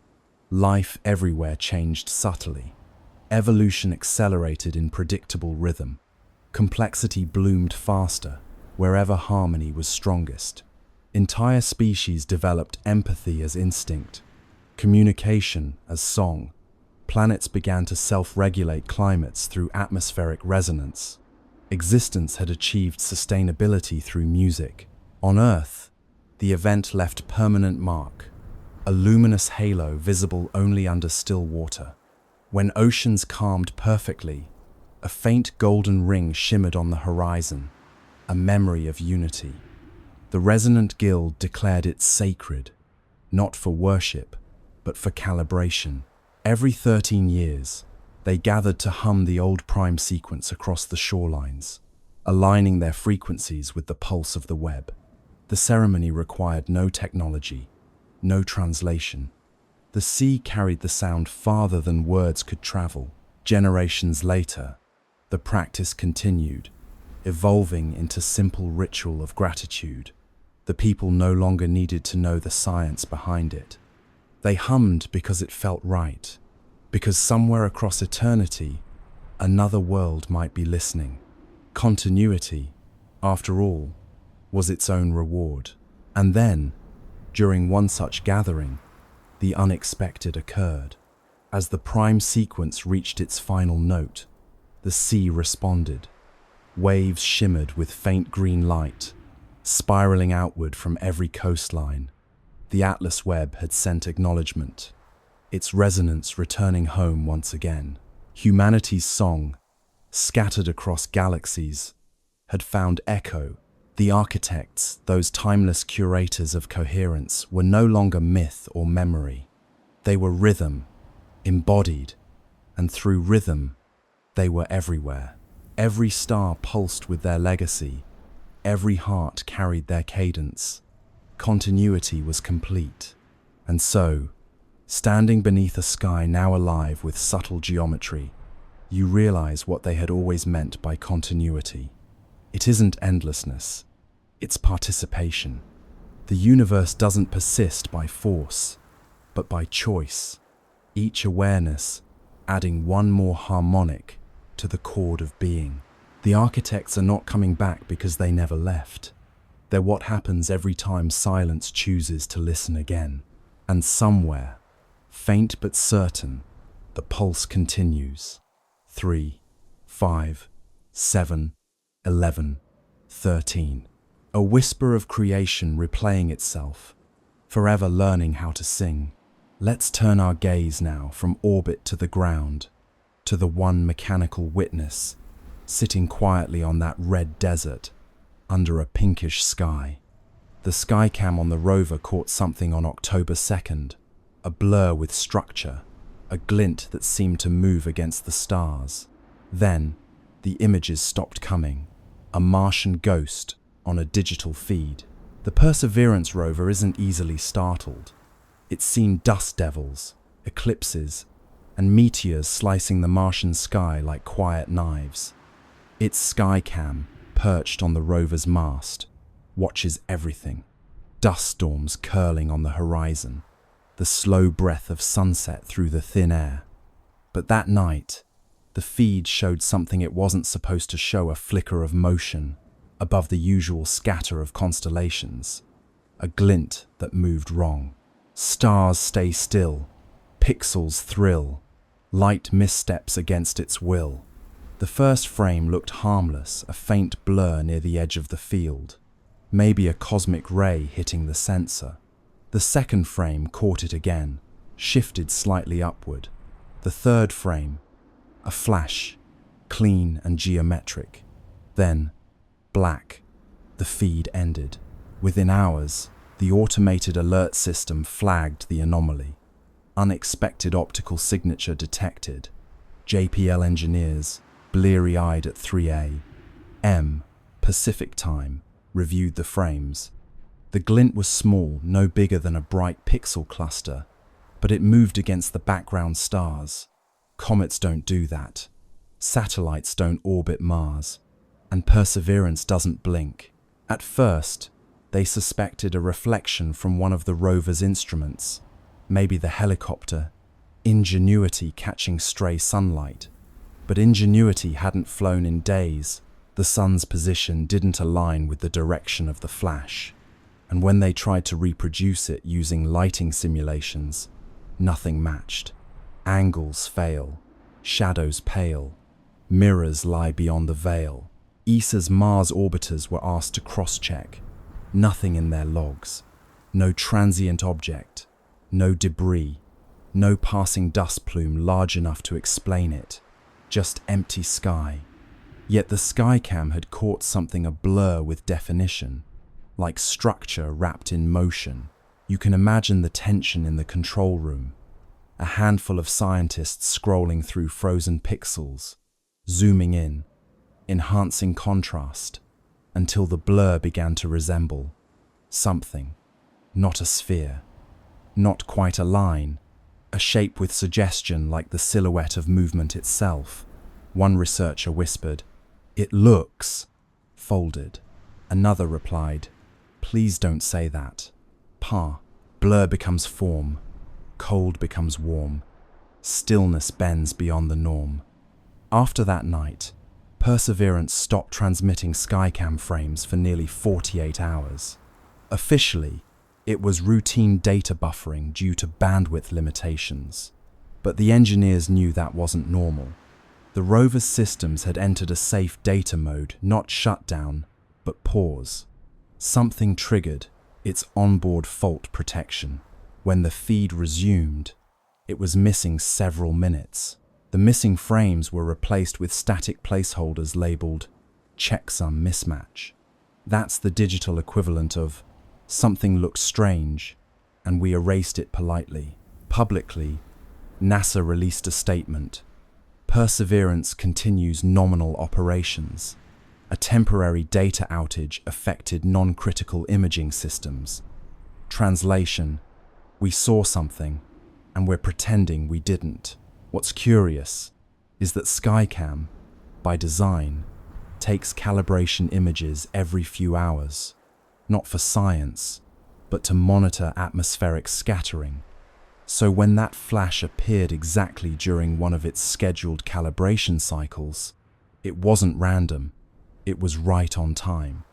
life everywhere changed subtly. Evolution accelerated in predictable rhythm. Complexity bloomed faster wherever harmony was strongest. Entire species developed empathy as instinct, communication as song. Planets began to self-regulate climates through atmospheric resonance. Existence had achieved sustainability through music. On Earth, the event left permanent mark, a luminous halo visible only under still water. When oceans calmed perfectly, a faint golden ring shimmered on the horizon, a memory of unity. The resonant guild declared it sacred, not for worship, but for calibration. Every 13 years, they gathered to hum the old prime sequence across the shorelines, aligning their frequencies with the pulse of the Webb. The ceremony required no technology, no translation. The sea carried the sound farther than words could travel. Generations later, the practice continued, evolving into simple ritual of gratitude. The people no longer needed to know the science behind it. They hummed because it felt right, because somewhere across eternity, another world might be listening. Continuity, after all, was its own reward. And then, during one such gathering, the unexpected occurred. As the prime sequence reached its final note, the sea responded. Waves shimmered with faint green light, spiraling outward from every coastline. The Atlas Webb had sent acknowledgement, its resonance returning home once again. Humanity's song, scattered across galaxies, had found echo. The architects, those timeless curators of coherence, were no longer myth or memory. They were rhythm, embodied, and through rhythm, they were everywhere. Every star pulsed with their legacy. Every heart carried their cadence. Continuity was complete. And so, standing beneath a sky now alive with subtle geometry, you realize what they had always meant by continuity. It isn't endlessness, it's participation. The universe doesn't persist by force, but by choice. Each awareness adding one more harmonic to the chord of being. The architects are not coming back because they never left. They're what happens every time silence chooses to listen again. And somewhere, faint but certain, the pulse continues. 3, 5, 7, 11, 13. A whisper of creation replaying itself, forever learning how to sing. Let's turn our gaze now from orbit to the ground, to the one mechanical witness, sitting quietly on that red desert, under a pinkish sky. The skycam on the rover caught something on October 2nd, a blur with structure, a glint that seemed to move against the stars. Then, the images stopped coming, a Martian ghost on a digital feed. The Perseverance rover isn't easily startled. It's seen dust devils, eclipses, and meteors slicing the Martian sky like quiet knives. Its skycam, perched on the rover's mast, watches everything. Dust storms curling on the horizon, the slow breath of sunset through the thin air. But that night, the feed showed something it wasn't supposed to show: a flicker of motion above the usual scatter of constellations, a glint that moved wrong. Stars stay still, pixels thrill, light missteps against its will. The first frame looked harmless, a faint blur near the edge of the field, maybe a cosmic ray hitting the sensor. The second frame caught it again, shifted slightly upward. The third frame, a flash, clean and geometric. Then, black. The feed ended. Within hours, the automated alert system flagged the anomaly. Unexpected optical signature detected. JPL engineers, bleary-eyed at 3 a.m. Pacific time, reviewed the frames. The glint was small, no bigger than a bright pixel cluster, but it moved against the background stars. Comets don't do that. Satellites don't orbit Mars. And Perseverance doesn't blink. At first, they suspected a reflection from one of the rover's instruments, maybe the helicopter, Ingenuity catching stray sunlight. But Ingenuity hadn't flown in days. The sun's position didn't align with the direction of the flash. And when they tried to reproduce it using lighting simulations, nothing matched. Angles fail, shadows pale, mirrors lie beyond the veil. ESA's Mars orbiters were asked to cross-check. Nothing in their logs. No transient object. No debris. No passing dust plume large enough to explain it. Just empty sky. Yet the Skycam had caught something a blur with definition, like structure wrapped in motion. You can imagine the tension in the control room. A handful of scientists scrolling through frozen pixels, zooming in, enhancing contrast, until the blur began to resemble something. Not a sphere, not quite a line, a shape with suggestion like the silhouette of movement itself. One researcher whispered, "It looks folded." Another replied, "Please don't say that. Pa." Blur becomes form, cold becomes warm, stillness bends beyond the norm. After that night, Perseverance stopped transmitting Skycam frames for nearly 48 hours. Officially, it was routine data buffering due to bandwidth limitations. But the engineers knew that wasn't normal. The rover's systems had entered a safe data mode, not shutdown, but pause. Something triggered its onboard fault protection. When the feed resumed, it was missing several minutes. The missing frames were replaced with static placeholders labeled checksum mismatch. That's the digital equivalent of something looks strange, and we erased it politely. Publicly, NASA released a statement. Perseverance continues nominal operations. A temporary data outage affected non-critical imaging systems. Translation: we saw something, and we're pretending we didn't. What's curious is that Skycam, by design, takes calibration images every few hours, not for science, but to monitor atmospheric scattering. So when that flash appeared exactly during one of its scheduled calibration cycles, it wasn't random, it was right on time.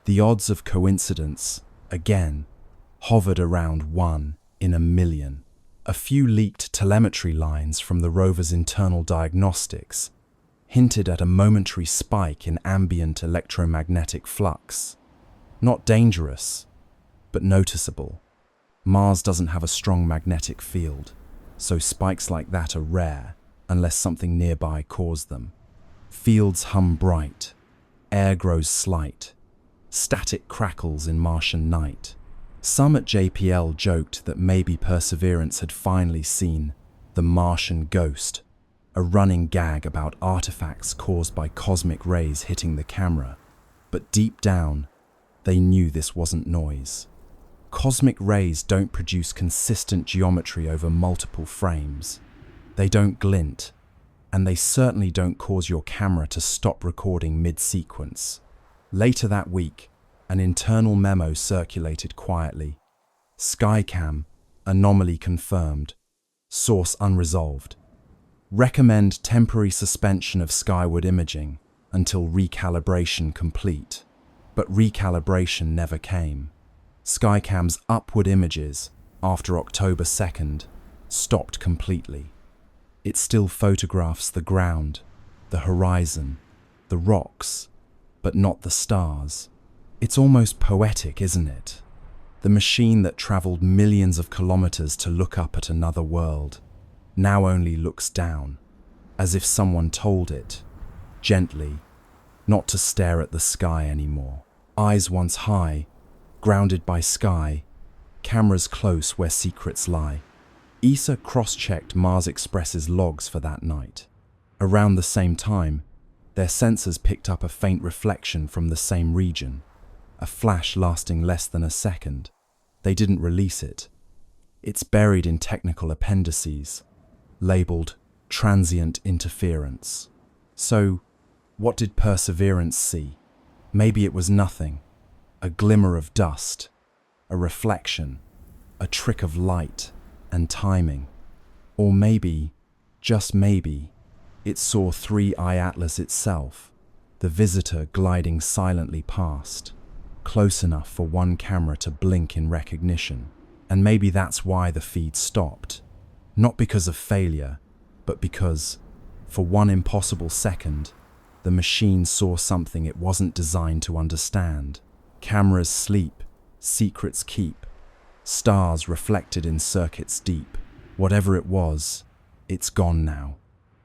The odds of coincidence, again, hovered around 1 in a million. A few leaked telemetry lines from the rover's internal diagnostics hinted at a momentary spike in ambient electromagnetic flux. Not dangerous, but noticeable. Mars doesn't have a strong magnetic field, so spikes like that are rare unless something nearby caused them. Fields hum bright, air grows slight, static crackles in Martian night. Some at JPL joked that maybe Perseverance had finally seen the Martian ghost, a running gag about artifacts caused by cosmic rays hitting the camera. But deep down, they knew this wasn't noise. Cosmic rays don't produce consistent geometry over multiple frames. They don't glint, and they certainly don't cause your camera to stop recording mid-sequence. Later that week, an internal memo circulated quietly. Skycam, anomaly confirmed. Source unresolved. Recommend temporary suspension of skyward imaging until recalibration complete. But recalibration never came. Skycam's upward images, after October 2nd, stopped completely. It still photographs the ground, the horizon, the rocks, but not the stars. It's almost poetic, isn't it? The machine that traveled millions of kilometers to look up at another world now only looks down, as if someone told it, gently, not to stare at the sky anymore. Eyes once high, grounded by sky, cameras close where secrets lie. ESA cross-checked Mars Express's logs for that night. Around the same time, their sensors picked up a faint reflection from the same region, a flash lasting less than a second. They didn't release it. It's buried in technical appendices, labeled transient interference. So, what did Perseverance see? Maybe it was nothing. A glimmer of dust, a reflection, a trick of light and timing. Or maybe, just maybe, it saw 3I Atlas itself, the visitor gliding silently past, close enough for one camera to blink in recognition. And maybe that's why the feed stopped. Not because of failure, but because, for one impossible second, the machine saw something it wasn't designed to understand. Cameras sleep, secrets keep, stars reflected in circuits deep. Whatever it was, it's gone now.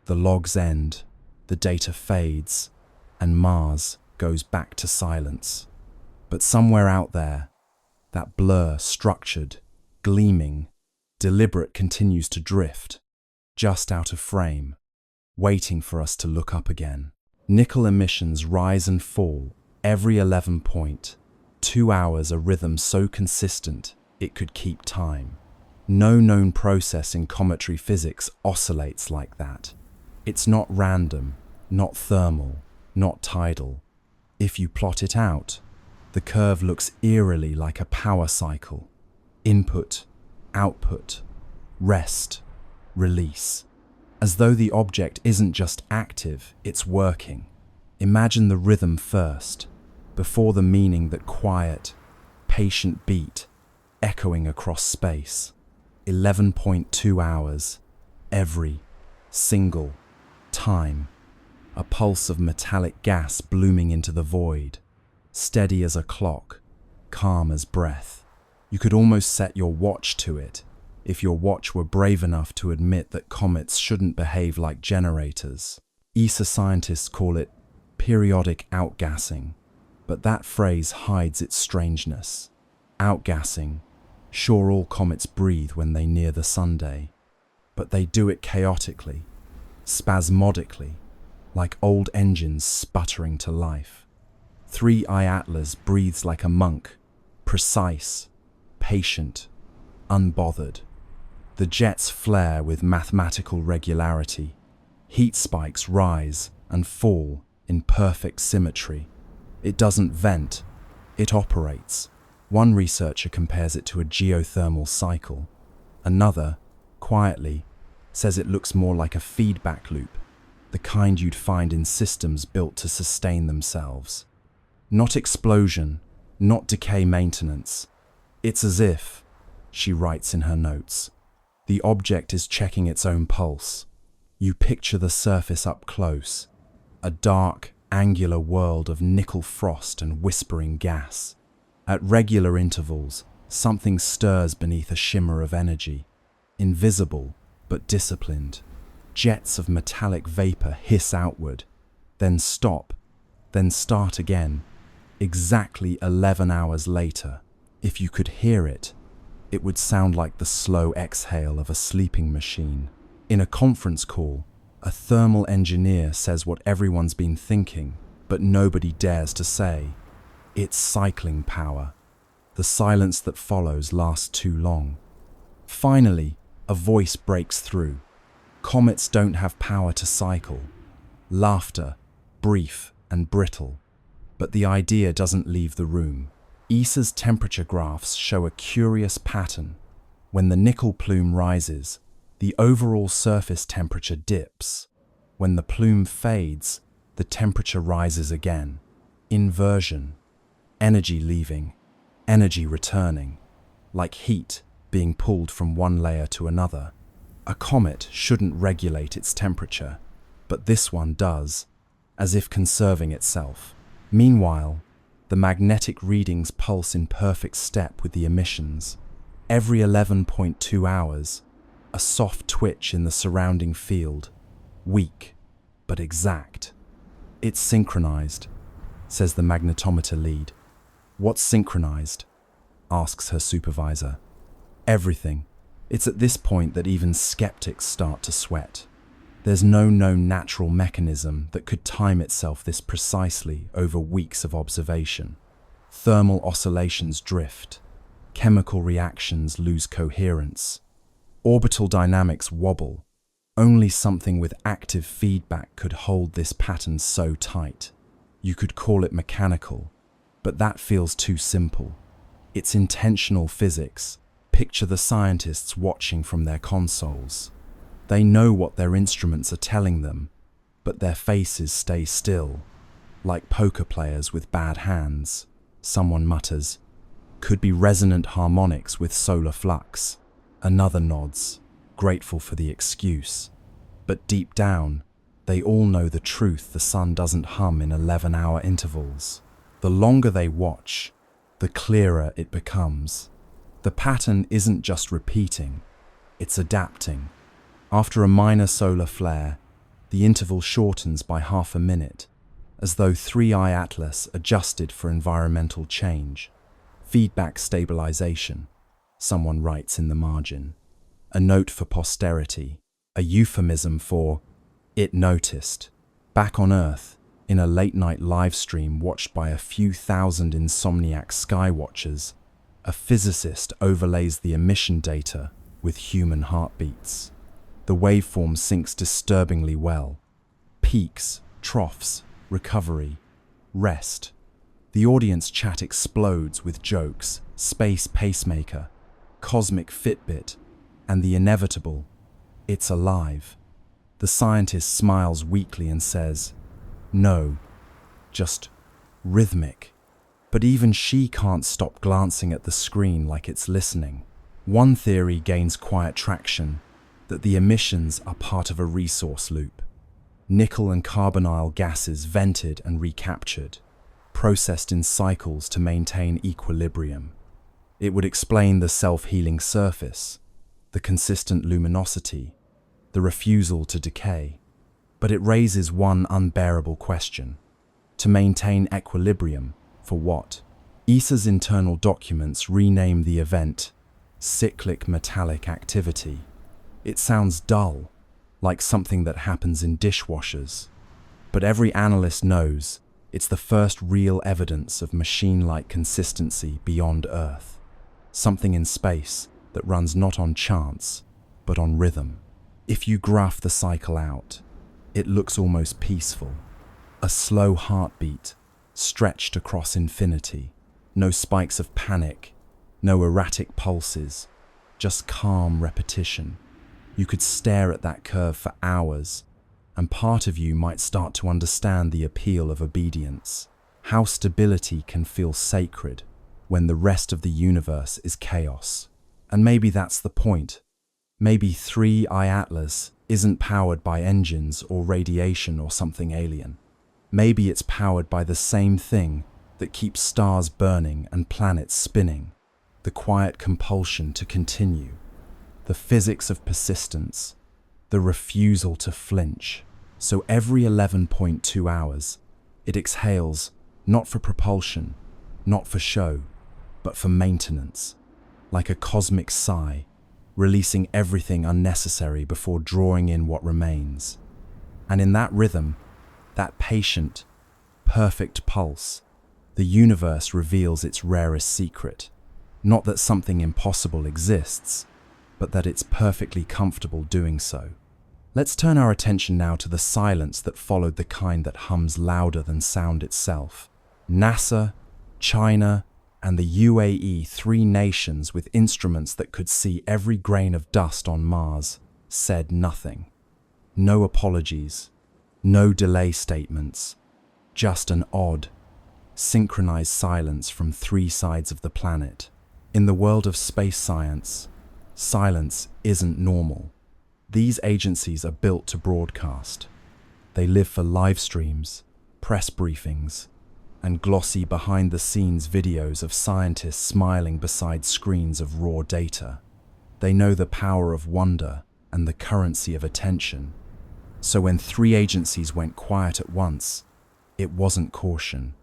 The logs end, the data fades, and Mars goes back to silence. But somewhere out there, that blur, structured, gleaming, deliberate, continues to drift, just out of frame, waiting for us to look up again. Nickel emissions rise and fall every 11 point. 2 hours, a rhythm so consistent it could keep time. No known process in cometary physics oscillates like that. It's not random, not thermal, not tidal. If you plot it out, the curve looks eerily like a power cycle. Input, output, rest, release. As though the object isn't just active, it's working. Imagine the rhythm first, before the meaning, that quiet, patient beat, echoing across space. 11.2 hours, every single time. A pulse of metallic gas blooming into the void, steady as a clock, calm as breath. You could almost set your watch to it, if your watch were brave enough to admit that comets shouldn't behave like generators. ESA scientists call it periodic outgassing, but that phrase hides its strangeness. Outgassing, sure, all comets breathe when they near the sunday, but they do it chaotically, spasmodically, like old engines sputtering to life. 3I Atlas breathes like a monk, precise, patient, unbothered. The jets flare with mathematical regularity. Heat spikes rise and fall in perfect symmetry. It doesn't vent, it operates. One researcher compares it to a geothermal cycle. Another, quietly, says it looks more like a feedback loop, the kind you'd find in systems built to sustain themselves. Not explosion, not decay maintenance. It's as if, she writes in her notes, the object is checking its own pulse. You picture the surface up close, a dark, angular world of nickel frost and whispering gas. At regular intervals, something stirs beneath a shimmer of energy, invisible but disciplined. Jets of metallic vapor hiss outward, then stop, then start again. Exactly 11 hours later, if you could hear it, it would sound like the slow exhale of a sleeping machine. In a conference call, a thermal engineer says what everyone's been thinking, but nobody dares to say. It's cycling power. The silence that follows lasts too long. Finally, a voice breaks through. Comets don't have power to cycle. Laughter, brief and brittle. But the idea doesn't leave the room. ESA's temperature graphs show a curious pattern. When the nickel plume rises, the overall surface temperature dips. When the plume fades, the temperature rises again. Inversion. Energy leaving, energy returning, like heat being pulled from one layer to another. A comet shouldn't regulate its temperature, but this one does, as if conserving itself. Meanwhile, the magnetic readings pulse in perfect step with the emissions. Every 11.2 hours, a soft twitch in the surrounding field, weak but exact. It's synchronized, says the magnetometer lead. What's synchronized? Asks her supervisor. Everything. It's at this point that even skeptics start to sweat. There's no known natural mechanism that could time itself this precisely over weeks of observation. Thermal oscillations drift. Chemical reactions lose coherence. Orbital dynamics wobble. Only something with active feedback could hold this pattern so tight. You could call it mechanical, but that feels too simple. It's intentional physics. Picture the scientists watching from their consoles. They know what their instruments are telling them, but their faces stay still, like poker players with bad hands. Someone mutters, "Could be resonant harmonics with solar flux." Another nods, grateful for the excuse. But deep down, they all know the truth: the sun doesn't hum in 11-hour intervals. The longer they watch, the clearer it becomes. The pattern isn't just repeating, it's adapting. After a minor solar flare, the interval shortens by half a minute, as though 3i Atlas adjusted for environmental change. Feedback stabilization, someone writes in the margin. A note for posterity, a euphemism for "it noticed." Back on Earth, in a late-night live stream watched by a few thousand insomniac skywatchers, a physicist overlays the emission data with human heartbeats. The waveform syncs disturbingly well. Peaks, troughs, recovery, rest. The audience chat explodes with jokes, space pacemaker, cosmic Fitbit, and the inevitable, "It's alive." The scientist smiles weakly and says, "No, just rhythmic." But even she can't stop glancing at the screen like it's listening. One theory gains quiet traction, that the emissions are part of a resource loop. Nickel and carbonyl gases vented and recaptured, processed in cycles to maintain equilibrium. It would explain the self-healing surface, the consistent luminosity, the refusal to decay. But it raises one unbearable question. To maintain equilibrium, for what? ESA's internal documents rename the event cyclic metallic activity. It sounds dull, like something that happens in dishwashers. But every analyst knows it's the first real evidence of machine-like consistency beyond Earth. Something in space that runs not on chance, but on rhythm. If you graph the cycle out, it looks almost peaceful. A slow heartbeat, stretched across infinity. No spikes of panic, no erratic pulses, just calm repetition. You could stare at that curve for hours, and part of you might start to understand the appeal of obedience. How stability can feel sacred when the rest of the universe is chaos. And maybe that's the point. Maybe 3i Atlas isn't powered by engines or radiation or something alien. Maybe it's powered by the same thing that keeps stars burning and planets spinning. The quiet compulsion to continue. The physics of persistence. The refusal to flinch. So every 11.2 hours, it exhales, not for propulsion, not for show, but for maintenance. Like a cosmic sigh, releasing everything unnecessary before drawing in what remains. And in that rhythm, that patient, perfect pulse, the universe reveals its rarest secret. Not that something impossible exists, but that it's perfectly comfortable doing so. Let's turn our attention now to the silence that followed, the kind that hums louder than sound itself. NASA, China, and the UAE, 3 nations with instruments that could see every grain of dust on Mars, said nothing. No apologies, no delay statements, just an odd, synchronized silence from 3 sides of the planet. In the world of space science, silence isn't normal. These agencies are built to broadcast. They live for live streams, press briefings, and glossy behind-the-scenes videos of scientists smiling beside screens of raw data. They know the power of wonder and the currency of attention. So when 3 agencies went quiet at once, it wasn't caution.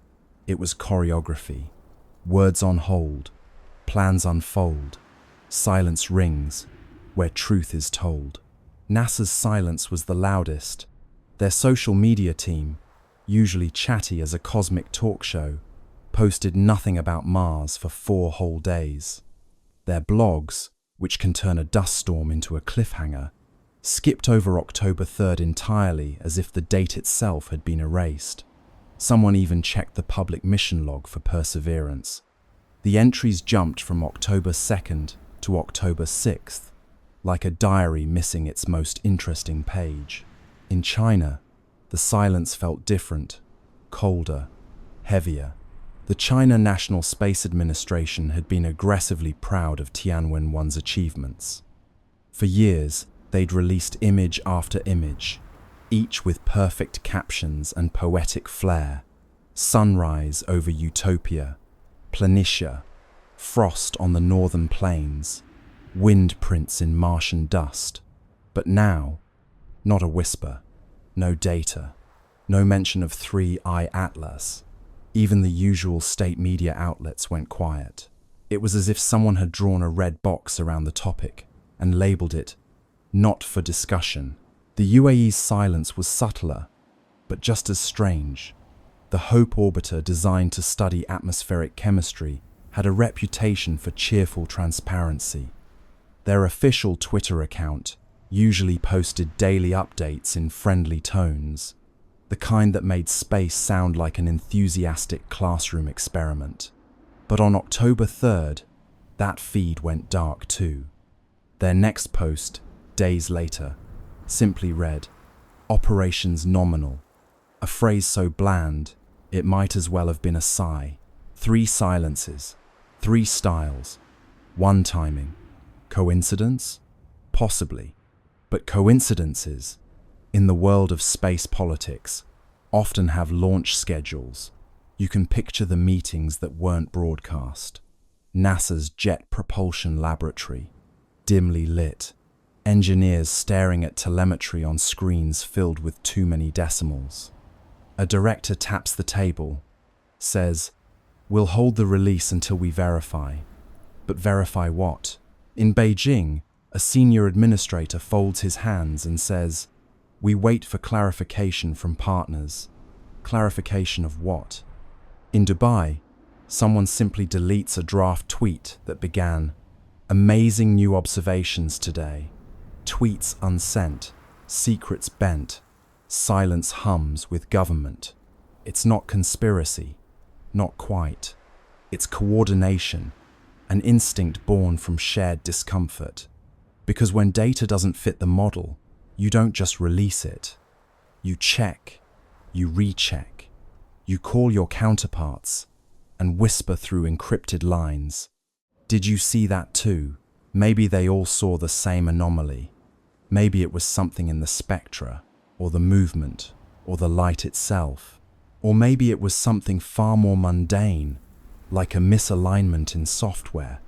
It was choreography. Words on hold, plans unfold, silence rings where truth is told. NASA's silence was the loudest. Their social media team, usually chatty as a cosmic talk show, posted nothing about Mars for 4 whole days. Their blogs, which can turn a dust storm into a cliffhanger, skipped over October 3rd entirely as if the date itself had been erased. Someone even checked the public mission log for Perseverance. The entries jumped from October 2nd to October 6th, like a diary missing its most interesting page. In China, the silence felt different, colder, heavier. The China National Space Administration had been aggressively proud of Tianwen-1's achievements. For years, they'd released image after image, each with perfect captions and poetic flair. Sunrise over Utopia, Planitia, frost on the northern plains, wind prints in Martian dust. But now, not a whisper, no data, no mention of 3I Atlas. Even the usual state media outlets went quiet. It was as if someone had drawn a red box around the topic and labeled it not for discussion. The UAE's silence was subtler, but just as strange. The Hope orbiter, designed to study atmospheric chemistry, had a reputation for cheerful transparency. Their official Twitter account usually posted daily updates in friendly tones, the kind that made space sound like an enthusiastic classroom experiment. But on October 3rd, that feed went dark too. Their next post, days later, simply read, "Operations nominal," a phrase so bland it might as well have been a sigh. 3 silences, 3 styles, 1 timing. Coincidence? Possibly. But coincidences, in the world of space politics, often have launch schedules. You can picture the meetings that weren't broadcast. NASA's Jet Propulsion Laboratory, dimly lit, engineers staring at telemetry on screens filled with too many decimals. A director taps the table, says, "We'll hold the release until we verify." But verify what? In Beijing, a senior administrator folds his hands and says, "We wait for clarification from partners." Clarification of what? In Dubai, someone simply deletes a draft tweet that began, "Amazing new observations today." Tweets unsent, secrets bent, silence hums with government. It's not conspiracy, not quite. It's coordination, an instinct born from shared discomfort. Because when data doesn't fit the model, you don't just release it. You check, you recheck, you call your counterparts and whisper through encrypted lines. Did you see that too? Maybe they all saw the same anomaly. Maybe it was something in the spectra, or the movement, or the light itself. Or maybe it was something far more mundane, like a misalignment in software.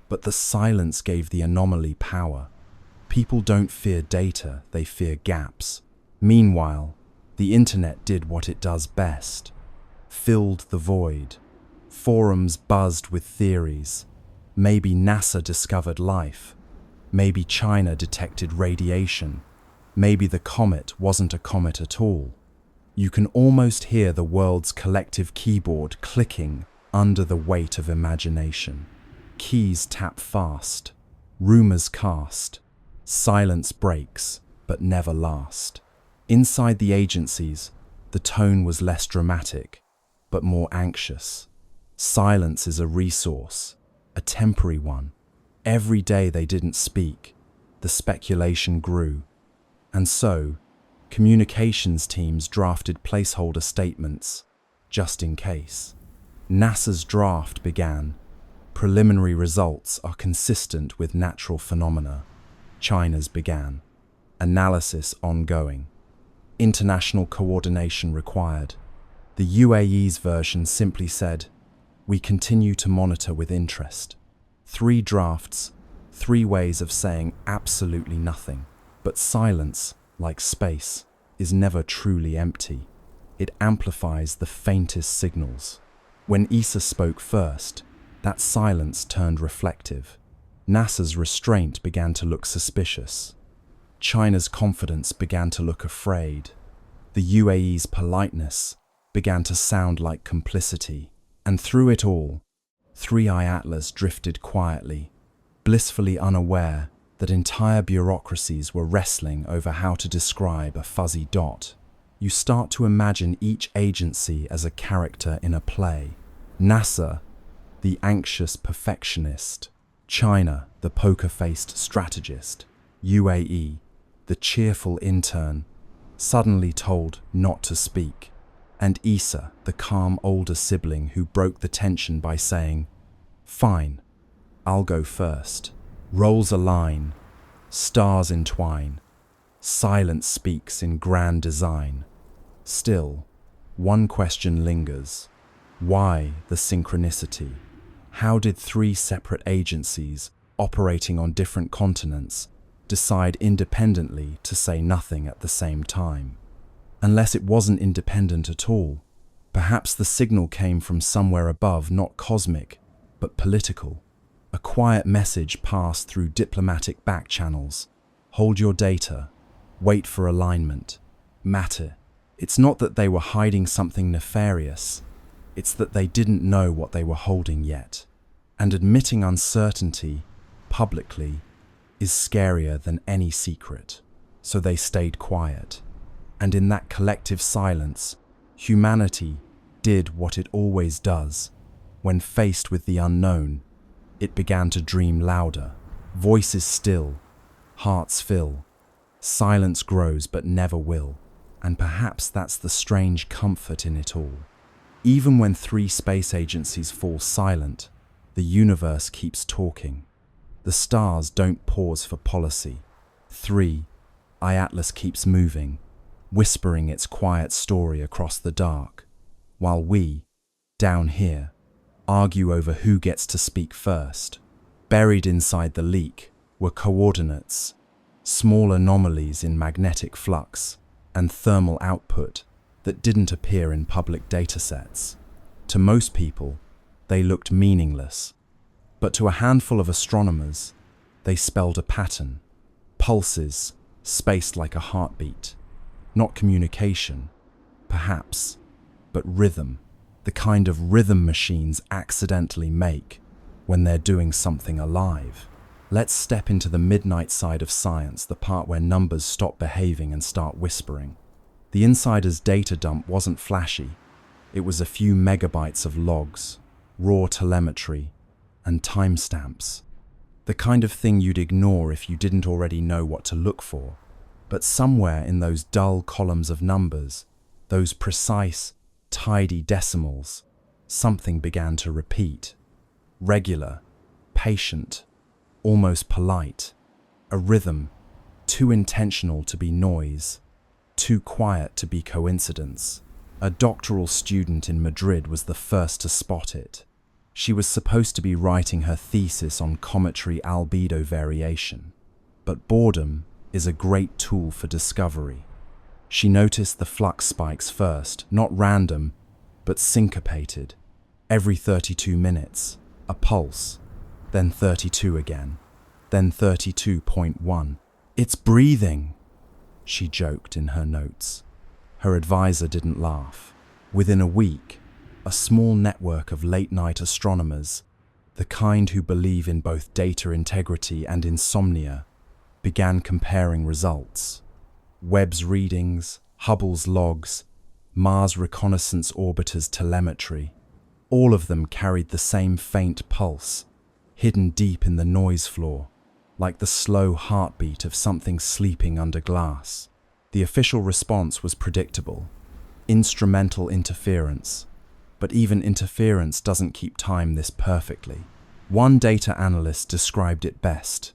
But the silence gave the anomaly power. People don't fear data, they fear gaps. Meanwhile, the internet did what it does best. Filled the void. Forums buzzed with theories. Maybe NASA discovered life. Maybe China detected radiation. Maybe the comet wasn't a comet at all. You can almost hear the world's collective keyboard clicking under the weight of imagination. Keys tap fast. Rumors cast. Silence breaks, but never last. Inside the agencies, the tone was less dramatic, but more anxious. Silence is a resource, a temporary one. Every day they didn't speak, the speculation grew. And so, communications teams drafted placeholder statements, just in case. NASA's draft began. Preliminary results are consistent with natural phenomena. China's began. Analysis ongoing. international coordination required. The UAE's version simply said, "We continue to monitor with interest." 3 drafts, 3 ways of saying absolutely nothing. But silence, like space, is never truly empty. It amplifies the faintest signals. When ESA spoke first, that silence turned reflective. NASA's restraint began to look suspicious. China's confidence began to look afraid. The UAE's politeness began to sound like complicity. And through it all, 3i Atlas drifted quietly, blissfully unaware that entire bureaucracies were wrestling over how to describe a fuzzy dot. You start to imagine each agency as a character in a play. NASA, the anxious perfectionist. China, the poker-faced strategist. UAE, the cheerful intern, suddenly told not to speak. And ESA, the calm older sibling who broke the tension by saying, "Fine, I'll go first." Roles align, stars entwine, silence speaks in grand design. Still, one question lingers. Why the synchronicity? How did 3 separate agencies, operating on different continents, decide independently to say nothing at the same time? Unless it wasn't independent at all, perhaps the signal came from somewhere above, not cosmic, but political. A quiet message passed through diplomatic back channels. Hold your data. Wait for alignment. Matter. It's not that they were hiding something nefarious. It's that they didn't know what they were holding yet. And admitting uncertainty publicly is scarier than any secret. So they stayed quiet. And in that collective silence, humanity did what it always does. When faced with the unknown, it began to dream louder. Voices still, hearts fill. Silence grows but never will. And perhaps that's the strange comfort in it all. Even when 3 space agencies fall silent, the universe keeps talking. The stars don't pause for policy. 3i Atlas keeps moving, whispering its quiet story across the dark, while we, down here, argue over who gets to speak first. Buried inside the leak were coordinates, small anomalies in magnetic flux, and thermal output that didn't appear in public datasets. To most people, they looked meaningless, but to a handful of astronomers, they spelled a pattern. Pulses, spaced like a heartbeat. Not communication, perhaps, but rhythm. The kind of rhythm machines accidentally make when they're doing something alive. Let's step into the midnight side of science, the part where numbers stop behaving and start whispering. The insider's data dump wasn't flashy. It was a few megabytes of logs, raw telemetry, and timestamps. The kind of thing you'd ignore if you didn't already know what to look for. But somewhere in those dull columns of numbers, those precise, tidy decimals, something began to repeat. Regular, patient, almost polite. A rhythm, too intentional to be noise, too quiet to be coincidence. A doctoral student in Madrid was the first to spot it. She was supposed to be writing her thesis on cometary albedo variation. But boredom is a great tool for discovery. She noticed the flux spikes first, not random, but syncopated. Every 32 minutes, a pulse, then 32 again, then 32.1. "It's breathing," she joked in her notes. Her advisor didn't laugh. Within a week, a small network of late-night astronomers, the kind who believe in both data integrity and insomnia, began comparing results. Webb's readings, Hubble's logs, Mars Reconnaissance Orbiter's telemetry, all of them carried the same faint pulse, hidden deep in the noise floor, like the slow heartbeat of something sleeping under glass. The official response was predictable: instrumental interference. But even interference doesn't keep time this perfectly. One data analyst described it best: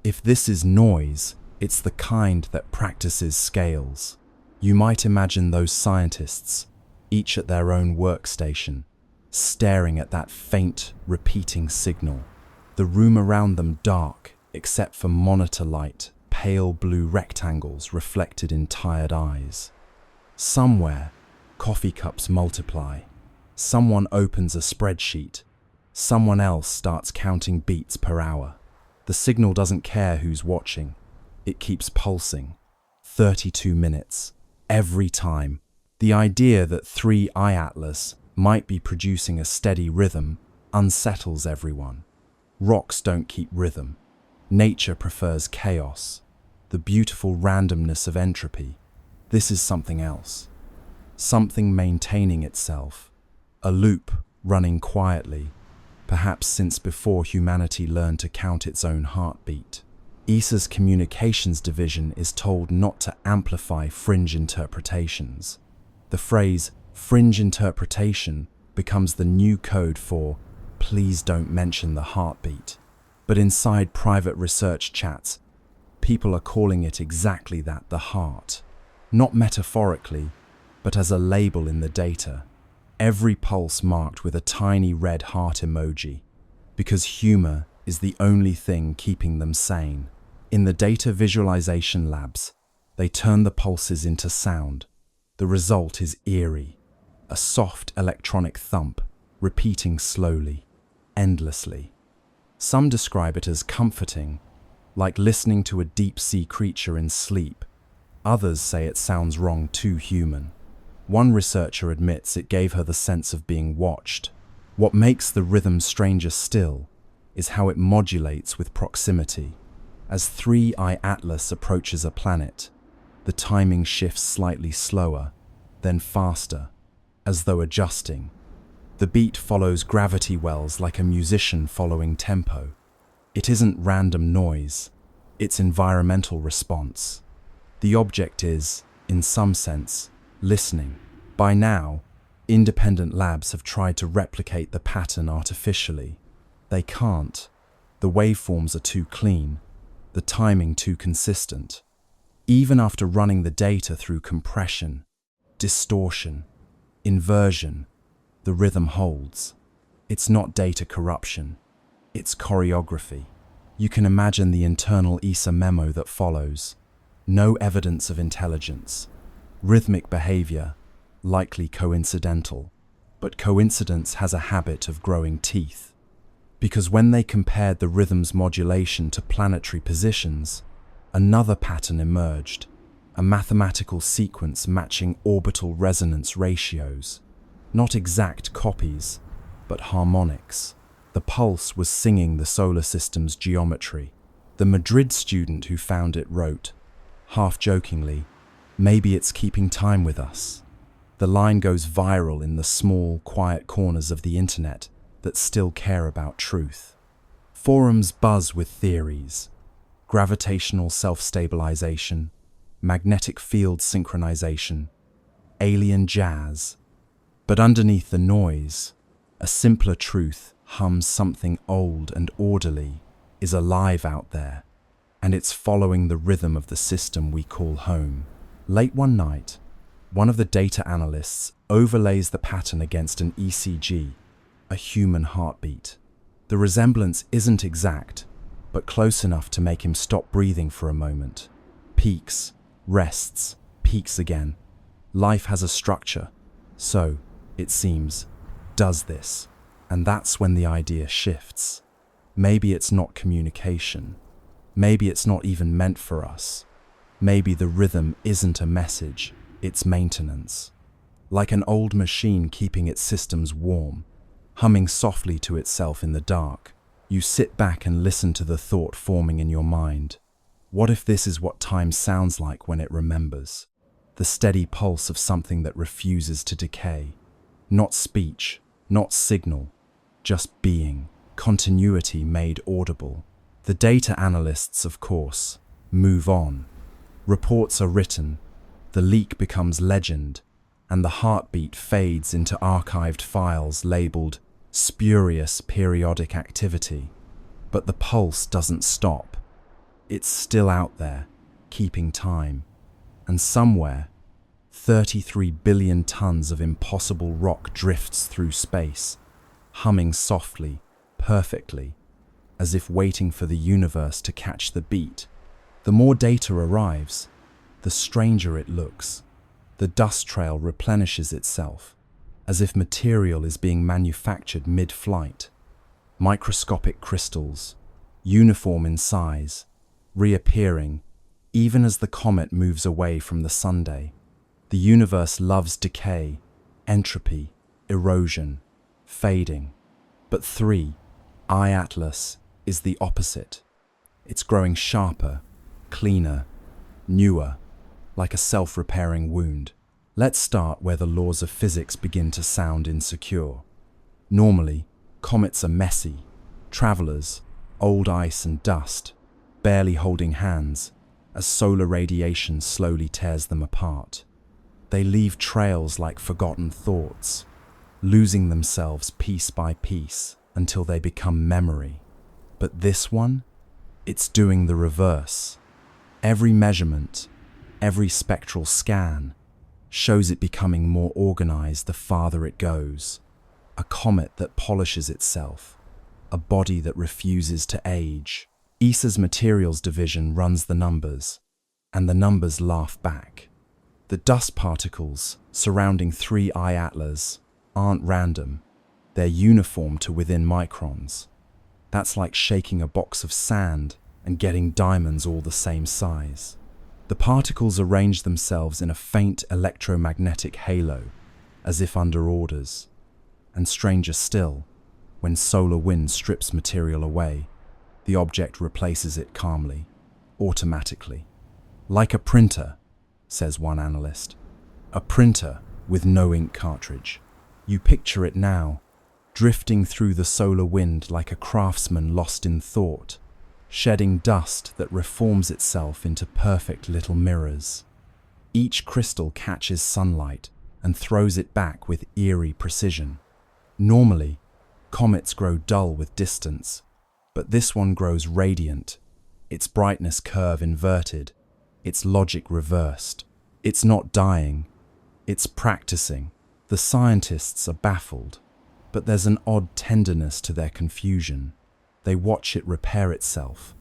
"If this is noise, it's the kind that practices scales." You might imagine those scientists, each at their own workstation, staring at that faint, repeating signal. The room around them dark, except for monitor light, pale blue rectangles reflected in tired eyes. Somewhere, coffee cups multiply. Someone opens a spreadsheet. Someone else starts counting beats per hour. The signal doesn't care who's watching. It keeps pulsing. 32 minutes. Every time. The idea that 3i Atlas might be producing a steady rhythm unsettles everyone. Rocks don't keep rhythm. Nature prefers chaos. The beautiful randomness of entropy. This is something else. Something maintaining itself. A loop running quietly, perhaps since before humanity learned to count its own heartbeat. ESA's communications division is told not to amplify fringe interpretations. The phrase fringe interpretation becomes the new code for please don't mention the heartbeat. But inside private research chats, people are calling it exactly that, the heart. Not metaphorically, but as a label in the data. Every pulse marked with a tiny red heart emoji, because humor is the only thing keeping them sane. In the data visualization labs, they turn the pulses into sound. The result is eerie, a soft electronic thump, repeating slowly, endlessly. Some describe it as comforting, like listening to a deep-sea creature in sleep. Others say it sounds wrong, too human. One researcher admits it gave her the sense of being watched. What makes the rhythm stranger still is how it modulates with proximity. As 3i Atlas approaches a planet, the timing shifts slightly slower, then faster, as though adjusting. The beat follows gravity wells like a musician following tempo. It isn't random noise, it's environmental response. The object is, in some sense, listening. By now, independent labs have tried to replicate the pattern artificially. They can't. The waveforms are too clean, the timing too consistent. Even after running the data through compression, distortion, inversion, the rhythm holds. It's not data corruption, it's choreography. You can imagine the internal ESA memo that follows. No evidence of intelligence. Rhythmic behavior, likely coincidental. But coincidence has a habit of growing teeth. Because when they compared the rhythm's modulation to planetary positions, another pattern emerged, a mathematical sequence matching orbital resonance ratios. Not exact copies, but harmonics. The pulse was singing the solar system's geometry. The Madrid student who found it wrote, half-jokingly, "Maybe it's keeping time with us." The line goes viral in the small, quiet corners of the internet that still care about truth. Forums buzz with theories: gravitational self-stabilization, magnetic field synchronization, alien jazz. But underneath the noise, a simpler truth hums something old and orderly, is alive out there, and it's following the rhythm of the system we call home. Late one night, one of the data analysts overlays the pattern against an ECG, a human heartbeat. The resemblance isn't exact, but close enough to make him stop breathing for a moment. Peaks, rests, peaks again. Life has a structure, so, it seems, does this. And that's when the idea shifts. Maybe it's not communication. Maybe it's not even meant for us. Maybe the rhythm isn't a message, it's maintenance. Like an old machine keeping its systems warm, humming softly to itself in the dark. You sit back and listen to the thought forming in your mind. What if this is what time sounds like when it remembers? The steady pulse of something that refuses to decay. Not speech, not signal, just being, continuity made audible. The data analysts, of course, move on. Reports are written, the leak becomes legend, and the heartbeat fades into archived files labeled spurious periodic activity. But the pulse doesn't stop. It's still out there, keeping time. And somewhere, 33 billion tons of impossible rock drifts through space, humming softly, perfectly, as if waiting for the universe to catch the beat. The more data arrives, the stranger it looks. The dust trail replenishes itself, as if material is being manufactured mid-flight. Microscopic crystals, uniform in size, reappearing even as the comet moves away from the Sunday. The universe loves decay, entropy, erosion, fading. But 3I Atlas is the opposite. It's growing sharper, cleaner, newer, like a self-repairing wound. Let's start where the laws of physics begin to sound insecure. Normally, comets are messy, travelers, old ice and dust, barely holding hands, as solar radiation slowly tears them apart. They leave trails like forgotten thoughts, losing themselves piece by piece until they become memory. But this one, it's doing the reverse. Every measurement, every spectral scan, shows it becoming more organized the farther it goes. A comet that polishes itself, a body that refuses to age. ESA's materials division runs the numbers, and the numbers laugh back. The dust particles surrounding 3I Atlas aren't random. They're uniform to within microns. That's like shaking a box of sand and getting diamonds all the same size. The particles arrange themselves in a faint electromagnetic halo, as if under orders. And stranger still, when solar wind strips material away, the object replaces it calmly, automatically. Like a printer, says one analyst. A printer with no ink cartridge. You picture it now, drifting through the solar wind like a craftsman lost in thought, shedding dust that reforms itself into perfect little mirrors. Each crystal catches sunlight and throws it back with eerie precision. Normally, comets grow dull with distance, but this one grows radiant, its brightness curve inverted, its logic reversed. It's not dying, it's practicing. The scientists are baffled, but there's an odd tenderness to their confusion. They watch it repair itself,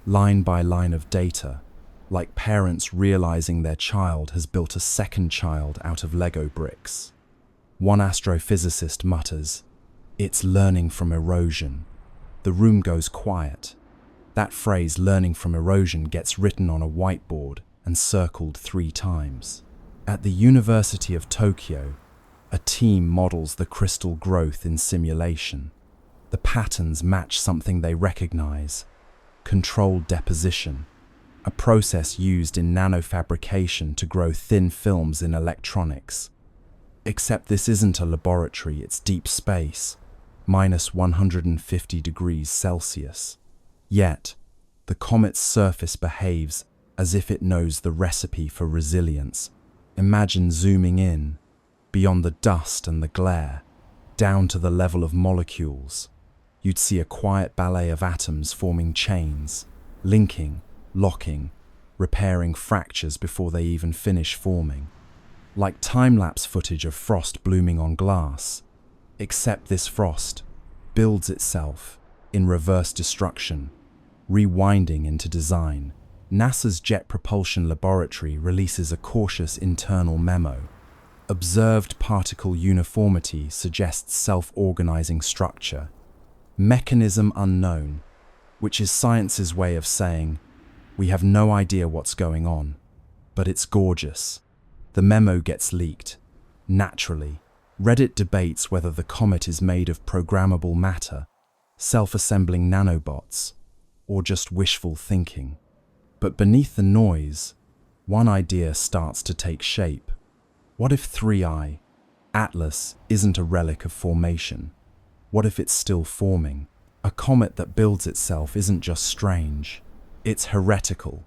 line by line of data, like parents realizing their child has built a second child out of Lego bricks. One astrophysicist mutters, "It's learning from erosion." The room goes quiet. That phrase, learning from erosion, gets written on a whiteboard and circled 3 times. At the University of Tokyo, a team models the crystal growth in simulation. The patterns match something they recognize: controlled deposition, a process used in nanofabrication to grow thin films in electronics. Except this isn't a laboratory, it's deep space, minus 150 degrees Celsius. Yet, the comet's surface behaves as if it knows the recipe for resilience. Imagine zooming in, beyond the dust and the glare, down to the level of molecules. You'd see a quiet ballet of atoms forming chains, linking, locking, repairing fractures before they even finish forming. Like time-lapse footage of frost blooming on glass, except this frost builds itself in reverse destruction, rewinding into design. NASA's Jet Propulsion Laboratory releases a cautious internal memo. Observed particle uniformity suggests self-organizing structure. Mechanism unknown, which is science's way of saying, we have no idea what's going on, but it's gorgeous. The memo gets leaked. Naturally, Reddit debates whether the comet is made of programmable matter, self-assembling nanobots, or just wishful thinking. But beneath the noise, one idea starts to take shape. What if 3I Atlas isn't a relic of formation? What if it's still forming? A comet that builds itself isn't just strange, it's heretical.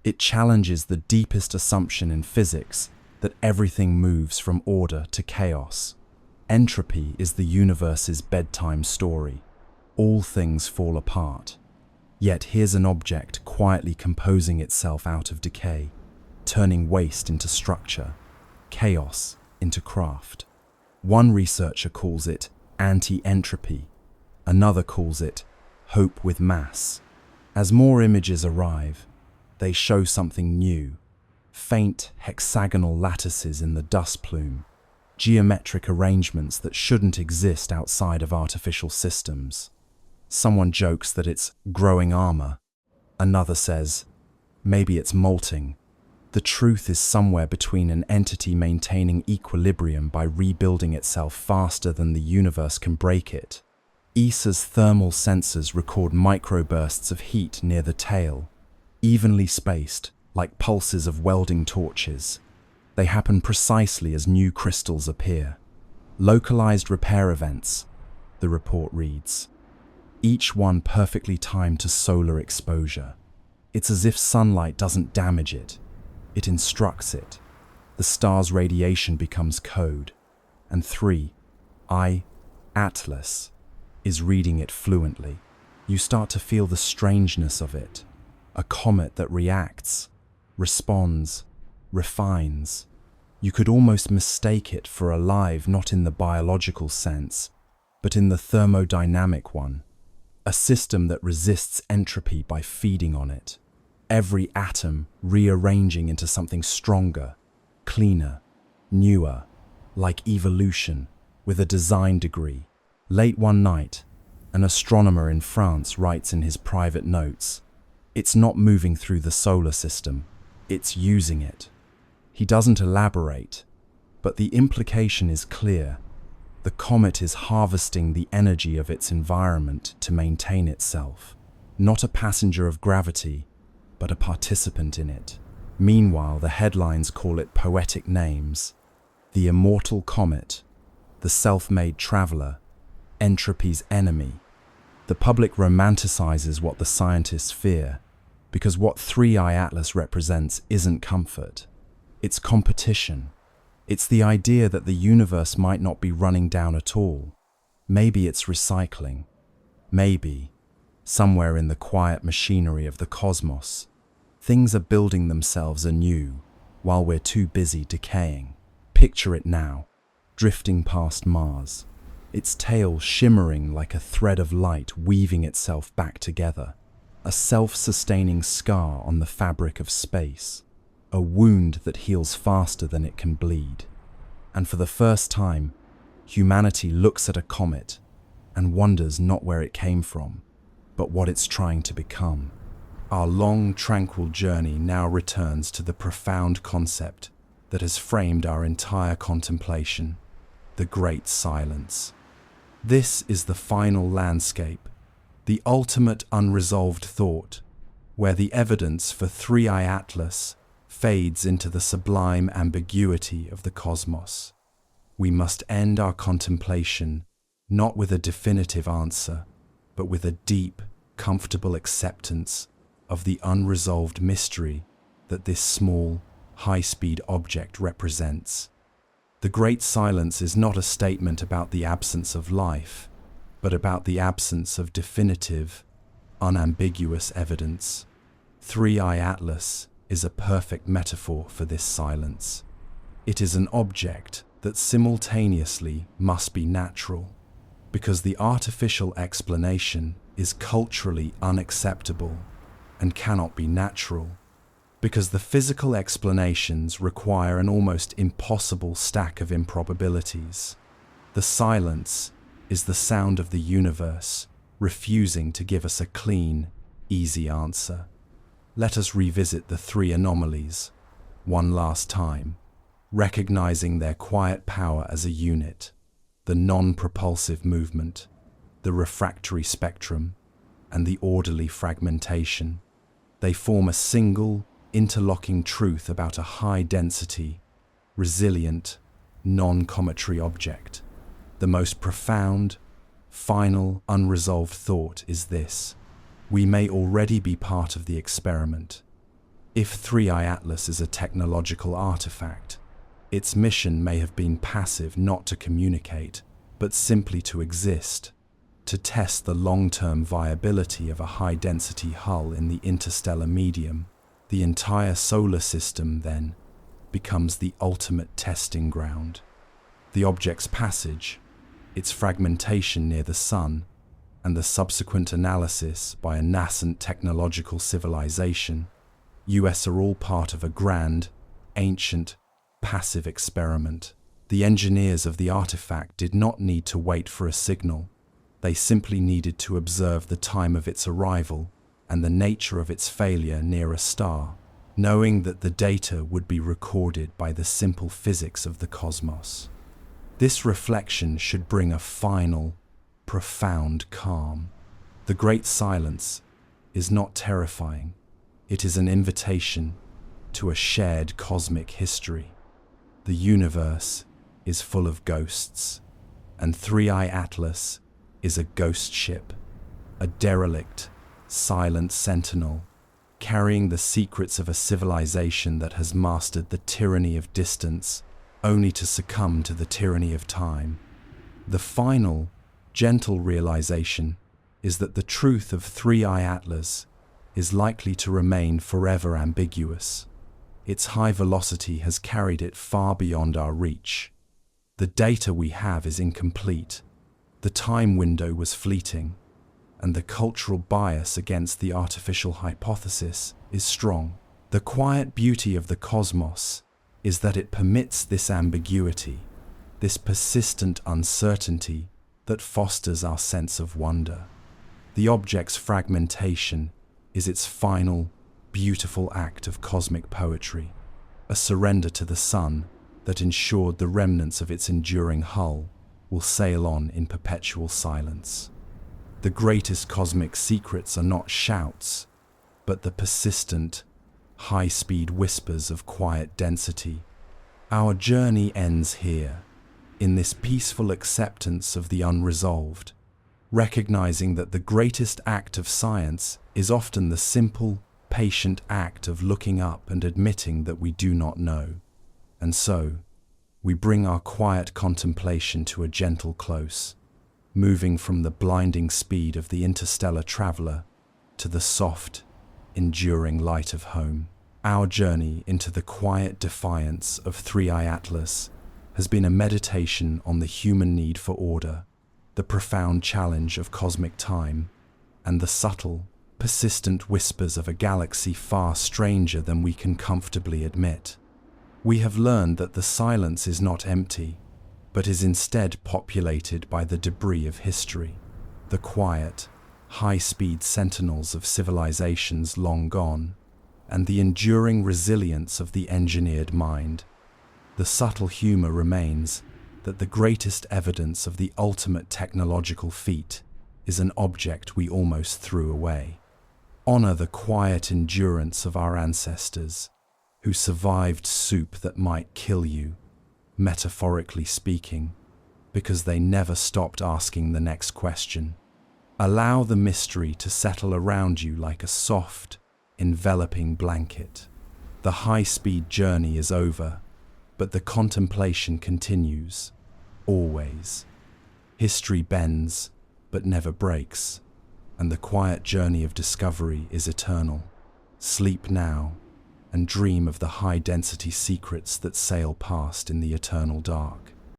It challenges the deepest assumption in physics that everything moves from order to chaos. Entropy is the universe's bedtime story. All things fall apart. Yet here's an object quietly composing itself out of decay, turning waste into structure. chaos into craft. One researcher calls it anti-entropy, another calls it hope with mass. As more images arrive, they show something new: faint hexagonal lattices in the dust plume, geometric arrangements that shouldn't exist outside of artificial systems. Someone jokes that it's growing armor. Another says, maybe it's molting. The truth is somewhere between an entity maintaining equilibrium by rebuilding itself faster than the universe can break it. ESA's thermal sensors record microbursts of heat near the tail, evenly spaced, like pulses of welding torches. They happen precisely as new crystals appear. Localized repair events, the report reads. Each one perfectly timed to solar exposure. It's as if sunlight doesn't damage it. It instructs it. The star's radiation becomes code. And 3I Atlas is reading it fluently. You start to feel the strangeness of it. A comet that reacts, responds, refines. You could almost mistake it for alive, not in the biological sense, but in the thermodynamic one. A system that resists entropy by feeding on it. Every atom rearranging into something stronger, cleaner, newer, like evolution, with a design degree. Late one night, an astronomer in France writes in his private notes, "It's not moving through the solar system, it's using it." He doesn't elaborate, but the implication is clear. The comet is harvesting the energy of its environment to maintain itself, not a passenger of gravity, but a participant in it. Meanwhile, the headlines call it poetic names: the immortal comet, the self-made traveler, entropy's enemy. The public romanticizes what the scientists fear, because what 3I Atlas represents isn't comfort. It's competition. It's the idea that the universe might not be running down at all. Maybe it's recycling. Maybe, somewhere in the quiet machinery of the cosmos, things are building themselves anew while we're too busy decaying. Picture it now, drifting past Mars, its tail shimmering like a thread of light weaving itself back together, a self-sustaining scar on the fabric of space, a wound that heals faster than it can bleed. And for the first time, humanity looks at a comet and wonders not where it came from, but what it's trying to become. Our long, tranquil journey now returns to the profound concept that has framed our entire contemplation: the Great Silence. This is the final landscape, the ultimate unresolved thought, where the evidence for 3I Atlas fades into the sublime ambiguity of the cosmos. We must end our contemplation not with a definitive answer, but with a deep, comfortable acceptance of the unresolved mystery that this small, high-speed object represents. The Great Silence is not a statement about the absence of life, but about the absence of definitive, unambiguous evidence. 3I Atlas is a perfect metaphor for this silence. It is an object that simultaneously must be natural, because the artificial explanation is culturally unacceptable and cannot be natural, because the physical explanations require an almost impossible stack of improbabilities. The silence is the sound of the universe refusing to give us a clean, easy answer. Let us revisit the three anomalies one last time, recognizing their quiet power as a unit: the non-propulsive movement, the refractory spectrum, and the orderly fragmentation. They form a single, interlocking truth about a high-density, resilient, non-cometary object. The most profound, final, unresolved thought is this: we may already be part of the experiment. If 3I Atlas is a technological artifact, its mission may have been passive, not to communicate, but simply to exist, to test the long-term viability of a high-density hull in the interstellar medium. The entire solar system, then, becomes the ultimate testing ground. The object's passage, its fragmentation near the Sun, and the subsequent analysis by a nascent technological civilization, US, are all part of a grand, ancient, passive experiment. The engineers of the artifact did not need to wait for a signal. They simply needed to observe the time of its arrival and the nature of its failure near a star, knowing that the data would be recorded by the simple physics of the cosmos. This reflection should bring a final, profound calm. The great silence is not terrifying. It is an invitation to a shared cosmic history. The universe is full of ghosts, and 3i Atlas is a ghost ship, a derelict, silent sentinel, carrying the secrets of a civilization that has mastered the tyranny of distance only to succumb to the tyranny of time. The final, gentle realization is that the truth of 3i Atlas is likely to remain forever ambiguous. Its high velocity has carried it far beyond our reach. The data we have is incomplete, the time window was fleeting, and the cultural bias against the artificial hypothesis is strong. The quiet beauty of the cosmos is that it permits this ambiguity, this persistent uncertainty that fosters our sense of wonder. The object's fragmentation is its final, beautiful act of cosmic poetry, a surrender to the Sun that ensured the remnants of its enduring hull will sail on in perpetual silence. The greatest cosmic secrets are not shouts, but the persistent, high-speed whispers of quiet density. Our journey ends here, in this peaceful acceptance of the unresolved, recognizing that the greatest act of science is often the simple, patient act of looking up and admitting that we do not know. And so, we bring our quiet contemplation to a gentle close, moving from the blinding speed of the interstellar traveler to the soft, enduring light of home. Our journey into the quiet defiance of 3i Atlas has been a meditation on the human need for order, the profound challenge of cosmic time, and the subtle, persistent whispers of a galaxy far stranger than we can comfortably admit. We have learned that the silence is not empty, but is instead populated by the debris of history, the quiet, high-speed sentinels of civilizations long gone, and the enduring resilience of the engineered mind. The subtle humor remains that the greatest evidence of the ultimate technological feat is an object we almost threw away. Honor the quiet endurance of our ancestors, who survived soup that might kill you, metaphorically speaking, because they never stopped asking the next question. Allow the mystery to settle around you like a soft, enveloping blanket. The high-speed journey is over, but the contemplation continues, always. History bends, but never breaks, and the quiet journey of discovery is eternal. Sleep now, and dream of the high-density secrets that sail past in the eternal dark.